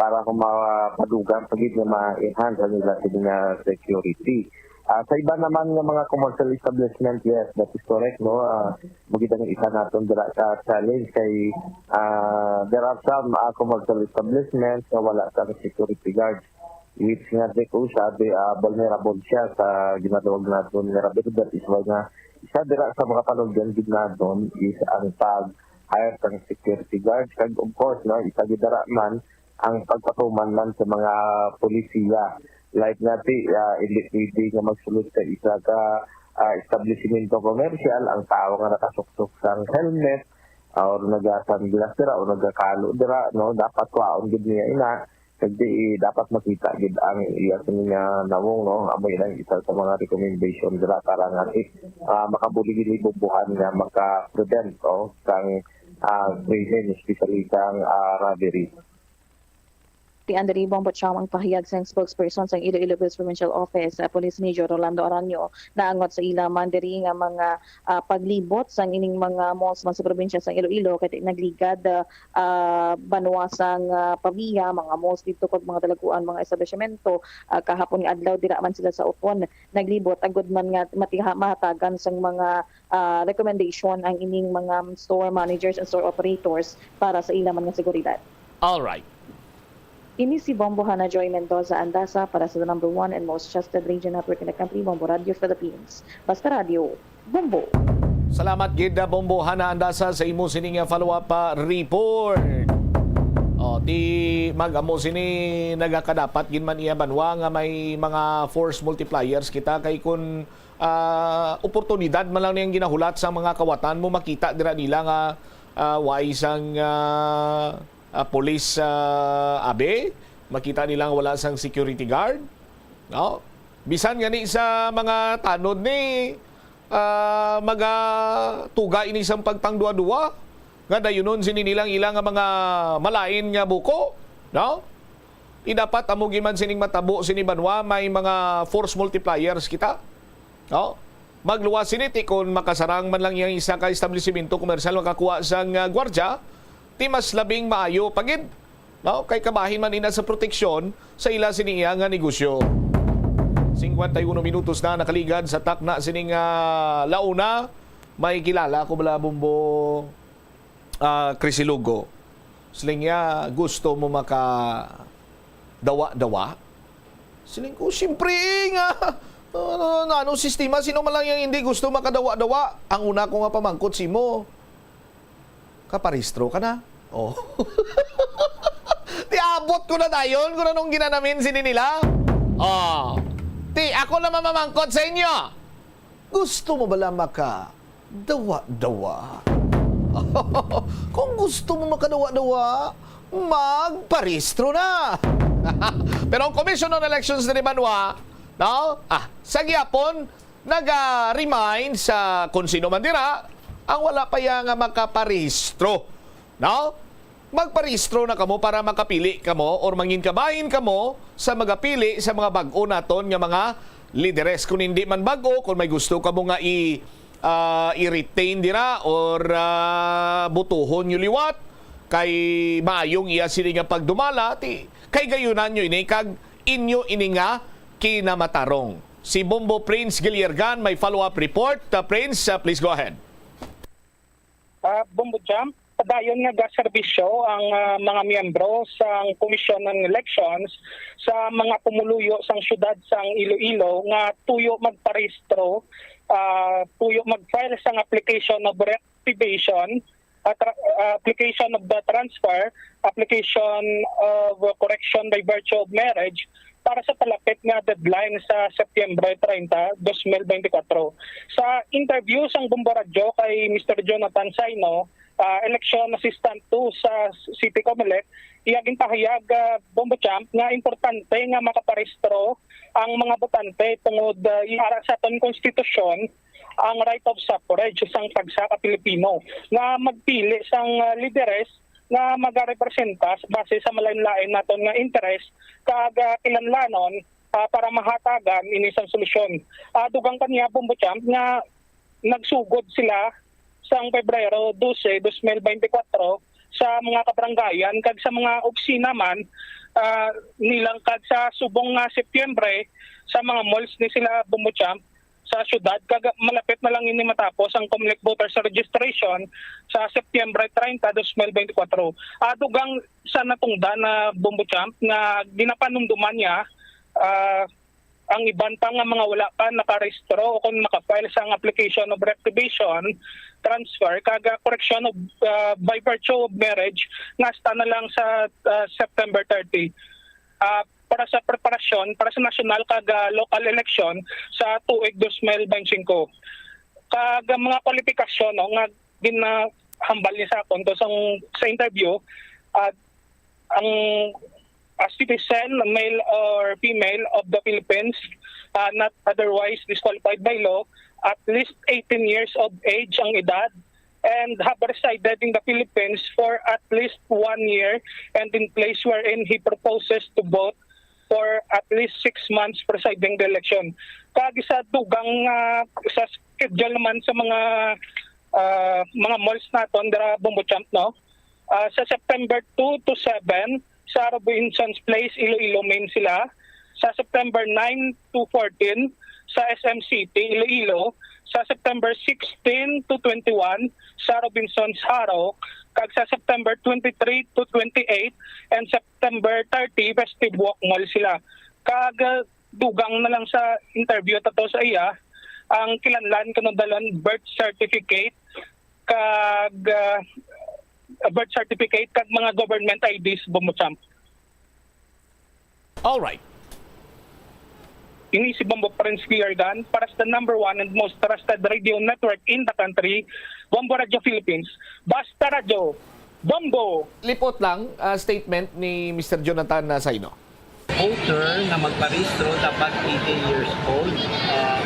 para kung mapadugan pagid na ma-enhance ang ilang sining security. Sa iba naman ng mga commercial establishment, yes, that is correct, no. Magita ng isa natin dira sa challenge kay there are some commercial establishments na wala sa security guards which nga ko sabi vulnerable siya sa ginatawag natin vulnerability. That is why nga isa dira sa mga panugyan gid natin is ang pag-hire ng security guards kag of course no isa gid dira man ang pagpatuman man sa mga polisiya. Like natin, hindi pwede nga magsulod sa isa ka establishmento commercial, ang tao nga nakasuksok sa helmet, or nag-sunglass dira, o nagkakalo dira, no? Dapat waon gid niya ina, kasi dapat makita gid ang iya sa niya nawong, no? Amoy lang isa sa mga recommendation dira para nga makabuli gid ibubuhan nga maka-prevent, sang crime, especially sang robbery. Andari Bombot Siya ang pahayag sa spokesperson sa Iloilo Police Provincial Office, Police Major Rolando Aranyo, na angot sa ila mandiri nga mga paglibot sa ining mga malls sa probinsya sa Iloilo kay nagligad banwa sang pabiya mga malls dito kag mga dalaguan mga establishmento kahapon nga adlaw dira man sila sa Uton naglibot agud man nga mahatagan sang mga recommendation ang ining mga store managers and store operators para sa ila man nga seguridad. All right. Ini si Bombo Hana Joy Mendoza Andasa para sa the number 1 and most trusted radio network in the country, Bombo Radio Philippines. Basta Radio, Bombo. Salamat gid Bombo Hana Andasa sa imo sining follow-up report. Di mag-amo sini nagakadapat gin man iya banwa nga may mga force multipliers kita kay kun oportunidad man lang niyang ginahulat sa mga kawatan mo makita dira nila nga wais ang police abe, makita nilang wala sang security guard. No? Bisan gani sa mga tanod ni tuga ini sang pagtangdua-dua nga dayunon sini nilang ilang mga malain nga buko. No? Dapat amo giman sining matabo sini banwa may mga force multipliers kita. No? Magluwas siniti kung makasarang man lang yang isa ka establishmento komersyal makakuha sang gwardya ti mas labing maayo pagid, no? Kay kabahin man ina sa proteksyon sa ila siniya nga negosyo. 51 minutos na nakaligad sa takna sining launa. May kilala ko bala Bombo Crisilugo. Siling gusto mo maka dawa-dawa Siling ko, siyempre nga. Ano sistema, sino man lang yung hindi gusto makadawa-dawa. Ang una ko nga pamangkot si mo. Kaparistro ka na. Oh. Di abot ko na dayon kung anong ginanamin sini nila. Oh. Ti, ako na mamamangkot sa inyo. Gusto mo bala maka dawa-dawa? Kung gusto mo makadawa-dawa, magparistro na. Pero ang Commission on Elections ni Banwa, no? Sa gihapon, nag-remind sa kung sino man dira, ang wala pa yang makaparehistro. No? Magparehistro na kamo para makapili kamo or manginkabahin kamo sa magapili sa mga bag-o naton nga mga lideres. Kung hindi man bag-o, kung may gusto kamo nga i-retain dira or butuhon yung liwat, kay maayong iya sila nga pagdumala, kay gayunan nyo ini, kag inyo ini nga kinamatarong. Si Bombo Prince Giliergan may follow-up report. Prince, please go ahead. Bombo Jump, padayon nga serbisyo ang mga miyembro sa Commission on Elections sa mga pumuluyo sang syudad sang Iloilo nga tuyo magparehistro, tuyo mag-file sang application of reactivation, application of the transfer, application of correction by virtue of marriage para sa palapit nga deadline sa Setyembre 30, 2024. Sa interview sang Bombo Radio kay Mr. Jonathan Saino, election assistant 2 sa City Comelec, iyaging pahayag Bombo Champ nga importante nga makaparehistro ang mga botante tungod iara sa aton konstitusyon ang right of suffrage sang pagsaka Pilipino nga magpili sang lideres nga magarepresenta base sa malain-lain naton nga interest kag kilanlanon para mahatagan ini sang solusyon. Dugang kaniya Bombo Champ nga nagsugod sila sang Pebrero 12, 2024 sa mga kabaranggayan kag sa mga opisina man nilang kag sa subong nga Setyembre sa mga malls ni sila Bombo Champ sa syudad kag malapit na lang ini matapos ang Comelec voters registration sa Setyembre 30, 2024. Dugang sa natungdan na Bombo Champ nga ginapanumduman niya ang iban pa nga mga wala pa nakarehistro o kung nakafile sa application of reactivation, transfer, kag correction of by virtue of marriage nga hasta na lang sa September 30. Para sa preparasyon para sa national kag local election sa tuig 2025. Kag mga kwalifikasyon nga ginahambal niya sa akon sa interview ang citizen, male or female of the Philippines, not otherwise disqualified by law, at least 18 years of age ang edad, and have resided in the Philippines for at least 1 year and in place wherein he proposes to vote for at least 6 months presiding the election. Kagisa dugang sa schedule naman sa mga malls naton dira Bombo Champ, no? Sa September 2 to 7 sa Robinson's Place, Iloilo, Main sila. Sa September 9 to 14 sa SM City, Iloilo. Sa September 16 to 21 sa Robinson's Haro. Kag sa September 23 to 28 and September 30, Festive Walk Mall sila. Kag dugang na lang sa interview tato sa iya, ang kilanlan kanundalan birth certificate kag birth certificate kag mga government IDs Bombo Champ. All right. Ini si Bombo Prince Giliergan para sa number 1 and most trusted radio network in the country, Bombo Radio Philippines. Basta Radio, Bombo! Lipot lang, statement ni Mr. Jonathan Saino. Voter na magparehistro dapat 18 years old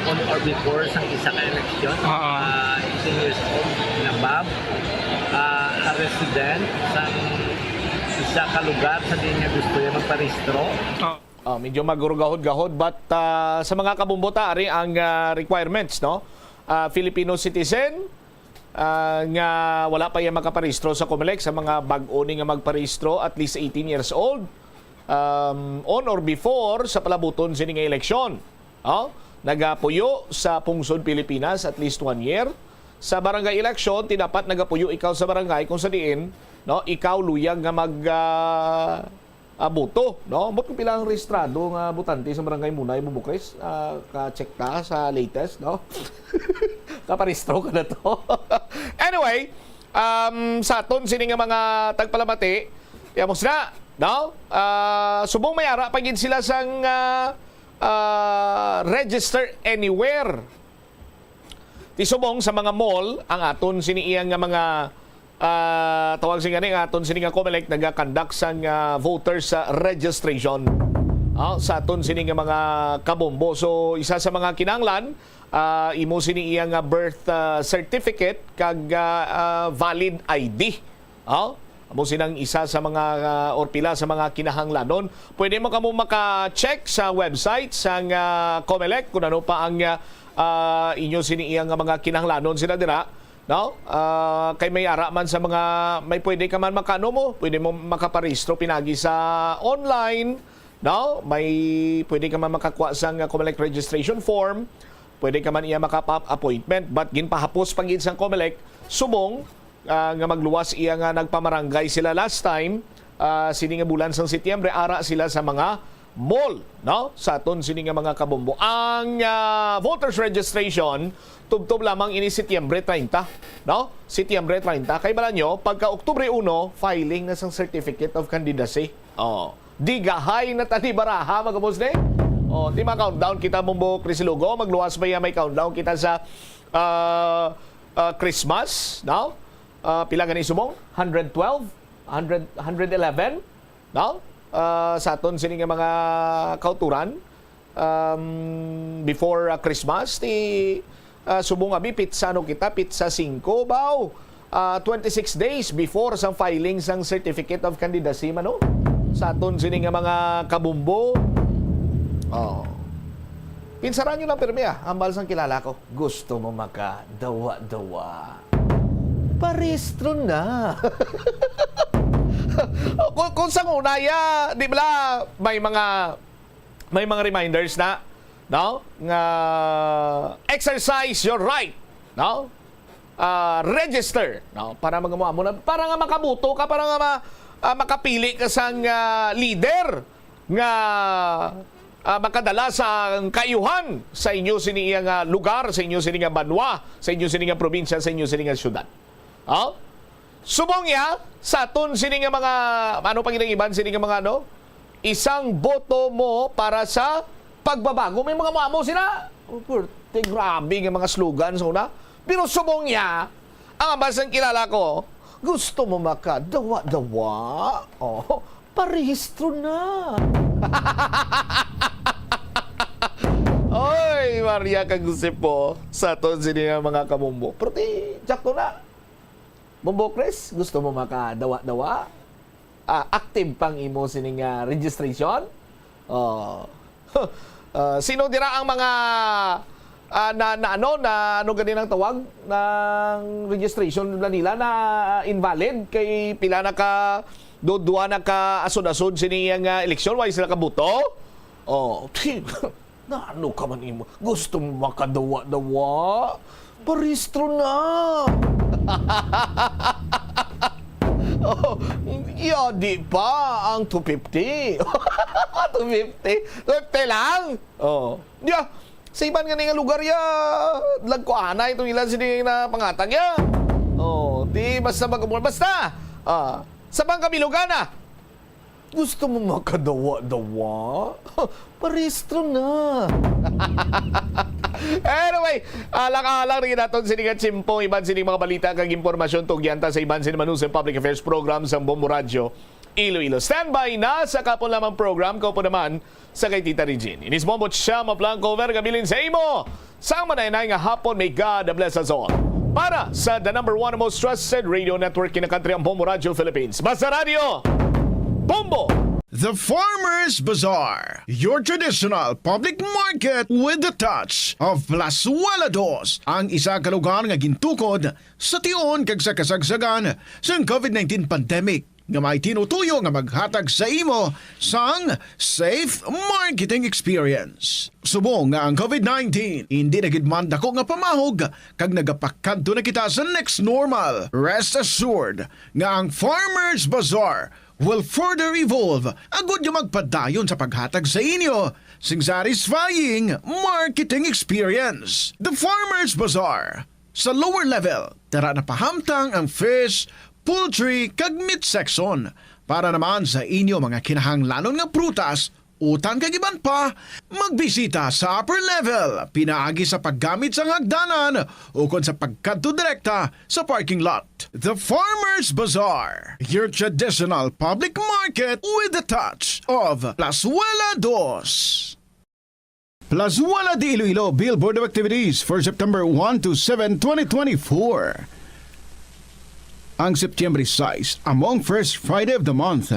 on or before sa isa ka eleksyon. 18 years old na above. A resident sa isa ka lugar sa di niya gusto niya magparehistro. Medyo magurugahod-gahod but sa mga kabumbota ari ang requirements, no? Filipino citizen nga wala pa yan makaparehistro sa Comelec, sa mga bag-o nga magparehistro at least 18 years old on or before sa palabuton sini nga eleksyon. Nagapuyo sa Pungsod Pilipinas at least 1 year. Sa barangay election, tinapat nagapuyo ikaw sa barangay kung sa diin, no, ikaw luyag nga boto, no? Mot ko pilang rehistrado nga butante sa Barangay Munay Bubukres, ka-check ta sa latest, no? Kaparehistro ka na to. Anyway, sa aton sini nga mga tagpalamati, yamos na, no? Subong may ara pagin sila sang register anywhere. Tisubong sa mga mall ang aton siniiyang nga mga tawag sing ani aton sini nga COMELEC naga-conduct sang voters registration. Sa aton sini nga mga kabombo. So isa sa mga kinanglan imo siniiyang birth certificate kag valid ID. Amo sinang isa sa mga or pila sa mga kinahanglanon. Pwede mo kamo maka-check sa website sang COMELEC kung ano pa ang inyo siniiyang mga kinahanglanon sila dira, no? Kay may ara man sa mga may pwede ka man makano mo, pwede mo makaparehistro pinagi sa online, no? May pwede ka man makakuha sang COMELEC registration form, pwede ka man iya maka-appointment, but ginpahapos pagid sang COMELEC subong nga magluwas iya nga nagpamarangay sila last time sini nga bulan sang Setyembre, ara sila sa mga mall, no? Sa aton sini nga mga kabombo. Ang voters registration tubtob lamang ini Setyembre 30, no? Setyembre 30. Kay bala nyo, pagka Oktubre 1, filing na sang certificate of candidacy. Di gahay na tani baraha mga boss ne. Di ma-countdown kita Bombo Crisilugo, magluwas ba may countdown kita sa Christmas, no? Pila gani sumong? 112, 111, no? Sa aton sini nga mga kauturan before Christmas ti subong abi pizza no kita pizza 5 baw 26 days before sa filing sang certificate of candidacy mano sa aton sini nga mga kabumbo. Pinsaran nyo lang pirmi ambal sang kilala ko, gusto mo maka dawa-dawa parehistro na. Kung sa unaya, di ba may mga reminders na, no? Nga exercise your right, no? Register, no? Para magawa mo na, para nga makabuto ka, para nga makapili ka sang leader nga makadala sa kaayuhan sa inyo siniyang lugar, sa inyo siniyang banwa, sa inyo siniyang probinsya, sa inyo siniyang syudad. Subong ya sa aton sini nga mga ano pang iban sini nga mga ano isang boto mo para sa pagbabago. May mga mamo sila. Grabe nga mga slogan sa una. Pero subong ya ang abasang kilala ko, gusto mo makadawa-dawa? Parehistro na. Oy, Maria kagusip po sa aton sini nga mga kamumbo. Pero jakto na. Bombo Chris, gusto mo makadawa-dawa? Active pang imo sining registration? Sino dira ang mga ano ganin ang tawag ng registration nila na invalid kay pila na ka dodua na ka asod-asod siniyang eleksyon why sila kabuto? Ano ka man imo? Gusto mo makadawa-dawa? Parehistro na. Di pa ang 250. 250 lang. Sa iban nga nga lugar ya, lagkuana itong ilan sini na pangatag ya. Di basta magkamula. Basta, sa Bangkabilogana, gusto mo makadawa-dawa? Parehistro na. Anyway, alang-alang rin natin siningat simpo, iban sining mga balita kag impormasyon tugyanta sa iban sining manusang public affairs program sa Bombo Radio Iloilo. Standby na sa kapon lamang program ko po naman sa kay Tita Regine. Inis Bombo Chama Blanco Vergabilin sa imo. Sang manaynay nga hapon, may God bless us all. Para sa the number one most trusted radio network in the country, ang Bombo Radio Philippines. Basta Radio, Bombo! The Farmers Bazaar, your traditional public market with the touch of Plasuelados, ang isa ka lugar nga gintukod sa tion kag sa kasagsagan sa COVID-19 pandemic nga may tinutuyo nga maghatag sa imo sang safe marketing experience. Subong nga ang COVID-19 hindi na gid man dako nga pamahog kag nagapakadto na kita sa next normal. Rest assured nga ang Farmers Bazaar will further evolve agud yung magpadayon sa paghatag sa inyo sing satisfying marketing experience. The Farmers Bazaar. Sa lower level, tara na pahamtang ang fish, poultry, kag meat section para naman sa inyo mga kinahanglanon nga prutas, utang kag iban pa, magbisita sa upper level, pinaagi sa paggamit sa hagdanan o kon sa pagkadto direkta sa parking lot. The Farmers Bazaar, your traditional public market with a touch of Plazuela Dos. Plazuela de Iloilo Billboard of Activities for September 1 to 7, 2024. Ang September 6, among first Friday of the month,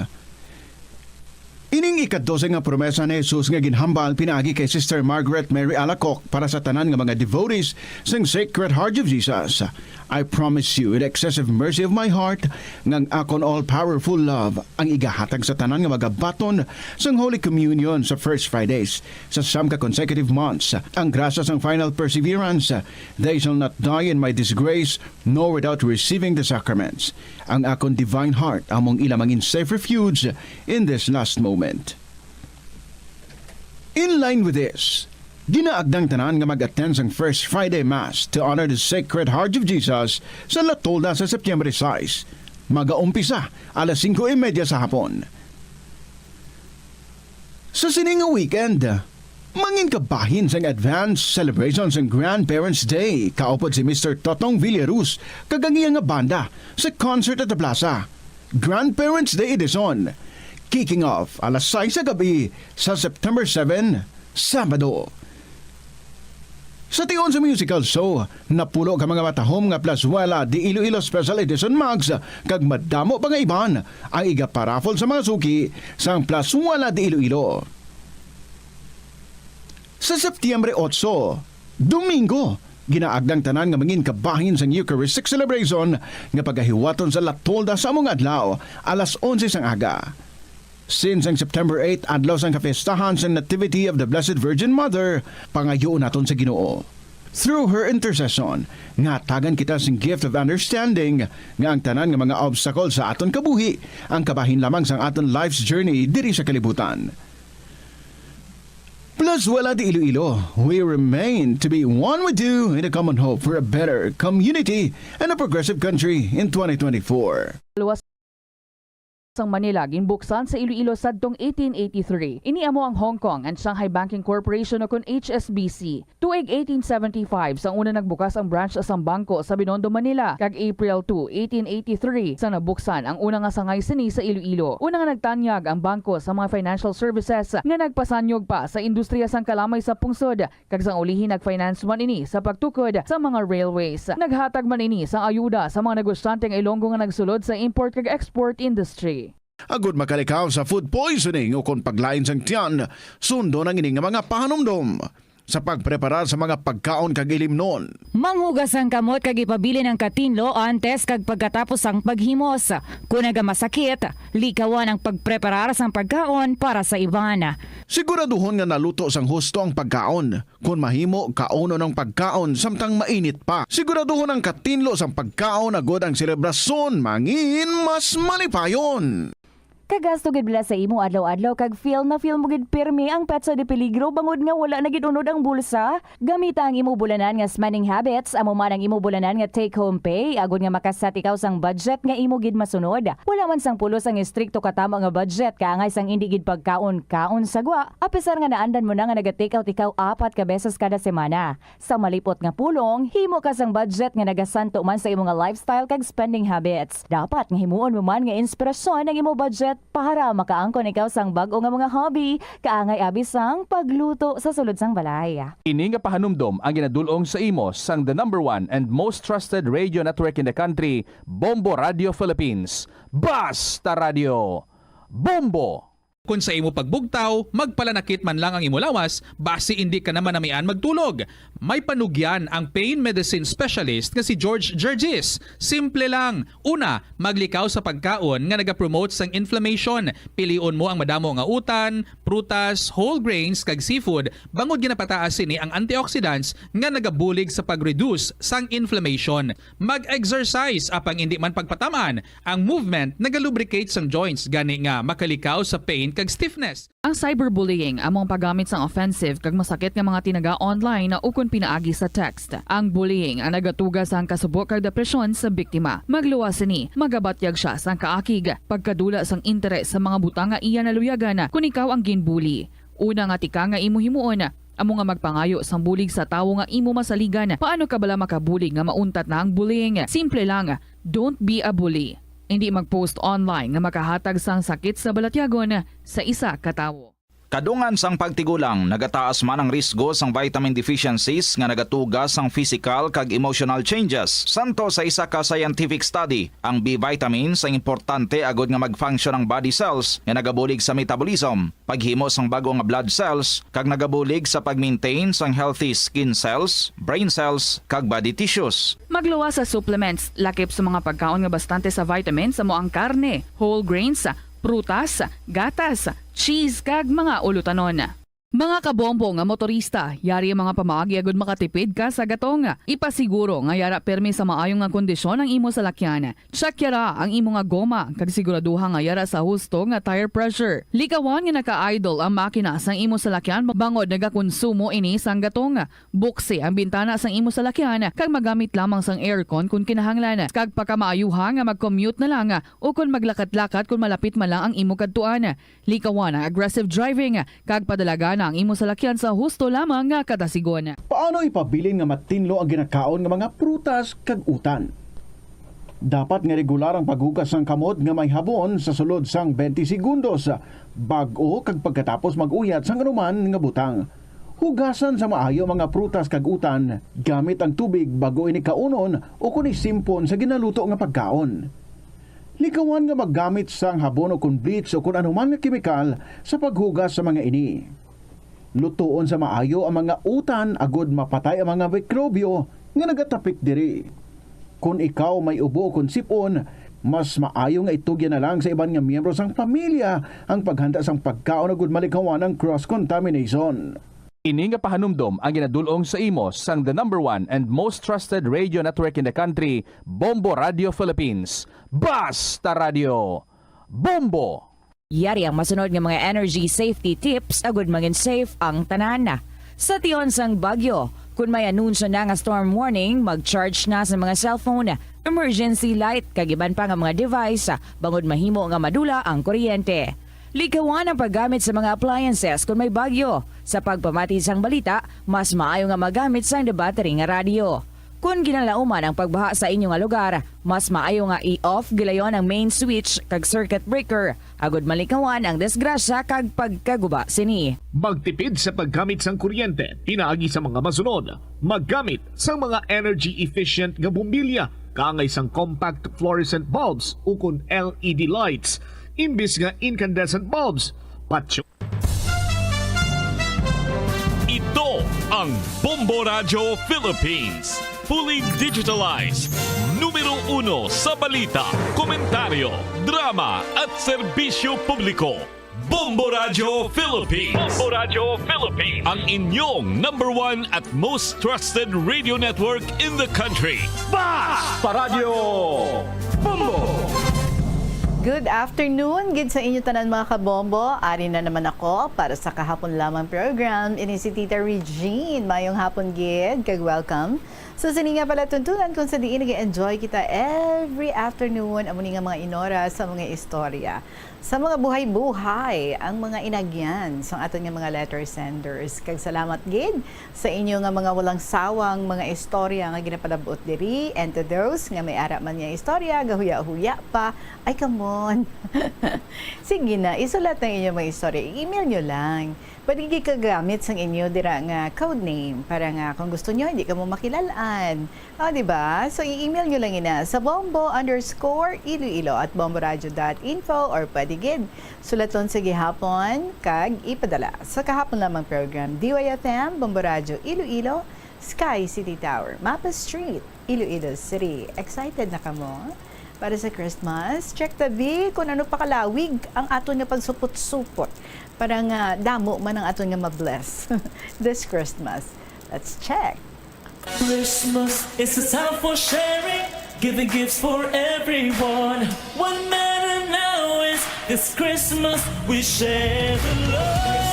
ining ikadose nga promesa ni Jesus nga ginhambal pinaagi kay Sister Margaret Mary Alacoc para sa tanan nga mga devotees sang Sacred Heart of Jesus. I promise you in excessive mercy of my heart ngang akon all-powerful love ang igahatag sa tanan nga magabaton sang Holy Communion sa First Fridays sa siyam ka consecutive months. Ang grasya sang final perseverance, they shall not die in my disgrace nor without receiving the sacraments. Ang akon divine heart among ilamangin safe refuge in this last moment. In line with this, ginaagdang tanan nga mag-attend sang First Friday Mass to honor the Sacred Heart of Jesus sa La Tolda sa September 6. Mag-aumpisa alas 5:30 sa hapon. Sa sining nga weekend, mangin kabahin sang advance celebration sang Grandparents' Day kaupod si Mr. Totong Villaruz kagangiyang nga banda sa concert at the plaza. Grandparents' Day Edition, kicking off alas 6 sa gabi sa September 7, Sabado. Sa tion sa musical show, napulo ka mga matahom nga Plazuela de Iloilo Special Edition Mags kag madamo pa nga iban ang igaparafol sa mga suki sang Plazuela de Iloilo. Sa September 8, Domingo, ginaagdang tanan nga mangin kabahin sang Eucharistic celebration nga pagahiwaton sa La Tolda sa among adlaw alas 11 sang aga. Since ang September 8, adlaw sang kapestahan sa Nativity of the Blessed Virgin Mother, pangayoon naton sa Ginoo. Through her intercession, nga tagan kita sing gift of understanding nga ang tanan nga mga obstacle sa aton kabuhi, ang kabahin lamang sang aton life's journey diri sa kalibutan. Plazuela de Iloilo, we remain to be one with you in a common hope for a better community and a progressive country in 2024. Sang Manila ginbuksan sa Iloilo sadtong 1883. Iniamo ang Hong Kong and Shanghai Banking Corporation o kun HSBC. Tuig 1875 sang una nagbukas ang branch sa bangko sa Binondo, Manila. Kag April 2, 1883 sang nabuksan ang una nga sangay sini sa Iloilo. Una nga nagtanyag ang bangko sa mga financial services nga nagpasanyog pa sa industriya sang kalamay sa pungsod. Kag sang ulihin nagfinance man ini sa pagtukod sa mga railways. Naghatag man ini sang ayuda sa mga negosyante nga Ilonggo nga nagsulod sa import kag export industry. Agud makalikaw sa food poisoning o kung paglain sang tiyan, sundo ng ining mga pahanumdom sa pagpreparar sa mga pagkaon kag ilimnon. Manghugas ang kamot kag ipabili ng katinlo antes kag pagkatapos ang paghimos. Kung masakit, likawan ang pagpreparar sang pagkaon para sa iban. Siguraduhon nga naluto sang husto ang pagkaon. Kung mahimo, kauno ng pagkaon samtang mainit pa. Siguraduhon ang katinlo sang pagkaon agud ang selebrasyon mangin mas malipayon. Kagasto gid bila sa imo adlaw-adlaw kag feel mo gid pirmi ang petsa de peligro bangod nga wala na gid unod ang bulsa. Gamita ang imo bulanan nga spending habits amo man ang imo bulanan nga take home pay agud nga makasat ikaw sang budget nga imo gid masunod. Wala man sang pulos ang istrikto katama nga budget kaangay sang indi gid pagkaon-kaon sagwa. Apisar nga naandan mo na nga naga-take out ikaw 4 ka beses kada semana. Sa malipot nga pulong, himo ka sang budget nga nagasanto man sa imo nga lifestyle kag spending habits. Dapat nga himuon mo man nga inspirasyon ang imo budget para makaangkon ikaw sang bag-o nga mga hobby, kaangay abis sang pagluto sa sulod sang balay. Ini nga pahanumdom ang ginadulong sa imo sang the #1 and most trusted radio network in the country, Bombo Radio Philippines. Basta Radio! Bombo! Kung sa imo pagbugtaw, magpalanakit man lang ang imo lawas, base hindi ka naman namian magtulog. May panugyan ang pain medicine specialist nga si George Gergis. Simple lang. Una, maglikaw sa pagkaon nga nagapromote sang inflammation. Pilion mo ang madamo nga utan, prutas, whole grains kag seafood bangod ginapataas sini ang antioxidants nga nagabulig sa pag-reduce sang inflammation. Mag-exercise apang hindi man pagpatamaan, ang movement nagalubricate sang joints gani nga makalikaw sa pain kag stiffness. Ang cyberbullying among paggamit sang offensive kag masakit nga mga tinaga online na ukon pinaagi sa text. Ang bullying ang nagatuga sang kasubok kag depresyon sa biktima. Magluwas ni magabatyag siya sang kaakig pagkadula sang interes sa mga butang nga iya naluyagan kung ikaw ang ginbully. Una nga tika nga imo himuon amo nga magpangayo sang bulig sa tawo nga imo masaligan. Paano ka bala makabulig nga mauntat na ang bullying? Simple lang, don't be a bully. Hindi mag-post online nga makahatag sang sakit sa balatyagon sa isa ka tawo. Kadungan sang pagtigulang, nagataas man ang risgo sang vitamin deficiencies nga nagatuga sang physical kag emotional changes. Santo sa isa ka scientific study, ang B vitamins ang importante agod nga mag-function ang body cells nga nagabulig sa metabolism, paghimo sang bago nga blood cells, kag nagabulig sa pag-maintain sang healthy skin cells, brain cells, kag body tissues. Magluwas sa supplements, lakip sa mga pagkaon nga bastante sa vitamins amo ang karne, whole grains, prutas, gatas, cheese kag mga ulutanon. Mga kabombo nga motorista, yari ang mga pamaagi agud makatipid ka sa gatong. Ipasiguro nga yara permi sa maayong nga kondisyon ang imo salakyan. Check yara ang imo nga goma kag siguraduha nga yara sa husto nga tire pressure. Likawan nga naka-idle ang makina sang imo salakyan bangod nagakonsumo ini sang gatong. Buksi ang bintana sang imo salakyan kag magamit lamang sang aircon kung kinahanglan. Kag pakamaayuha nga mag-commute na lang o kung maglakat-lakat kung malapit man lang ang imo kadtuan. Likawan ang aggressive driving kag padalaga ang imo salakyan sa husto lamang nga kadasigon. Paano ipabilin nga matinlo ang ginakaon nga mga prutas kag utan? Dapat nga regular ang paghugas ng kamot nga may habon sa sulod sang 20 segundos bag-o kag pagkatapos mag-uyat sang anuman nga butang. Hugasan sa maayo mga prutas kag utan gamit ang tubig bago ini kaunon o kun isimpon sa ginaluto nga pagkaon. Likawan nga maggamit sang habon o kun bleach o kun anuman nga kemikal sa paghugas sa mga ini. Lutuon sa maayo ang mga utan agod mapatay ang mga mikrobyo nga nagatapik diri. Kung ikaw may ubo o kung sipon, mas maayo nga itugyan na lang sa iban nga miyembro sang pamilya ang paghanda sang pagkaon agud malikawan ang cross-contamination. Ini nga pahanumdom ang ginadulong sa imo sang the #1 and most trusted radio network in the country, Bombo Radio Philippines. Basta Radio Bombo! Yari ang masunod nga mga energy safety tips agud maging safe ang tanan. Sa tion sang bagyo, kung may anunsyo na nga storm warning, mag-charge na sa mga cellphone, emergency light, kag iban pa nga mga device, bangod mahimo nga madula ang kuryente. Likawan ang paggamit sa mga appliances kung may bagyo. Sa pagpamati sang balita, mas maayo nga magamit sang debattery nga radio. Kung ginalauman ang pagbaha sa inyong lugar, mas maayo nga i-off gilayon ang main switch kag circuit breaker. Agud malikawan ang disgrasya kag pagkaguba sini. Magtipid sa paggamit sang kuryente, pinaagi sa mga masunod. Maggamit sa mga energy efficient nga bumbilya, kaangay sang compact fluorescent bulbs ukon LED lights, imbis nga incandescent bulbs. Patyo. Ito ang Bombo Radio Philippines. Fully digitalized. Numero 1 sa balita, komentaryo, drama at serbisyo publiko. Bombo Radio Philippines. Bombo Radio Philippines. Ang inyong #1 at most trusted radio network in the country. Basta Radio Bombo! Good afternoon, good sa inyo tanan mga kabombo. Ari na naman ako para sa kahapon lamang program. Ini si Tita Regine. Mayong hapon gid, kag welcome. So sini nga pala tuntunan kung sa diin nag-enjoy kita every afternoon amo ni nga mga inora sa mga istorya. Sa mga buhay-buhay, ang mga inagyan sa aton nga mga letter senders. Kag salamat gid sa inyo nga mga walang sawang mga istorya nga ginapadabot diri, and to those nga may ara man nga istorya gahuya-huya pa, ay come on. Sige na, isulat na inyo mga istorya. I-email nyo lang. Pwede kagamit sa inyo dira nga code name para nga kung gusto nyo hindi ka mo makilalaan. O, diba? So, i-email nyo lang ina sa bombo_iloilo@bomboradio.info or pwede gid sulaton sa gihapon kag ipadala sa kahapon lamang program DYFM, Bombo Radio Iloilo, Sky City Tower, Mapa Street, Iloilo City. Excited na ka mo? Para sa Christmas, check tabi kung ano pa kalawig ang aton nga pagsupot-supot. Parang damo man ang aton nga ma-bless this Christmas. Let's check. Christmas is a time for sharing, giving gifts for everyone. What matter now is this Christmas we share the love.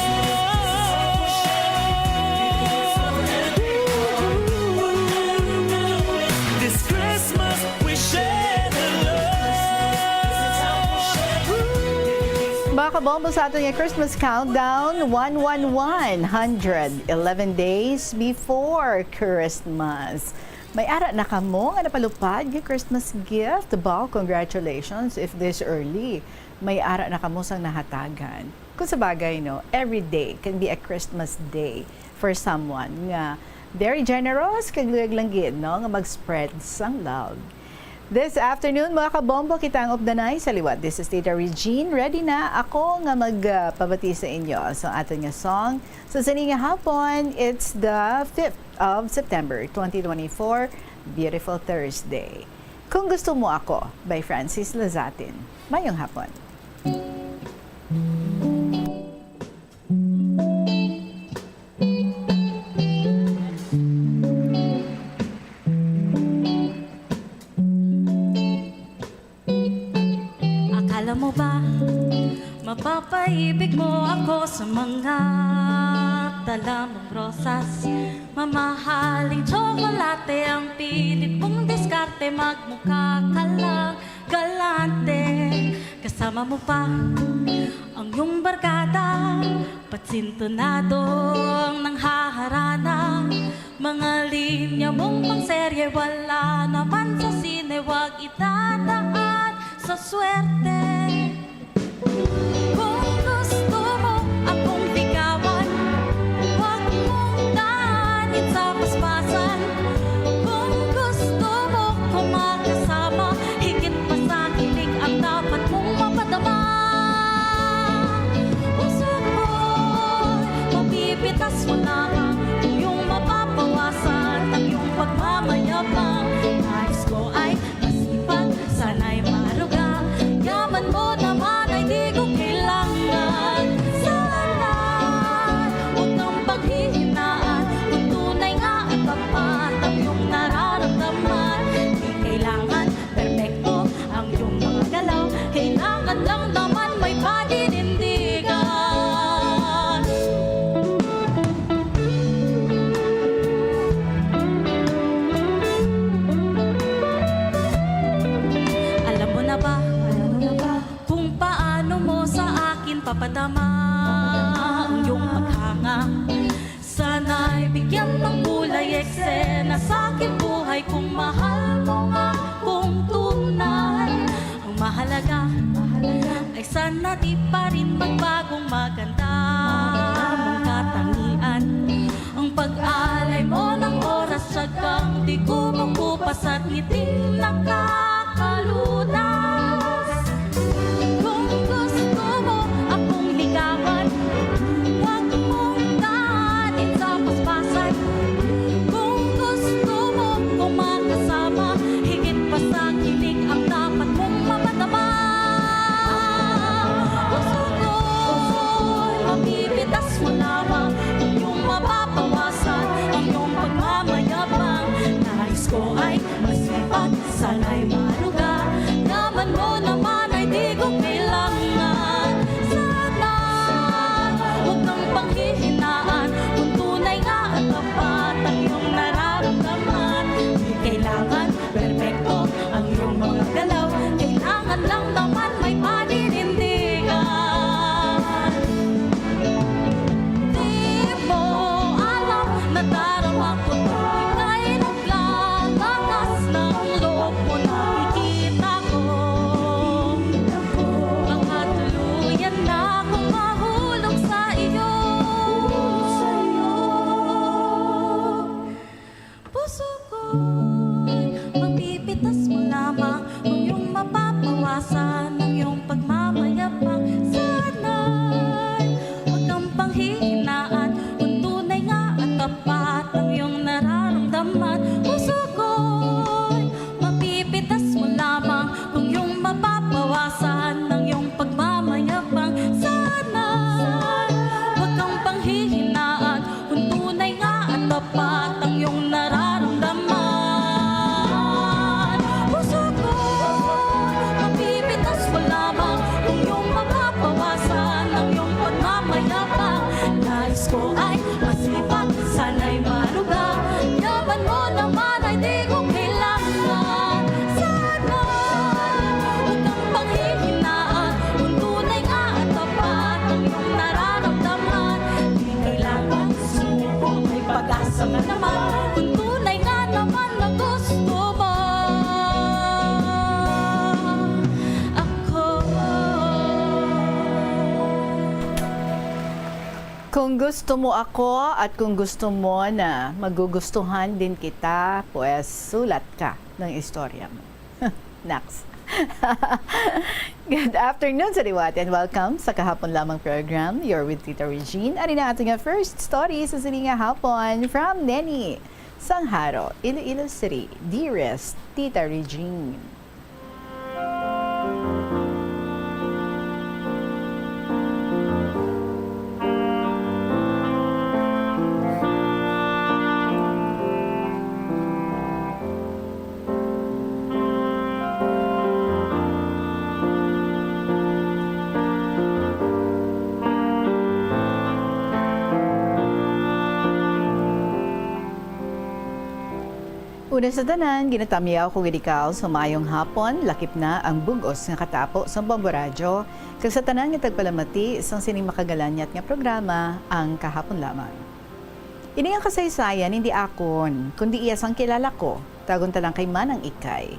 This Christmas we share the Mga kabombo sa ating Christmas countdown, 111 days before Christmas. May ara na kamo nga napalupad nga Christmas gift. Ba, congratulations if this early. May ara na kamo sang nahatagan. Kung sa bagay, no, every day can be a Christmas day for someone nga very generous, kagluwag langgit, no, nga mag-spread sang love. This afternoon, mga kabombo, kita ang updanay sa liwat. This is Tita Regine. Ready na ako nga magpabati sa inyo. So, ato nga song. So, sa nga hapon, it's the 5th of September, 2024. Beautiful Thursday. Kung gusto mo ako, by Francis Lazatin. Mayong hapon. Mo ba, mapapaibig mo ako sa mga dala mong rosas, mamahaling tsokolate ang pilit mong diskarte, magmukha ka lang galante. Kasama mo pa ang iyong barkada, patsintonadong nang haharana, mga linya mong pangserye, wala naman sa sine, wag itadaan sa swerte. Kung gusto mo akong ligawan, huwag mong daanin sa paspasan. Kung gusto mo kong makasama, higit pa sa kilig ang dapat mong mapadama. Puso ko'y mapipitas mo lamang, kung iyong mapapawasan ang iyong pagmamayabang. Nais ko ay masipag, sana'y maruga, yaman mo naman ay di ko kailangan. Sana huwag kang paghihinaan, kung tunay nga at tapat ang iyong nararamdaman. Di kailangan perfecto ang iyong mga galaw, kailangan lang naman may paninindigan. Alam mo na ba kung paano mo sa akin papadama ang iyong paghanga? Sana'y bigyan ng kulay eksena sa aking buhay, kung mahal mo nga kung tunay. Ang mahalaga ay sana di pa rin magbagong maganda mong katangian. Ang pag-alay mo ng oras, sagang di kumukupas at ngiting nakakalunas. Kung gusto mo akong ligawan, huwag mong daanin sa paspasan. Kung gusto mo kong makasama, higit pa sa kilig ang dapat mong mapadama. Puso ko'y mapipitas mo lamang, kung iyong mapapawasan ang iyong pagmamayabang. Nais ko ay masipag, sana'y maruga, yaman mo naman ay di ko kailangan. Sana huwag kang panghihinaan, kung tunay nga at tapat ang iyong nararamdaman. Di kailangan perfecto ang iyong mga galaw, kailangan lang naman may paninindigan. Di mo alam na darama ko tuloy kay naglalangas ng loob mo, nakikita ko. Baka tuluyan na akong mahulog sa iyo. Puso ko'y mapipitas mo lamang, kung iyong mapapawasan ang iyong pagmamayabang. Sana'y huwag kang panghihinaan, kung tunay nga at tapat ang iyong nararamdaman. Puso ko'y mapipitas mo lamang, kung iyong mapapawasan ang iyong pagmamayabang. Sana'y Kung gusto mo ako at kung gusto mo na magugustuhan din kita, pues sulat ka ng istorya mo. Next. Good afternoon sa Diwate and welcome sa Kahapon Lamang program. You're with Tita Regine. Ari na ating first story sa sininga hapon from Neni, Sangharo, Iloilo City. Dearest Tita Regine. Una sa tanan, ginatamiyaw ko gidikaw sa mayong hapon, lakip na ang bugos nga katapo sa Bombo Radyo, kag sa tanan nga tagpalamati isang sining makagalanyat nga programa, ang Kahapon Lamang. Ini ang kasaysayan hindi akon, kundi iyas ang kilala ko, tagon talang kay Manang Ikay.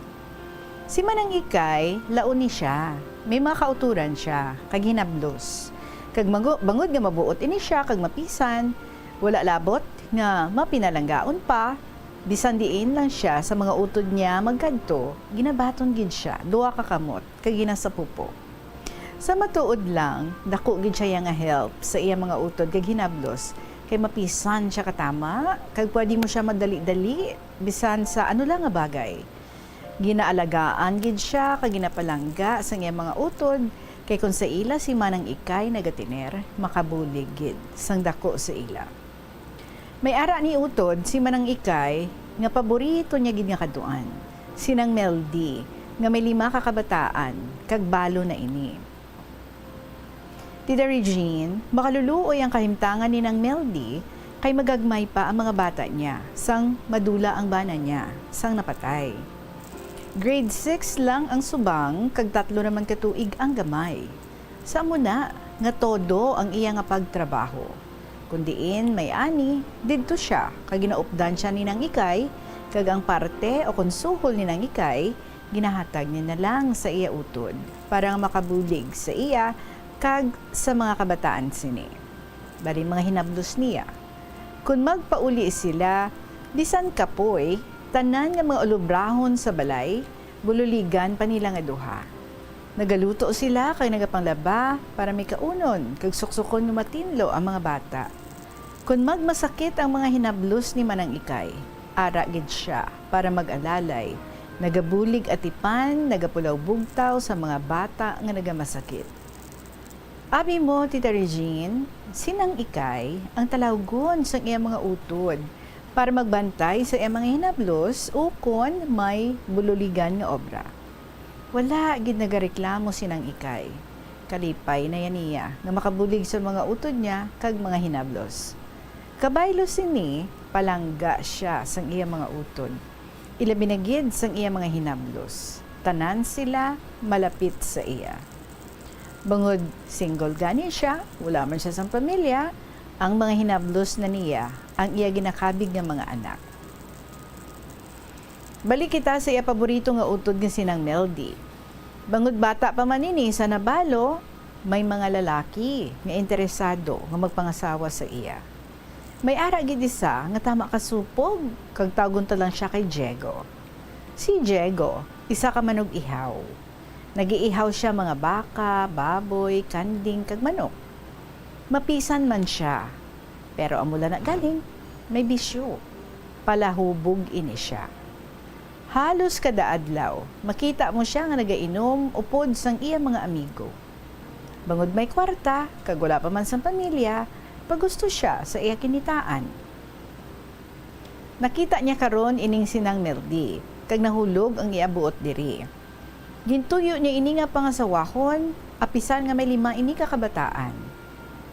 Si Manang Ikay, launi siya, may mga kauturan siya, kag hinablos. Kag bangod nga mabuot ini siya, kag mapisan, wala labot nga mapinalanggaon pa, bisan diin lang siya sa mga utod niya magkadto, ginabaton gid siya, duwa ka kamot, kag ginasapupo. Sa matuod lang, dako gid siya nga help sa iya mga utod kag hinablos, kay mapisan siya katama, kag pwede mo siya madali-dali, bisan sa ano lang nga bagay. Ginaalagaan gid siya, kag ginapalangga sa iya mga utod, kay kung sa ila si Manang Ikay nagatiner, makabulig gid sang dako sa ila. May ara ni utod si Manang Ikay nga paborito niya gid nga kaduan. Sinang Meldy nga may 5 ka kabataan kag balo na ini. Tita Regine, makaluluoy ang kahimtangan ni nang Meldy kay magagmay pa ang mga bata niya sang madula ang bana niya sang napatay. Grade 6 lang ang subang kag 3 naman katuig ang gamay. Sa muna nga todo ang iya nga pagtrabaho. Kundiin may ani, didto siya, kag ginaupdan siya ni nang Ikay, kag ang parte o konsuhol ni nang Ikay, ginahatag niya na lang sa iya utod, para makabulig sa iya, kag sa mga kabataan sini. Bali mga hinablos niya. Kung magpauli sila, bisan kapoy, tanan nga mga ulubrahon sa balay, bululigan pa nila nga duha. Nagaluto sila kay nagapanglaba para may kaunon, kag suksukon nga matinlo ang mga bata. Kung magmasakit ang mga hinablos ni Manang Ikay, ara gid siya para mag-alalay, nagabulig atipan, nagapulaw bugtaw sa mga bata nga nagamasakit. Abi mo, Tita Regine, sinang Ikay ang talawgon sa iyang mga utod para magbantay sa iyang mga hinablos o kung may bululigan nga obra. Wala gid nagareklamo sinang Ikay. Kalipay na yan niya nga makabulig sa mga utod niya kag mga hinablos. Kabaylo sini, palangga siya sang iya mga utod. Ilabi na gid sang iya mga hinablos. Tanan sila malapit sa iya. Bangod single gani siya, wala man siya sang pamilya, ang mga hinablos na niya ang iya ginakabig nga mga anak. Balik kita sa iya paborito nga utod nga sinang Meldy. Bangod bata pa man ini sa nabalo, may mga lalaki nga interesado nga magpangasawa sa iya. May ara gid isa nga tama kasupog, kag tagon ta lang siya kay Diego. Si Diego, isa ka manog ihaw. Nagiihaw siya mga baka, baboy, kanding, kag manok. Mapisan man siya, pero amula na galing, may bisyo. Palahubog ini siya. Halos kada adlaw, makita mo siya nga nagainom upod sang iya mga amigo. Bangod may kwarta, kag wala pa man sang pamilya, pagusto siya sa iya kinitaan. Nakita niya karon ining sinang Meldy, kag nahulog ang iya buot diri. Gintuyo niya ini nga pangasawahon, apisan nga may 5 ini ka kabataan.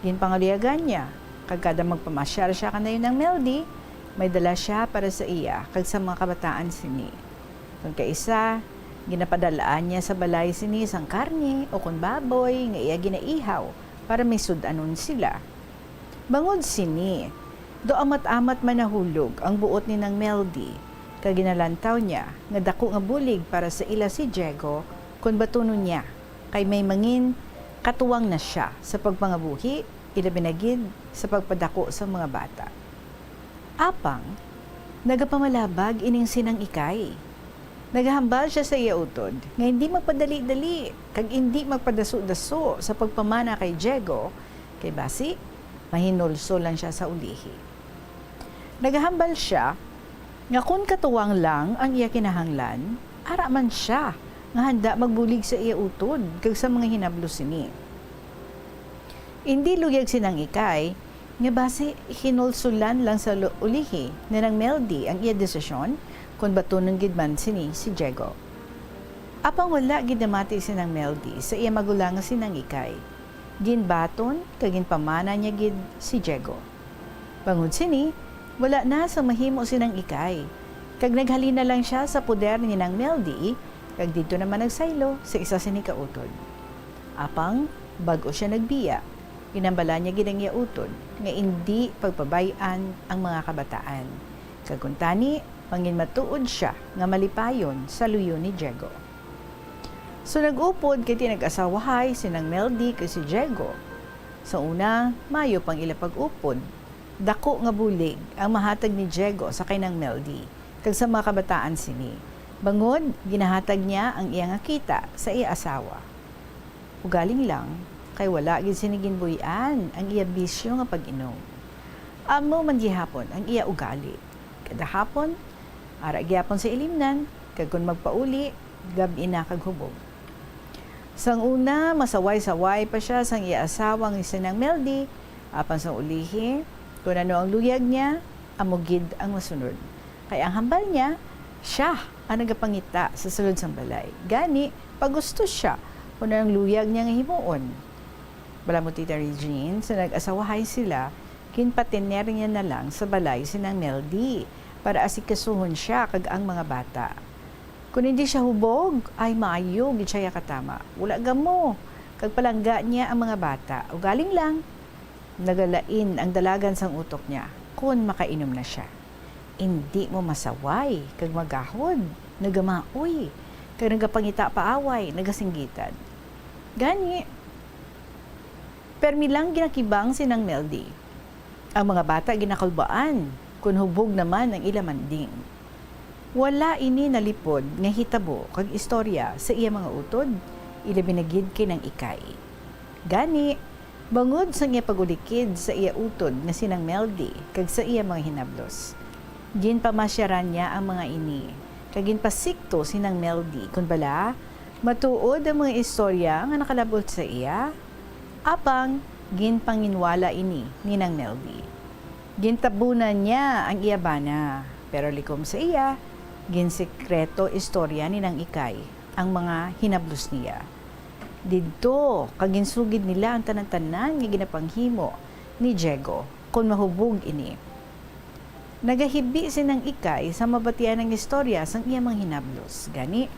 Ginpangaliagan niya, kag kada magpamasyar siya kanayon ng Meldy, may dala siya para sa iya kag sa mga kabataan sini. Kung kaisa, ginapadalaan niya sa balay sini sang karne o kun baboy nga iya ginaihaw para may sudanon sila. Bangod sini, do amat-amat manahulog ang buot ni nang Meldy, kag ginalantaw niya nga dako nga bulig para sa ila si Diego kun batunon niya kay may mangin katuwang na siya sa pagpangabuhi ilabinagid sa pagpadako sa mga bata. Apang, nagapamalabag ining sinang Ikay. Nagahambal siya sa iya utod, nga hindi magpadali-dali, kag hindi magpadaso-daso sa pagpamana kay Diego, kay basi, mahinulso lang siya sa ulihi. Nagahambal siya, nga kung katuwang lang ang iya kinahanglan, ara man siya, nga handa magbulig sa iya utod, kag sa mga hinablo sini. Hindi luyag sinang Ikay, nga base hinulsulan lang sa ulihi na ng Meldy ang iya desisyon kung batunong gidman sini si Diego. Apang wala gidamati sinang Meldy sa iya magulang nga sinang Ikay. Ginbaton kagin pamana niya gid si Diego. Bangod sini, wala na sa mahimo sinang Ikay. Kag naghalina lang siya sa poder ni nang Meldy, kag dito naman nagsaylo sa isa sini kautod. Apang bago siya nagbiya, ginambala niya gid ang iya utod nga hindi pagpabayan ang mga kabataan. Kaguntani, pangin matuod siya nga malipayon sa luyo ni Diego. So nag-upod kay tinag-asawahay sinang Meldy kay si Diego. Sa una, mayo pang ila pag-upod. Dako nga bulig ang mahatag ni Diego sa kinang Meldy kag sa mga kabataan sini. Bangod, ginahatag niya ang iyang kita sa iya asawa. Ugaling lang, kay wala gid sinigin buyan ang iya bisyo nga pag-inom. Amo man gihapon ang iya ugali. Kada hapon, ara gyapon sa ilimnan, kag kun magpauli, gabi na kag hubog. Sang una, masaway-saway pa siya sang iya asawang sinang Meldy, apan sa ulihi, kung ano ang luyag niya, amugid ang masunod. Kaya ang hambal niya, siya ang nagapangita sa sulod sang balay. Gani, pagusto siya kung ano ang luyag niya nga himuon. Bala mo Tita Regine, sa nag-asawahay sila, kinpatiner niya na lang sa balay sinang Meldy para asikasuhon siya kag ang mga bata. Kung hindi siya hubog, ay maayo, gid siya katama. Wala gamo, kag palangga niya ang mga bata. Ugaling lang, nagalain ang dalagan sang utok niya kung makainom na siya. Hindi mo masaway, kag magahod, nagamaoy, kag nagapangita paaway, nagasinggitan. Gani, permi lang ginakibang sinang Meldy. Ang mga bata ginakalbaan, kung hubog naman ang ilamanding. Wala ini nalipod nga hitabo kag istorya sa iya mga utod, ilabinagid kinang Ikay. Gani, bangod sa iya pagulikid sa iya utod nga sinang Meldy kag sa iya mga hinablos. Ginpamasyaran niya ang mga ini, kag ginpasikto sinang Meldy kun bala matuod ang mga istorya nga nakalabot sa iya, apang ginpanginwala ini ninang Meldy. Gintabunan niya ang iya bana, pero likom sa iya, ginsekreto istorya ni nang Ikay ang mga hinablos niya. Didto, kaginsugid nila ang tanan-tanan nga ginapanghimo ni Diego kung mahubog ini. Nagahibi sinang Ikay sa mabatian ng istorya sang iya mga hinablos. Gani,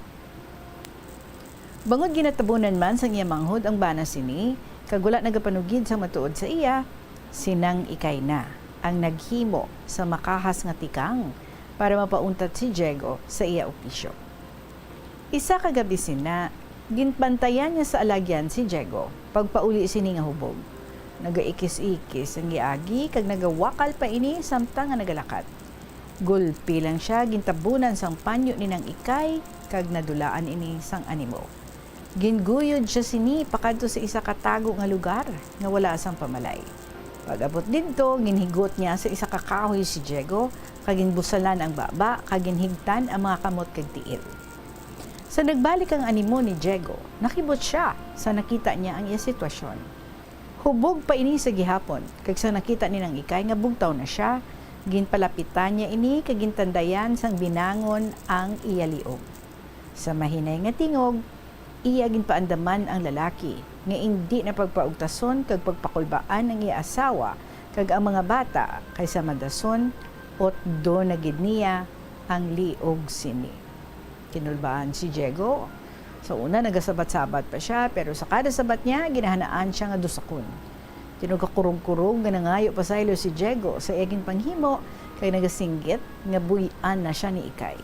bangod ginatabunan man sang iya manghod ang bana sini, kag wala nagapanugid sa matuod sa iya, sinang Ikay na ang naghimo sa makahas nga tikang para mapauntat si Diego sa iya opisyo. Isa kagabi sina, ginpantayan niya sa alagyan si Diego pagpauli sini nga hubog. Nagaikis-ikis ang giagi kag nagawakal pa ini samtang nga nagalakat. Gulpi lang siya gintabunan sang panyo ni nang Ikay kag nadulaan ini sang animo. Ginguyod siya sini pakadto sa isa katago nga lugar nga wala sang pamalay. Pag-abot dito, ginhigot niya sa isa kakahoy si Diego, kaging busalan ang baba, kaging higtan ang mga kamot kag tiil. Sa nagbalik ang animo ni Diego, nakibot siya sa nakita niya ang iya sitwasyon. Hubog pa ini sa gihapon, kag sa nakita ni nang Ikay nga bugtaw na siya, ginpalapitan niya ini kag gintandayan sang binangon ang iya liog. Sa mahinay nga tingog, iya ginpaandaman ang lalaki nga hindi na pagpaugtason kag pagpakulbaan ang iya asawa kag ang mga bata kaysa madason ot do na gid niya ang liog sini. Kinulbaan si Diego. Sa una nagasabat-sabat pa siya, pero sa kada sabat niya ginahanaan siya nga dusakon. Tinugakurog-kurog nga nangayo pasaylo si Diego sa eging panghimo kay nagasinggit nga buyan na siya ni Ikay.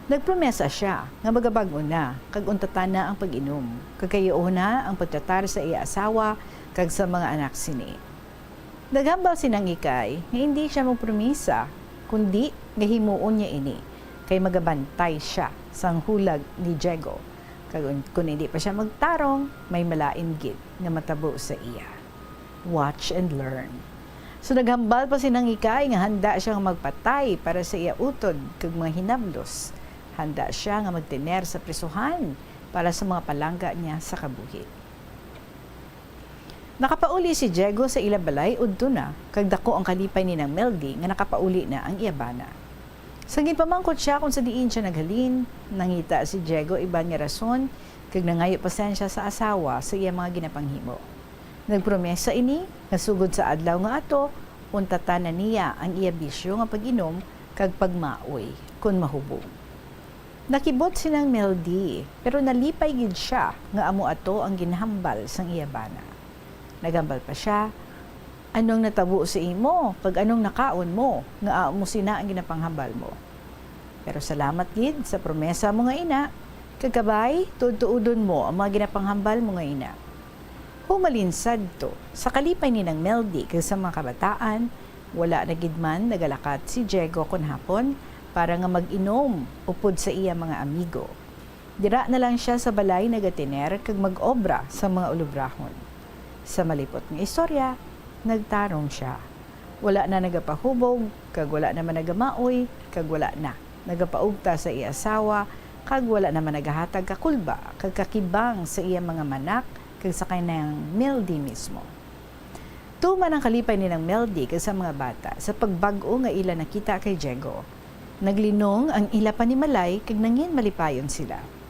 Nagpromesa siya nga magabago na kag untatan na ang pag-inom. Kagayo na ang pagtatar sa iya asawa kag sa mga anak sini. Naghambal sinang ikay nga hindi siya magpromisa, kundi gahimuon niya ini kay magabantay siya sang hulag ni Diego. Kung hindi pa siya magtarong, may malain gid nga matabo sa iya. Watch and learn. So naghambal pa sinang ikay nga handa siya nga magpatay para sa iya utod kag mga hinablos. Handa siya nga magtener sa prisuhan para sa mga palangga niya sa kabuhi. Nakapauli si Diego sa ilabalay udto na kag dako ang kalipay ni nang Meldy nga nakapauli na ang iyabana. Sangin pamangkot siya kung sa diin siya naghalin, nangita si Diego iban nga rason kag nangayo pasensya sa asawa sa iya mga ginapanghimo. Nagpromesa ini nga sugod sa adlaw nga ato untatan na niya ang iya bisyo nga pag-inom kag pagmaoy kun mahubog. Nakibot sinang Meldy pero nalipay gid siya nga amo ato ang ginhambal sang iyabana. Nagambal pa siya, anong natabo sa imo kag anong nakaon mo nga amo sina ang ginapanghambal mo. Pero salamat gid sa promesa mo nga ina, kagabay tuudon mo ang mga ginapanghambal mo nga ina. Humalinsad to sa kalipay ni nang Meldy kag sa mga kabataan, wala na gid man nagalakat si Diego kon hapon para nga mag-inom upod sa iya mga amigo. Dira na lang siya sa balay nagatiner kag mag-obra sa mga ulubrahon. Sa malipot nga istorya, nagtarong siya. Wala na nagapahubog, kag wala naman nagamaoy, kag wala na nagapaugta sa iya asawa, kag wala naman nagahatag kakulba, kag kakibang sa iya mga manak, kag sa kanyang Meldy mismo. Tuman ang kalipay ni ng Meldy kag sa mga bata sa pagbag-o nga ila nakita kay Diego. Naglinong ang ila panimalay kag nangin malipayon sila.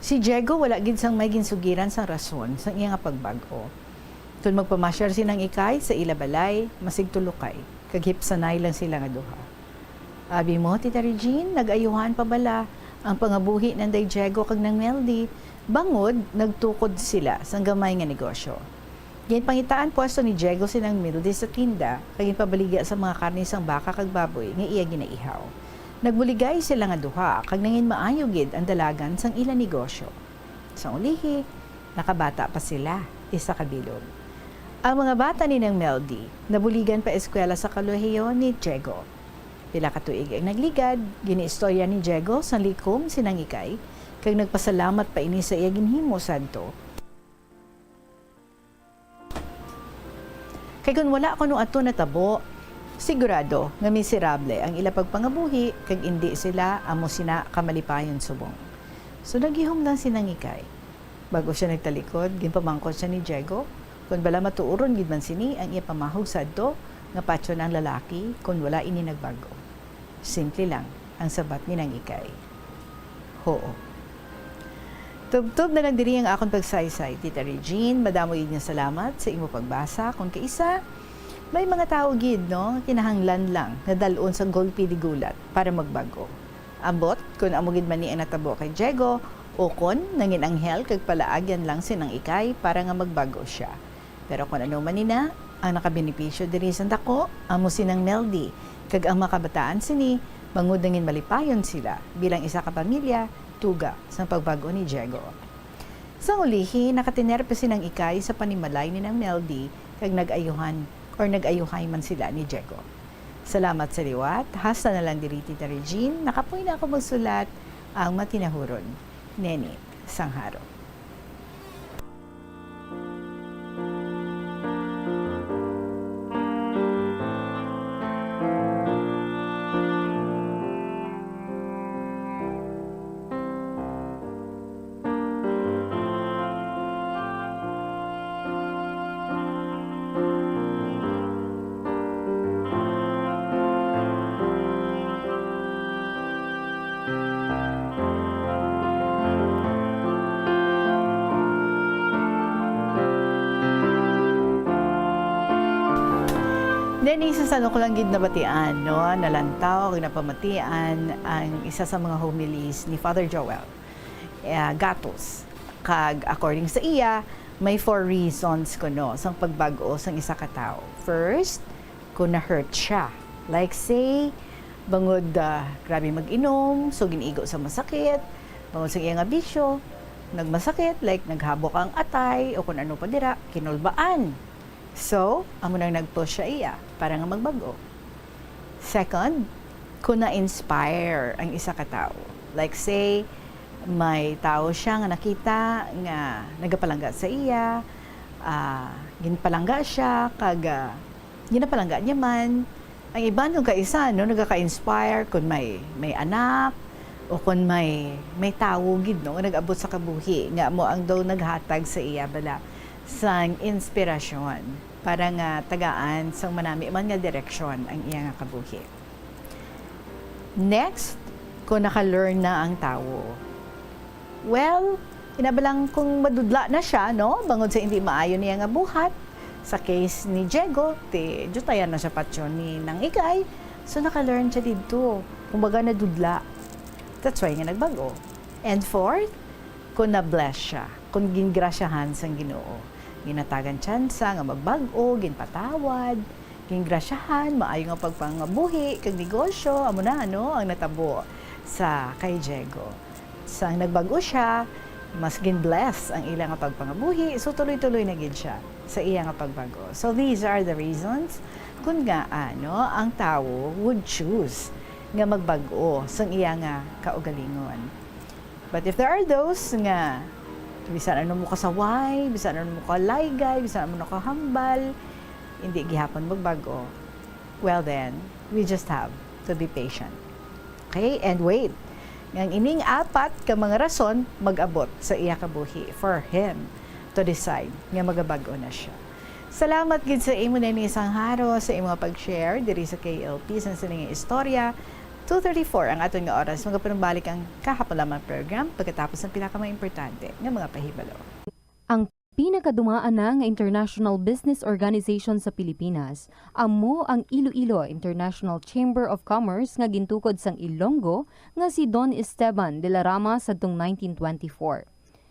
Si Diego wala gid sang may ginsugiran sang rason sang iya nga pagbag-o. Tun magpamasyar sinang ikay sa ila balay, masig tulukay, kag hipsanay lang sila nga duha. Abi mo, Tita Regine, nag-ayuhan pa bala ang pangabuhi ng day Diego kag ng Meldy, bangod nagtukod sila sang gamay nga negosyo. Gin pangitaan pwesto ni Diego sinang Meldy sa tinda, kag pabaligya sa mga karne sang baka kag baboy nga iya ginaihaw. Nagbuligay sila nga duha, kag nangin maayo gid ang dalagan sang ila negosyo. Sa ulihi, nakabata pa sila, isa kabilog. Ang mga bata ni nang Meldy, nabuligan pa eskwela sa kolehiyo ni Diego. Pila ka tuig ang nagligad, giniistorya ni Diego sa likom sinang ikay, kag nagpasalamat pa ini sa iya ginhimo sadto. Kay kung wala ko nung ato natabo, sigurado nga miserable ang ila pagpangabuhi, kag hindi sila amo sina kamalipayon subong. So naghihom lang sinang ikay. Bago siya nagtalikod, ginpamangkot siya ni Diego, kung bala matuuron gid man sini ang iya pamahog sadto, nga patyo ng lalaki kung wala ini nagbago. Simple lang ang sabat ni nang ikay. Hoo. Tubtob na lang diri ang akong pagsaysay, Tita Regine. Madamo yun niya salamat sa imo pagbasa. Kung kaisa, may mga tao gid, no? Kinahanglan lang na dalon sa golpi di gulat para magbago. Ambot, kung amugid man ni ang natabo kay Diego, o kon nangin anghel kag palaagyan lang sinang ikay para nga magbago siya. Pero kung ano man nina, ang nakabenepisyo diri sa dako, amo sinang Meldy, kag ang mga kabataan sini, bangod nangin malipayon sila bilang isa ka pamilya, tuga sa pagbago ni Diego. Sa ulihi, nakatinerpe sinang ikay sa panimalay ni ng Meldy, kag nag-ayuhan or nag-ayuhay man sila ni Diego. Salamat sa liwat, hasta na lang diri Tita Regine, nakapoy na ako magsulat ang matinahuron. Neni Sangharo. Then, isa sa ko lang gid nabatian, no? Nalantaw, napamatian ang isa sa mga homilies ni Father Joel Gatos. Kag, according sa iya, may 4 reasons kuno sang pagbago sang isa ka tawo. First, kung na-hurt siya. Like say, bangod grabe mag-inom, so giniigo sa masakit, bangod sa iyang abisyo, nagmasakit, like naghabok ang atay, o kung ano pa dira, kinulbaan So, amo nang nag-push siya iya para nga magbago. Second, kung na-inspire ang isa ka tao. Like say, may tao siya nga nakita nga nagapalangga sa iya, ginpalangga siya, ginapalangga niya man. Ang iba nung kaisa, no, nagaka-inspire kung may anak, o kung may tao gid, no, nag-abot sa kabuhi, nga mo ang daw naghatag sa iya bala sang inspirasyon para nga tagaan sang manami man nga direksyon ang iya nga kabuhi. Next, kung naka-learn na ang tao. Well, inabalang kung madudla na siya, no, bangod sa hindi maayo niya nga buhat. Sa case ni Diego, jutayan na siya patsyon ni nang Igay. So naka-learn siya dito. Kumbaga nadudla. That's why nga nagbago. And fourth, kung na-bless siya, kung gingrasyahan sang Ginoo. Ginatagan tsansa nga magbago, ginpatawad, gingrasyahan, maayo nga pagpangabuhi, kag negosyo, amo na, no, ang natabo sa kay Diego. Sang nagbago siya, mas gin-bless ang ilang nga pagpangabuhi, so tuloy-tuloy na gid siya sa iya nga pagbago. So these are the reasons kung nga ang tao would choose nga magbago sang iya nga kaugalingon. But if there are those nga bisan ano mo kasaway, bisan ano mo kalaygay, bisan ano mo kahambal, hindi gihapon magbago, well then, we just have to be patient. Okay? And wait. Ngang ining apat ka mga rason mag-abot sa iya kabuhi for him to decide nga magabago na siya. Salamat gid sa imo na ni isang haro sa imo pag-share diri sa KLP sa sining istorya. 2:34 ang aton nga oras. Magapanubalik ang kahapon lamang program pagkatapos ng pinakaimportante nga mga pahibalo. Ang pinakadumaan na nga international business organization sa Pilipinas, amo ang Iloilo International Chamber of Commerce nga gintukod sang Ilonggo nga si Don Esteban de la Rama sadtong 1924.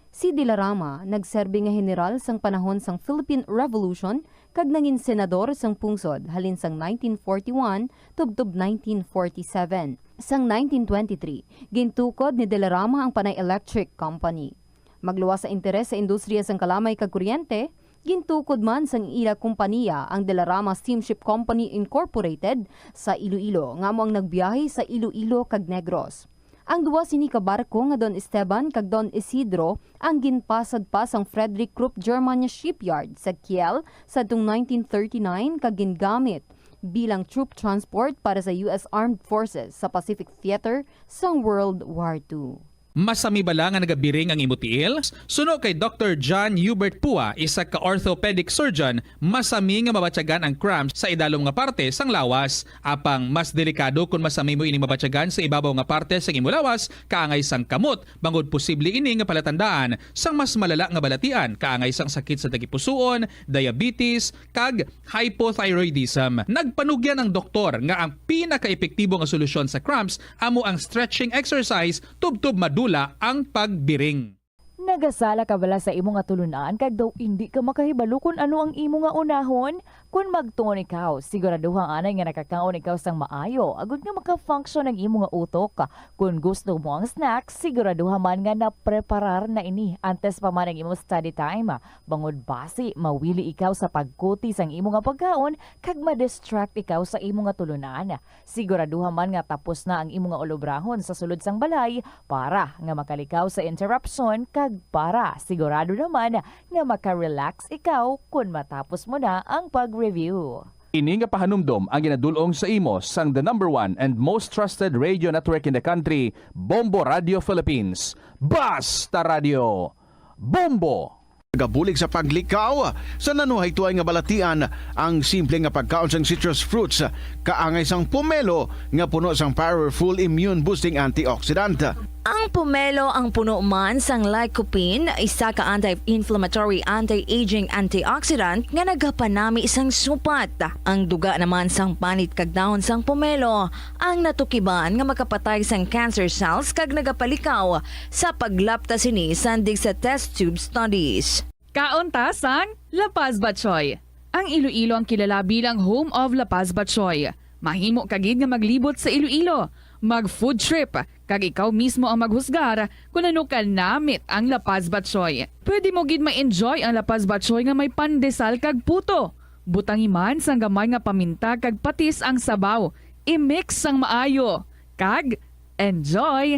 Si De la Rama nagserbi nga general sang panahon sang Philippine Revolution kag nangin senador sang pungsod halin sang 1941 tubtob 1947. Sang 1923, gintukod ni De la Rama ang Panay Electric Company. Magluwas sa interes sa industriya sang kalamay kag kuryente, gintukod man sang ila kompanya ang De la Rama Steamship Company Incorporated sa Iloilo nga mo ang nagbiyahe sa Iloilo kag Negros. Ang duwa sini ka barko nga Don Esteban kag Don Isidro ang ginpasad pa sang Frederick Krupp Germania Shipyard sa Kiel sadtong 1939 kag gingamit bilang troop transport para sa US Armed Forces sa Pacific Theater sang World War II. Masami bala nga nagabiring ang imutiil? Suno kay Dr. John Hubert Pua, isa ka orthopedic surgeon, masami nga mabatyagan ang cramps sa idalom nga parte sang lawas. Apang mas delikado kung masami mo ining mabatyagan sa ibabaw nga parte sang imo lawas, kaangay sang kamot, bangod posible ini nga palatandaan sang mas malala nga balatian, kaangay sang sakit sa tagipusoon, diabetes, kag hypothyroidism. Nagpanugyan ang doktor nga ang pinaka-epektibo nga solusyon sa cramps amo ang stretching exercise tubtob madula ang pagbiring. Nagasala ka bala sa imo nga tulunan kag daw hindi ka makahibalo kung ano ang imo nga unahon? Kung magtuon ikaw, siguraduhang anay nga nakakaon ikaw sang maayo, agud nga maka-function ang imo nga utok. Kung gusto mo ang snacks, siguraduhan man nga napreparar na ini antes pa man ang imo study time. Bangod basi, mawili ikaw sa pagkuti sang imo nga pagkaon kag ma-distract ikaw sa imo nga tulunan. Siguraduhan man nga tapos na ang imo nga ulobrahon sa sulod sang balay para nga makalikaw sa interruption kag para sigurado naman nga maka-relax ikaw kung matapos mo na ang pag-review. Ini nga pahanumdom ang ginadulong sa imo sang the #1 and most trusted radio network in the country, Bombo Radio Philippines. Basta Radio Bombo! Gabulig sa paglikaw sa nanuhay tuay nga balatian ang simple nga pagkaon sang citrus fruits kaangay sang pomelo nga puno sang powerful immune boosting antioxidant. Ang pomelo ang puno man sang lycopene, isa ka anti-inflammatory, anti-aging antioxidant nga nagapanami isang supat. Ang duga naman sang panit kag dahon sang pomelo ang natukiban nga makapatay sang cancer cells kag nagapalikaw sa paglapta sini sandig sa test tube studies. Kaunta sang La Paz Batchoy. Ang Iloilo ang kilala bilang home of La Paz Batchoy. Mahimo kagid nga maglibot sa Iloilo, mag-food trip, kag ikaw mismo ang maghusgar kung ano ka namit ang La Paz Batchoy. Pwede mo gid ma-enjoy ang La Paz Batchoy nga may pandesal kag puto. Butangi man sang gamay nga paminta kag patis ang sabaw. I-mix sang maayo. Kag enjoy.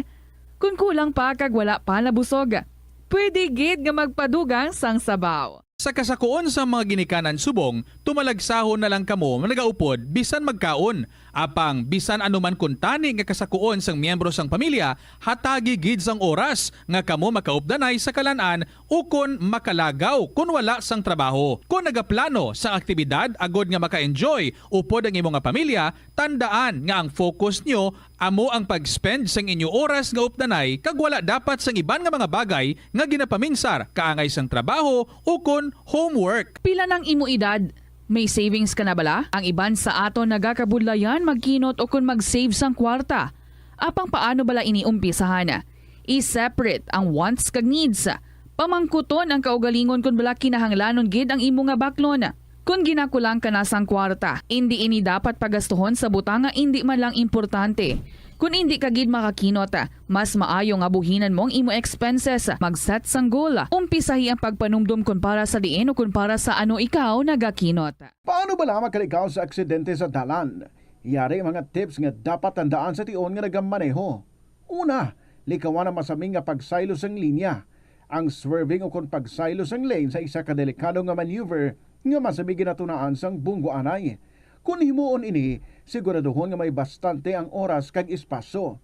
Kung kulang pa kag wala pa nabusog, pwede gid nga magpadugang sang sabaw. Sa kasakuon sa mga ginikanan subong, tumalagsahon na lang kamo nagaupod bisan magkaon. Apang bisan anuman kuntani nga kasakuon sang miyembro sang pamilya, hatagi gid sang oras nga kamo makaupdanay sa kalanan ukon makalagaw kun wala sang trabaho. Kung nagaplano sa aktibidad agod nga maka-enjoy upod ang imong nga pamilya, tandaan nga ang focus nyo amo ang pag-spend sang inyo oras nga updanay kag wala dapat sang iban nga mga bagay nga ginapaminsar kaangay sang trabaho ukon homework. Pila ng imo edad? May savings ka na bala? Ang iban sa aton nagakabudlayan magkinot o kung mag-save sang kwarta. Apang paano bala iniumpisahan? I-separate ang wants kag needs. Pamangkuton ang kaugalingon kung bala kinahanglanon gid ang imo nga baklon. Kung ginakulang ka na sang kwarta, hindi ini dapat pagastuhon sa butang nga hindi man lang importante. Kung hindi ka gid makakinot, mas maayo nga buhinan mo ang imo expenses. Mag-set sang goal. Umpisahi ang pagpanumdum kung para sa diin o kung para sa ano ikaw nagakinot. Paano ba lang makalikaw sa aksidente sa dalan? Yari mga tips nga dapat tandaan sa tion nga nagamaneho. Una, likawan ang masaming nga pagsaylo sang linya. Ang swerving o kung pagsaylo sang lane sa isa ka delikado nga maneuver nga masamig ginatunaan sang bunggo anay. Kung himuon ini, siguraduhon nga may bastante ang oras kag espasyo.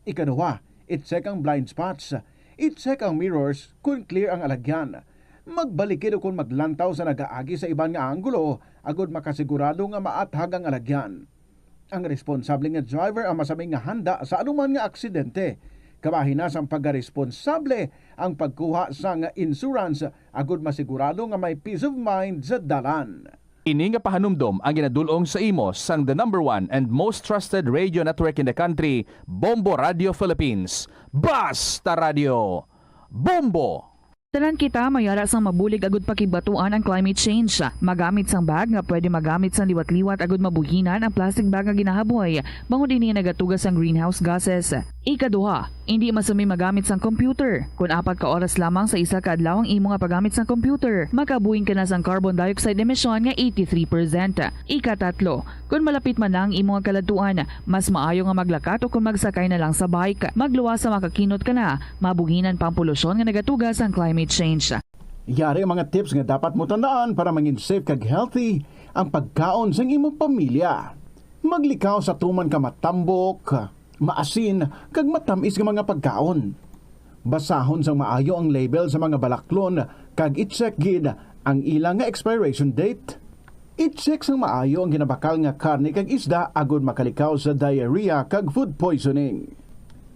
Ikaduha, i-check ang blind spots. I-check ang mirrors kung clear ang alagyan. Magbalikid o kung maglantaw sa nagaagi sa ibang nga anggulo, agod makasigurado nga maathag ang alagyan. Ang responsable nga driver ang masaming nga handa sa anuman nga aksidente. Kabahin na sang pagkaresponsable ang pagkuha sa nga insurance agod masigurado nga may peace of mind sa dalan. Ini nga pahanumdom ang ginadulong sa imo sang the #1 and most trusted radio network in the country, Bombo Radio Philippines. Basta Radio! Bombo! Tanan kita mayara sang mabulig agud pakibatuan ang climate change. Magamit sang bag nga pwede magamit sang liwat-liwat agud mabuhinan ang plastic bag nga ginahaboy. Bangod ini nagatugas sang greenhouse gases. Ikaduha, hindi masumi magamit sang computer. Kung 4 ka oras lamang sa isa ka adlaw ang imo nga paggamit sang computer, makabuhing ka na sang carbon dioxide emission nga 83%. Ikatatlo, kung malapit man lang imo nga kaladuan, mas maayo nga maglakat o kung magsakay na lang sa bike. Magluwas sa makakinot ka na, mabuhinan pang polusyon nga nagatugas ang climate change. Yari ang mga tips nga dapat mo tandaan para mangin safe kag healthy ang pagkaon sa imong pamilya. Maglikaw sa tuman ka matambok, maasin, kag matamis nga mga pagkaon. Basahon sang maayo ang label sa mga balaklon kag i-check gid ang ilang nga expiration date. I-check sang maayo ang ginabakal nga karne kag isda agud makalikaw sa diarrhea kag food poisoning.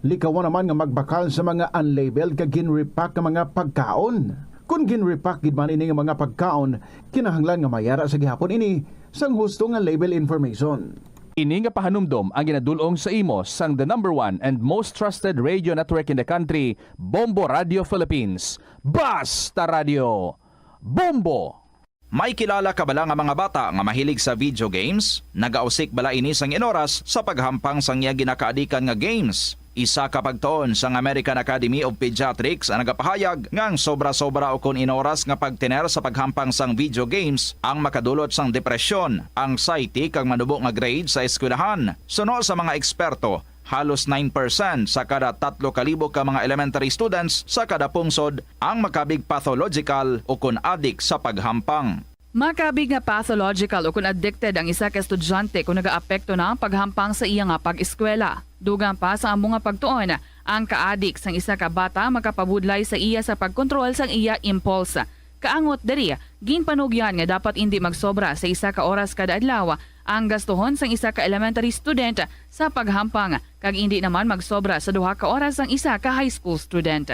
Likawan naman nga magbakal sa mga unlabeled kag ginrepack nga mga pagkaon. Kung ginrepack gid man ini nga mga pagkaon, kinahanglan nga mayara sa gihapon ini sang husto nga label information. Ini nga pahanumdom ang ginadulong sa imo sang the #1 and most trusted radio network in the country, Bombo Radio Philippines. Basta Radio! Bombo! May kilala ka bala nga mga bata nga mahilig sa video games? Nagausik bala ini sang inoras sa paghampang sang iya ginakaadikan nga games? Isa ka pagtuon sang American Academy of Pediatrics ang nagapahayag ngang sobra-sobra o kun inoras nga pagtiner sa paghampang sang video games ang makadulot sang depresyon, anxiety kag manubo nga grade sa eskwelahan. Suno sa mga eksperto, halos 9% sa kada 3,000 ka mga elementary students sa kada pungsod ang makabig pathological o kun addict sa paghampang. Makabig nga pathological o kung addicted ang isa ka estudyante kung nagaapekto na ang paghampang sa iya nga pag-eskwela. Dugang pa sa amo nga pagtuon, ang ka-addict sang isa ka bata makapabudlay sa iya sa pagkontrol sang iya impulse. Kaangot diri, ginpanugyan nga dapat hindi magsobra sa isa ka oras kada adlaw ang gastuhon sang isa ka elementary student sa paghampang kag hindi naman magsobra sa 2 ka oras ang isa ka high school student.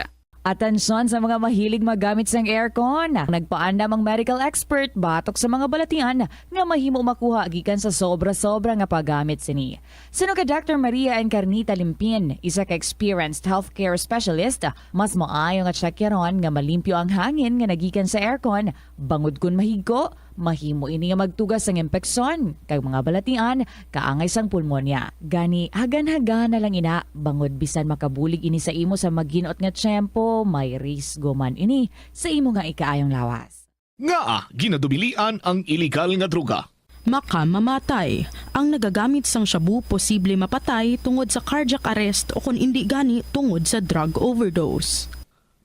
Atensyon sa mga mahilig magamit sang aircon. Nagpaandam ang medical expert batok sa mga balatian nga mahimo makuha gikan sa sobra-sobra nga paggamit sini. Sino ka Dr. Maria Encarnita Limpin, isa ka experienced healthcare specialist, mas maayo nga checkyaron nga malimpyo ang hangin nga nagikan sa aircon bangod kun mahigko, mahimo ini nga magtugas sang impeksyon kag mga balatian kaangay sang pulmonya. Gani hagan-hagan na lang ina bangod bisan makabulig ini sa imo sa maghinot nga tiyempo, may risgo man ini sa imo nga ikaayong lawas. Nga ginadubilian ang iligal nga droga. Makamamatay. Ang nagagamit sang shabu posible mapatay tungod sa cardiac arrest o kung hindi gani tungod sa drug overdose.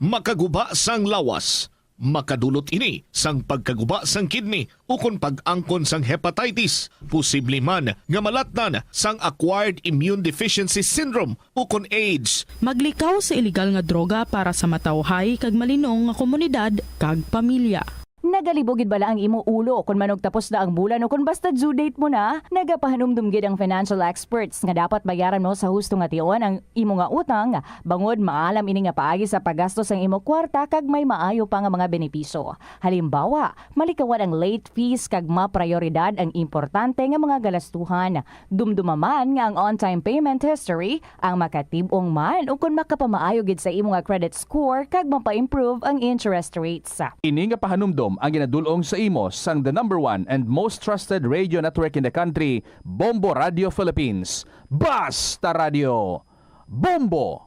Makaguba sang lawas. Makadulot ini sang pagkaguba sang kidney o kung pag-angkon sang hepatitis. Posible man nga malatnan sang acquired immune deficiency syndrome o kung AIDS. Maglikaw sa iligal nga droga para sa matawhay kag malinong nga komunidad kag pamilya. Nagalibogid bala ang imo ulo kung manog tapos na ang bulan o kung basta due date mo na, nagapahanumdumgid ang financial experts nga dapat bayaran mo sa husto nga tion ang imo nga utang, bangod maalam ini nga paagi sa paggastos ang imo kwarta kag may maayo pa nga mga benepisyo. Halimbawa, malikawan ang late fees kag maprioridad ang importante nga mga galastuhan. Dumdumaman nga ang on-time payment history ang makatibong man o kung makapamaayo gid sa imo nga credit score kag mapa-improve ang interest rates. Ini nga pahanumdom ang ginadulong sa imo sang the #1 and most trusted radio network in the country, Bombo Radio Philippines. Basta Radio! Bombo!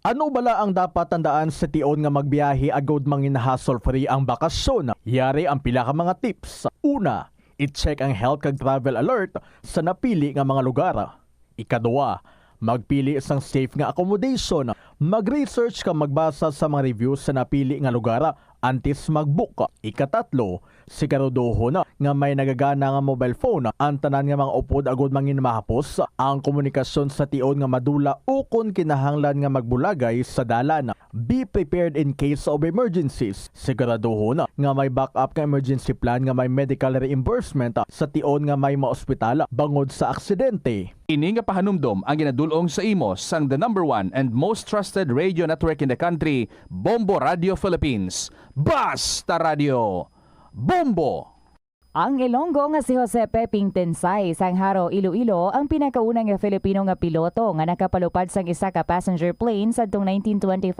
Ano bala ang dapat tandaan sa tion nga magbiyahe agod mangin hassle-free ang bakasyon? Yari ang pila ka mga tips. Una, i-check ang health kag travel alert sa napili nga mga lugar. Ikaduwa, magpili isang safe nga accommodation. Mag-research ka magbasa sa mga reviews sa napili nga lugar antes mag-book. Ikatatlo, siguraduho na nga may nagagana nga mobile phone. Ang tanan nga mga upod agod mangin mahapos ang komunikasyon sa tion nga madula o kung kinahanglan nga magbulagay sa dalan. Be prepared in case of emergencies. Siguraduho na nga may backup nga emergency plan nga may medical reimbursement sa tion nga may maospital bangod sa aksidente. Ini nga pahanumdom ang ginadulong sa imo sang the #1 and most trusted radio network in the country, Bombo Radio Philippines. Basta Radio! Bombo! Ang Ilonggo nga si Jose Peping Tensay sang Haro, Iloilo ang pinakaunang nga Filipino nga piloto nga nakapalupad sang isa ka passenger plane sa 1925.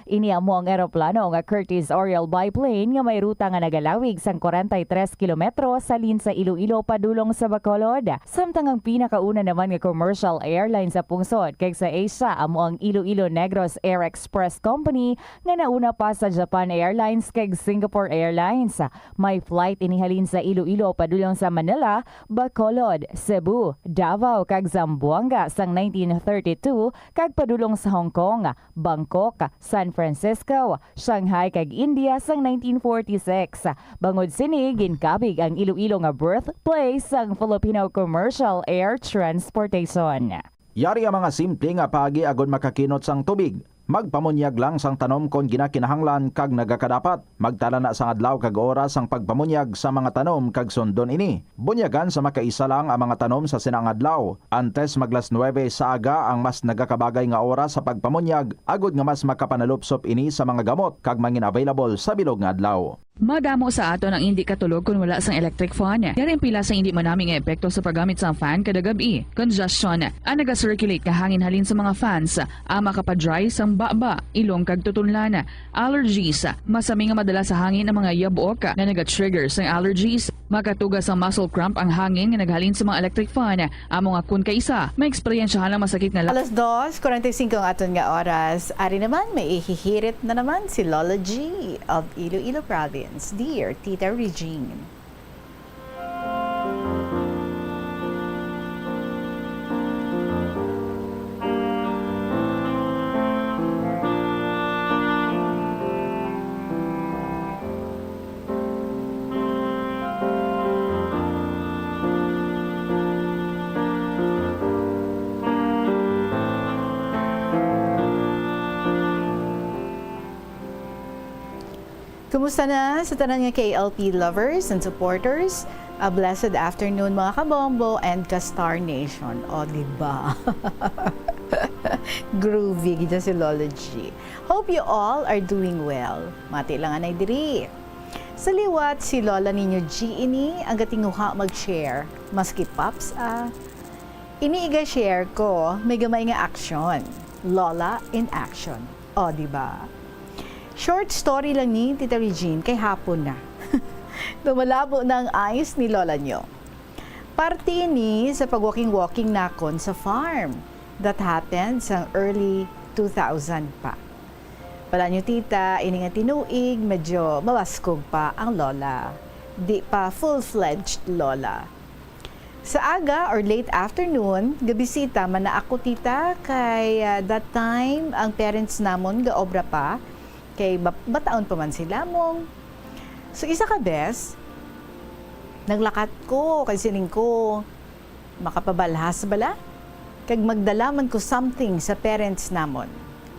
Iniamo ang eroplano nga Curtiss Oriole biplane nga may ruta nga nagalawig sang 43 kilometro sa lin sa Iloilo padulong sa Bacolod. Samtang ang pinakauna naman nga commercial airline sa pungsod kay sa Asia amo ang Iloilo Negros Air Express Company nga nauna pa sa Japan Airlines kay Singapore Airlines. May flight inihalin sa Iloilo padulong sa Manila, Bacolod, Cebu, Davao kag Zamboanga sang 1932 kag padulong sa Hong Kong, Bangkok, San Francisco, Shanghai kag India sang 1946. Bangod sini ginkabig ang Iloilo nga birthplace sang Filipino Commercial Air Transportation. Yari ang mga simple nga paagi agod makakinot sang tubig. Magpamunyag lang sang tanom kon ginakinahanglan kag nagakadapat. Magtala na sang adlaw kag oras sang pagpamunyag sa mga tanom kag sundon ini. Bunyagan sa makaisa lang ang mga tanom sa sinang adlaw. Antes maglas 9 sa aga ang mas nagakabagay nga oras sa pagpamunyag agod nga mas makapanalupsop ini sa mga gamot kag mangin available sa bilog nga adlaw. Madamo sa ato ang hindi katulog kung wala sang electric fan. Yaring pila sa hindi manaming epekto sa paggamit sa fan kada gabi. Congestion, ang naga-circulate ka hangin halin sa mga fans, ama kapadry sang baba, ilong kag tutunlan. Allergies, masami nga madala sa hangin ang mga yabok na naga-trigger sang allergies. Makatugas ang muscle cramp ang hangin nga naghalin sa mga electric fan. Amo nga kun kaisa, may eksperyensyahan lang masakit na Alas 2:45 ang aton nga oras. Ari naman, may ihihirit na naman si Lola G of Iloilo Province. Dear Tita Regine. Kumusta na sa tanan nga KLP lovers and supporters? A blessed afternoon mga kabombo and ka-Star Nation. O, diba? Groovy, gita si Lola G. Hope you all are doing well. Mati lang anay diri. Sa liwat, si Lola ninyo G ini ang gatinguha mag-share. Maski Pops, ini iga-share ko, may gamay nga action. Lola in action. O, diba? Short story lang ni Tita Regine kay hapon na. Lumalabo na ang eyes ni Lola nyo. Parte ini sa pag-walking-walking nakon sa farm. That happened sa early 2000 pa. Wala nyo tita, ini nga tinuig, medyo mawaskog pa ang lola. Di pa full-fledged lola. Sa aga or late afternoon, gabisita man na ako tita, kay that time ang parents namon gaobra pa, kay bataon pa man sila mong. So isa ka bes, naglakat ko kay siling ko, makapabalhas bala, kag magdalaman ko something sa parents namon.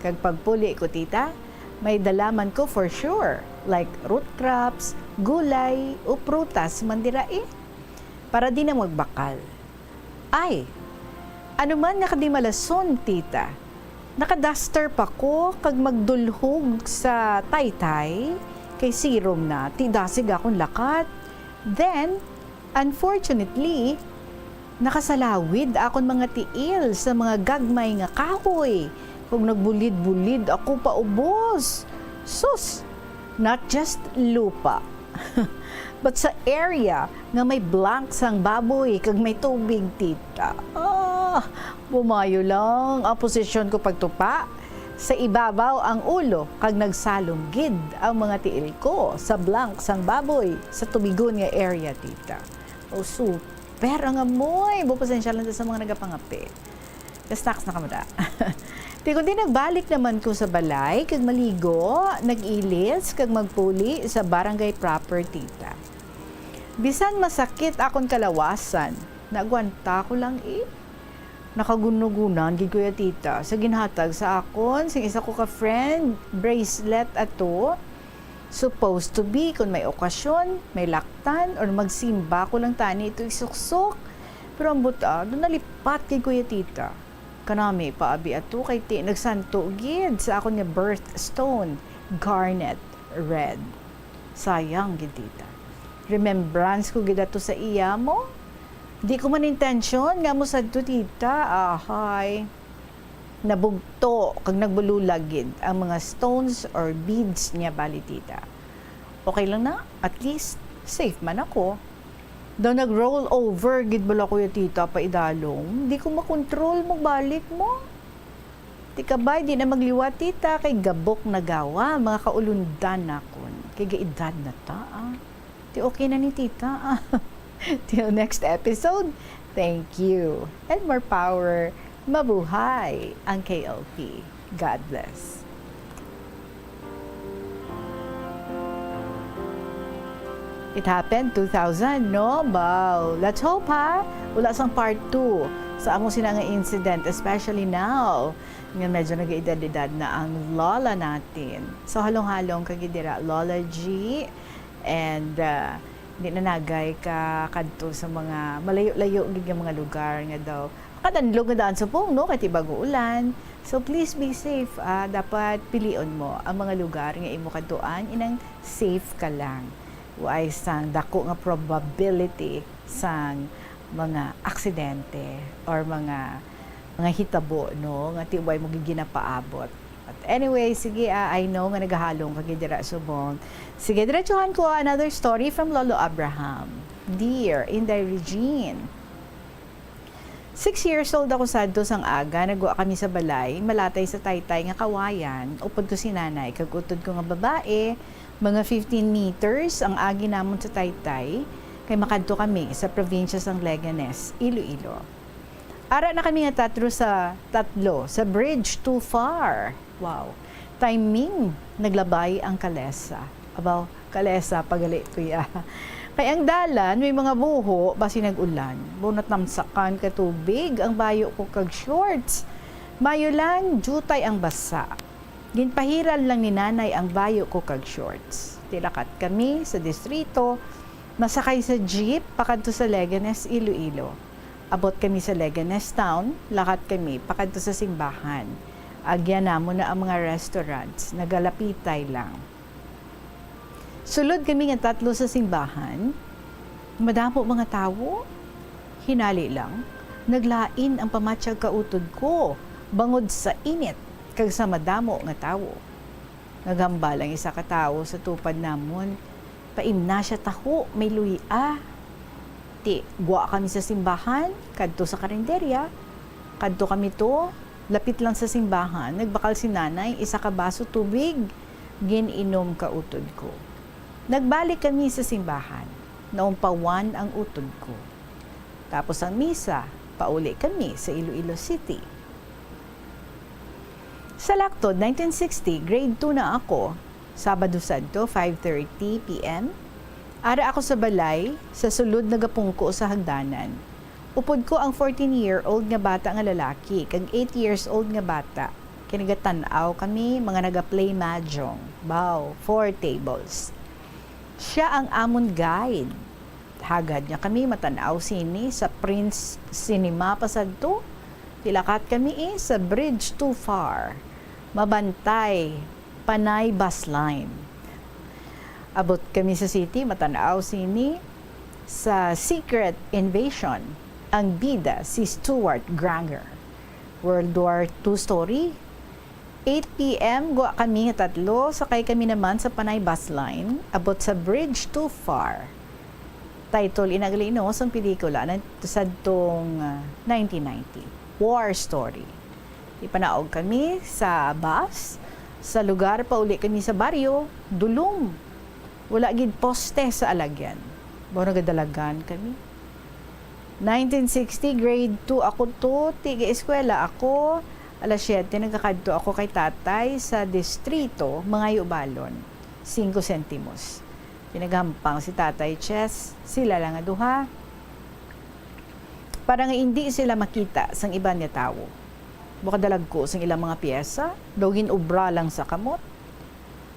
Kag pagpuli ko tita, may dalaman ko for sure, like root crops, gulay, o prutas mandira para di na magbakal. Ay, ano man nakadimalason, tita. Nakaduster pa ko kag magdulhog sa taytay kay sirom na tidasig akong lakat. Then, unfortunately, nakasalawid akong mga tiil sa mga gagmay nga kahoy. Kung nagbulid-bulid ako pa ubos. Sus, not just lupa. But sa area nga may blanks ang baboy kag may tubig tita. Bumayo lang ang posisyon ko pagtupa. Sa ibabaw ang ulo kag nagsalunggid ang mga tiil ko sa blanks ang baboy sa tubigon nga area tita. O super ang amoy. Bupasensya lang sa mga nagapangapi. Snacks na kamada. Di kundi nagbalik naman ko sa balay, kag maligo, nag-ilis, kag magpuli sa barangay proper tita. Bisan masakit akong kalawasan, nagwanta ko lang Nakagunugunan, gid ko ya tita, sa ginhatag sa akon, sing isa ko ka friend, bracelet ato, supposed to be, kung may okasyon, may laktan, or magsimba ko lang tani ito isuksok. Pero ang buta, doon nalipat kay Kuya Tita. Kanami paabi ato kay ti nagsanto gid sa akon nga birthstone, garnet red. Sayang gid tita. Remembrance ko gid ato sa iya mo. Di ko man intensyon nga mo sadto tita. Ahay. Nabugto kag nagbululag gid ang mga stones or beads niya bali tita. Okay lang na, at least safe man ako. Daw nag-roll over, gid bala ko yung tita pa idalong. Di ko makontrol mo balik mo. Di ka ba, di na magliwat tita, kay gabok na gawa, mga kaulundan na kon. Kay gaedad na ta, Di okay na ni tita, Till next episode, thank you. And more power, mabuhay ang KLP. God bless. It happened 2000, no? Wow. Let's hope, ha? Wala sang part 2 sa among sinanga incident, especially now. Ngayon medyo nag-edad-edad na ang lola natin. So, halong-halong kagidira, Lola G, and di na nagay ka kadto sa mga malayo-layo gid nga mga lugar nga daw. Kadanlog nga daan sa pong, no? Kati bago ulan. So, please be safe. Dapat pilion mo ang mga lugar nga imo kadtuan, inang safe ka lang. Way sang dako nga probability sang mga aksidente or mga hitabo, no, nga tiway mo giginapaabot. But anyway, sige, I know nga nagahalong kagidira subong. Sige, diretsuhan ko another story from Lolo Abraham. Dear Inday Regine, 6 years old ako sadto sang aga, nagwa kami sa balay, malatay sa taytay nga kawayan, upod ko si nanay, kag utod ko nga babae, mga 15 meters ang agi namon sa taytay, kay makadto kami sa probinsya sang Leganes, Iloilo. Ara na kami nga tatlo sa bridge too far. Wow. Timing, naglabay ang kalesa. Abaw, kalesa, pagali kuya. Kaya ang dalan, may mga buho, basi nag-ulan. Bunot namsakan katubig, ang bayo ko kag shorts. Mayo lang, jutay ang basa. Ginpahiran lang ni nanay ang bayo ko kag shorts. Tilakat kami sa distrito, masakay sa jeep, pakadto sa Leganes, Iloilo. Abot kami sa Leganes town, lakat kami, pakadto sa simbahan. Agyan na mo na ang mga restaurants, nagalapitay lang. Sulod kami nga tatlo sa simbahan, madamo mga tao, hinali lang, naglain ang pamatsyag kautod ko, bangod sa init, kag sa madamo nga tawo. Nagambal ang isa ka tawo sa tupad namon, paimna siya taho, may luya. Ti, guwa kami sa simbahan, kadto sa karinderya, kadto kami to, lapit lang sa simbahan, nagbakal si nanay, isa ka baso tubig, gininom ka utod ko. Nagbalik kami sa simbahan, naumpawan ang utod ko. Tapos ang misa, pauli kami sa Iloilo City. Sa Lactod, 1960, grade 2 na ako, Sabado Santo, 5:30 p.m. Ara ako sa balay, sa sulod nagapungko sa hagdanan. Upod ko ang 14-year-old nga bata nga lalaki, kag 8 years old nga bata. Kinagatanaw kami, mga naga-play mahjong. Bow, 4 tables. Siya ang amon guide. Hagad niya kami matanaw sini sa Prince Cinema pasadto. Tilakat kami sa Bridge Too Far. Mabantay, Panay Bus Line. Abot kami sa city, matanaw sini sa Secret Invasion. Ang bida si Stuart Granger. World War II story. 8 p.m. Guwa kami nga tatlo, sakay kami naman sa Panay Bus Line, abot sa Bridge Too Far. Title inagalinos ang pelikula na sadtong 1990. War Story. Ipanaog kami sa bus, sa lugar pauli kami sa baryo, dulong. Wala gid poste sa alagyan. Bo nagadalagan kami. 1960, grade 2 ako to, tiga-eskwela ako. Alas 7, nagkakadto ako kay tatay sa distrito, mga Yubalon, 5 sentimos. Pinagampang si tatay Chess, sila lang aduha. Para nga hindi sila makita sang iba niya tao. Bukadalag ko sang ilang mga piyesa, dogin ubra lang sa kamot.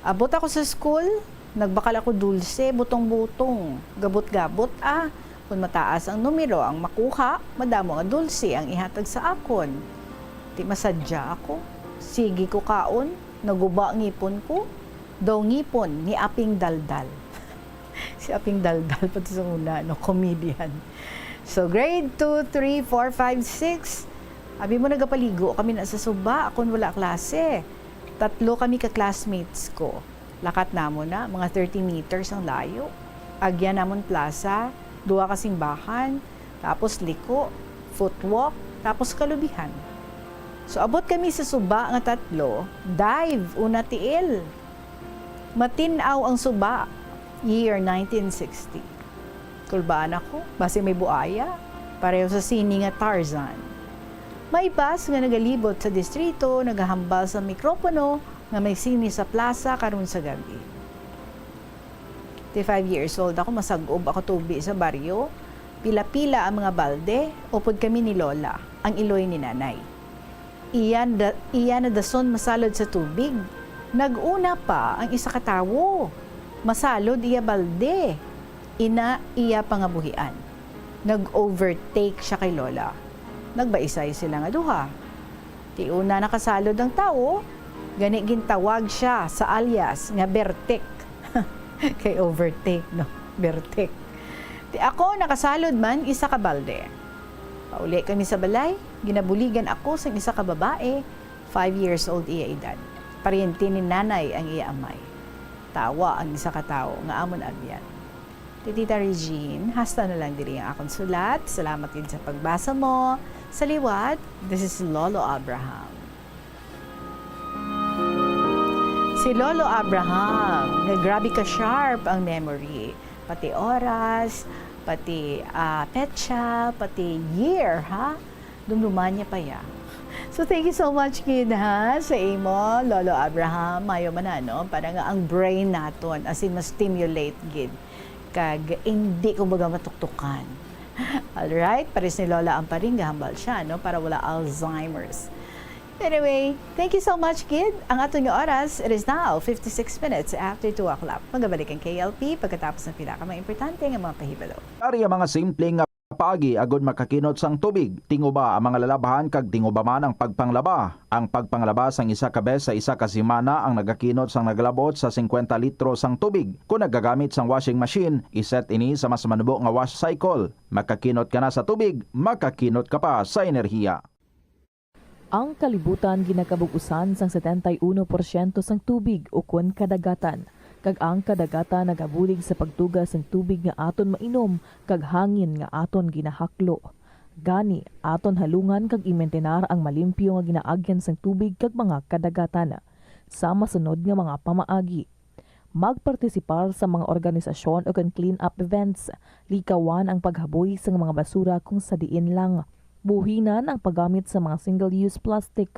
Abot ako sa school, nagbakal ako dulce, butong-butong, gabot-gabot Kung mataas ang numero ang makuha, madamo nga dulce ang ihatag sa akon. Di masadya ako. Sige ko kaon, naguba ngipon ko. Daw ngipon ni Aping Daldal. Si Aping Daldal pati sa una, comedian. So grade 2, 3, 4, 5, 6. Abi mo nagapaligo kami na sa suba, akon wala klase. 3 kami ka-classmates ko. Lakat namo na, mga 30 meters ang layo. Agya namon plaza, 2 ka simbahan, tapos liko, footwalk, tapos kalubihan. So abot kami sa suba nga 3, dive, una tiil. Matinaw ang suba, year 1960. Kulbaan ako, base may buaya, pareho sa sini nga Tarzan. May bus nga nagalibot sa distrito, nagahambal sa mikropono, nga may sini sa plaza karon sa gabi. 5 years old ako, masagob ako tubi sa baryo. Pila-pila ang mga balde, upod kami ni Lola, ang iloy ni nanay. Iyan na dason masalod sa tubig. Nag-una pa ang isa katawo. Masalod iya balde. Iya pangabuhian. Nag-overtake siya kay Lola. Nagbaisay sila nga duha. Ti una nakasalod ang tao, gani gintawag siya sa alias nga Bertek. Kay overtake, no? Bertek. Di ako, nakasalod man, isa ka balde. Pauli kami sa balay, ginabuligan ako sa isa ka babae, 5 years old iya edad. Pariente ni nanay ang iya amay. Tawa ang isa ka tao, nga amon abyan. Tita Regine, hasta na lang diri ang akong sulat. Salamat din sa pagbasa mo. Sa liwat, this is Lolo Abraham. Si Lolo Abraham, grabe ka sharp ang memory. Pati oras, pati petsa, pati year, ha? Dumduman niya pa ya. So thank you so much, kid, ha? Sa imo, Lolo Abraham, mayo man ano, para nga ang brain naton, as in ma-stimulate, gid. Kag hindi ko baga matuktukan. Alright, pares ni Lola ang paring, gahambal siya, no? Para wala Alzheimer's. Anyway, thank you so much, kid. Ang ato nga oras, it is now 56 minutes after 2 o'clock. Magabalik ang KLP pagkatapos ng pinaka-importante ng mga pahibalo. Ari ang mga simpleng paagi agod makakinot sang tubig. Tinguba ang mga lalabahan kag tinguba man ang pagpanglaba. Ang pagpanglaba sang isa ka bes sa isa ka semana ang nagakinot sang nagalabot sa 50 litro sang tubig. Kung nagagamit sang washing machine, iset ini sa mas manubo nga wash cycle. Makakinot ka na sa tubig, makakinot ka pa sa enerhiya. Ang kalibutan ginakabugusan sang 71% sang tubig o kun kadagatan. Kag ang kadagatan nagabulig sa pagtugas sang tubig nga aton mainom kag hangin nga aton ginahaklo. Gani, aton halungan kag imentenar ang malimpyo nga ginaagyan sang tubig kag mga kadagatan sa masunod nga mga pamaagi. Magpartisipar sa mga organisasyon o clean up events, likawan ang paghaboy sa mga basura kung sa diin lang. Buhinan ang paggamit sa mga single-use plastic,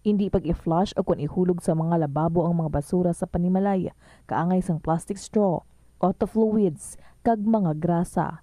hindi pag-i-flush o kung ihulog sa mga lababo ang mga basura sa panimalay, kaangay sang plastic straw, auto fluids, kag mga grasa.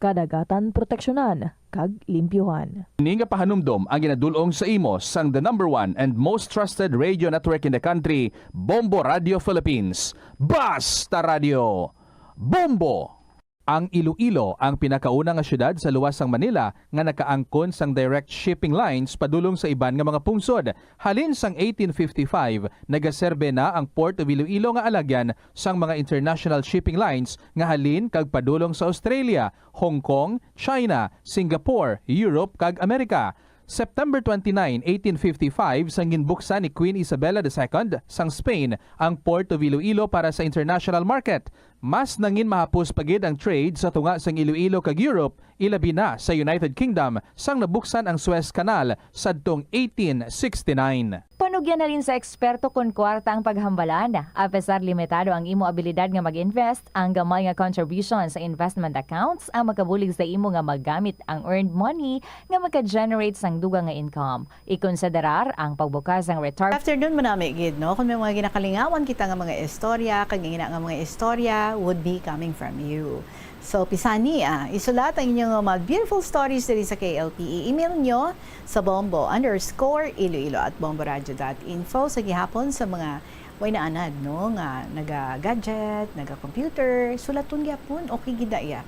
Kadagatan proteksyonan kag limpyuhan. Ini nga pahanumdom ang ginadulong sa imos sang the #1 and most trusted radio network in the country, Bombo Radio Philippines. Basta Radio! Bombo! Ang Iloilo ang pinakauna nga syudad sa luwas sang Manila nga nakaangkon sang direct shipping lines padulong sa iban nga mga pungsod. Halin sang 1855, nagaserbe na ang Port of Iloilo nga alagyan sang mga international shipping lines nga halin kag padulong sa Australia, Hong Kong, China, Singapore, Europe kag Amerika. September 29, 1855, sang ginbuksan ni Queen Isabella II sang Spain ang Port of Iloilo para sa international market. Mas nangin mahapos pagid ang trade sa tunga sang Iloilo kag Europe, ilabi na sa United Kingdom sang nabuksan ang Suez Canal sadtong 1869. Panugyan na rin sa eksperto kung kwarta ang paghambalan. Apesar limitado ang imo abilidad nga mag-invest, ang gamay nga contribution sa investment accounts ang makabulig sa imo nga maggamit ang earned money nga maka-generate sang dugang nga income. Ikonsiderar ang pagbukas ng retirement. Afternoon manami gid no kung may mga ginakalingawan kita nga mga istorya kag nga mga istorya would be coming from you. So, pisani, isulat ang inyong mga beautiful stories dito sa KLP. I-email nyo sa bombo_iloilo@bomboradio.info sa gihapon sa mga way na anad, no? Nga naga-gadget, naga-computer, sulaton gyapon, okay gidaya.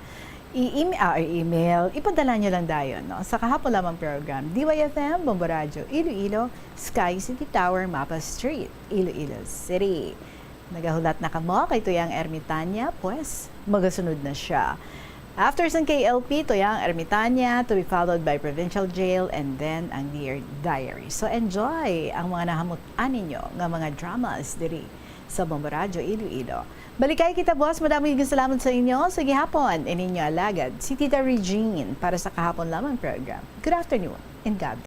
I-email, ipadala nyo lang dayon, no? Sa kahapon lamang program, DYFM, Bombo Radio, Iloilo, Sky City Tower, Mapa Street, Iloilo City. Nagahulat na kamo kay Tuyang Ermitanya, pues magasunod na siya. After sa KLP, Tuyang Ermitanya, to be followed by Provincial Jail, and then ang Dear Diary. So enjoy ang mga nahamutan ninyo nga mga dramas diri sa Bombo Radio Iloilo. Balikay kita, boss. Madaming salamat sa inyo. Sa gihapon, ininyo alagad si Tita Regine para sa kahapon lamang program. Good afternoon and God bless.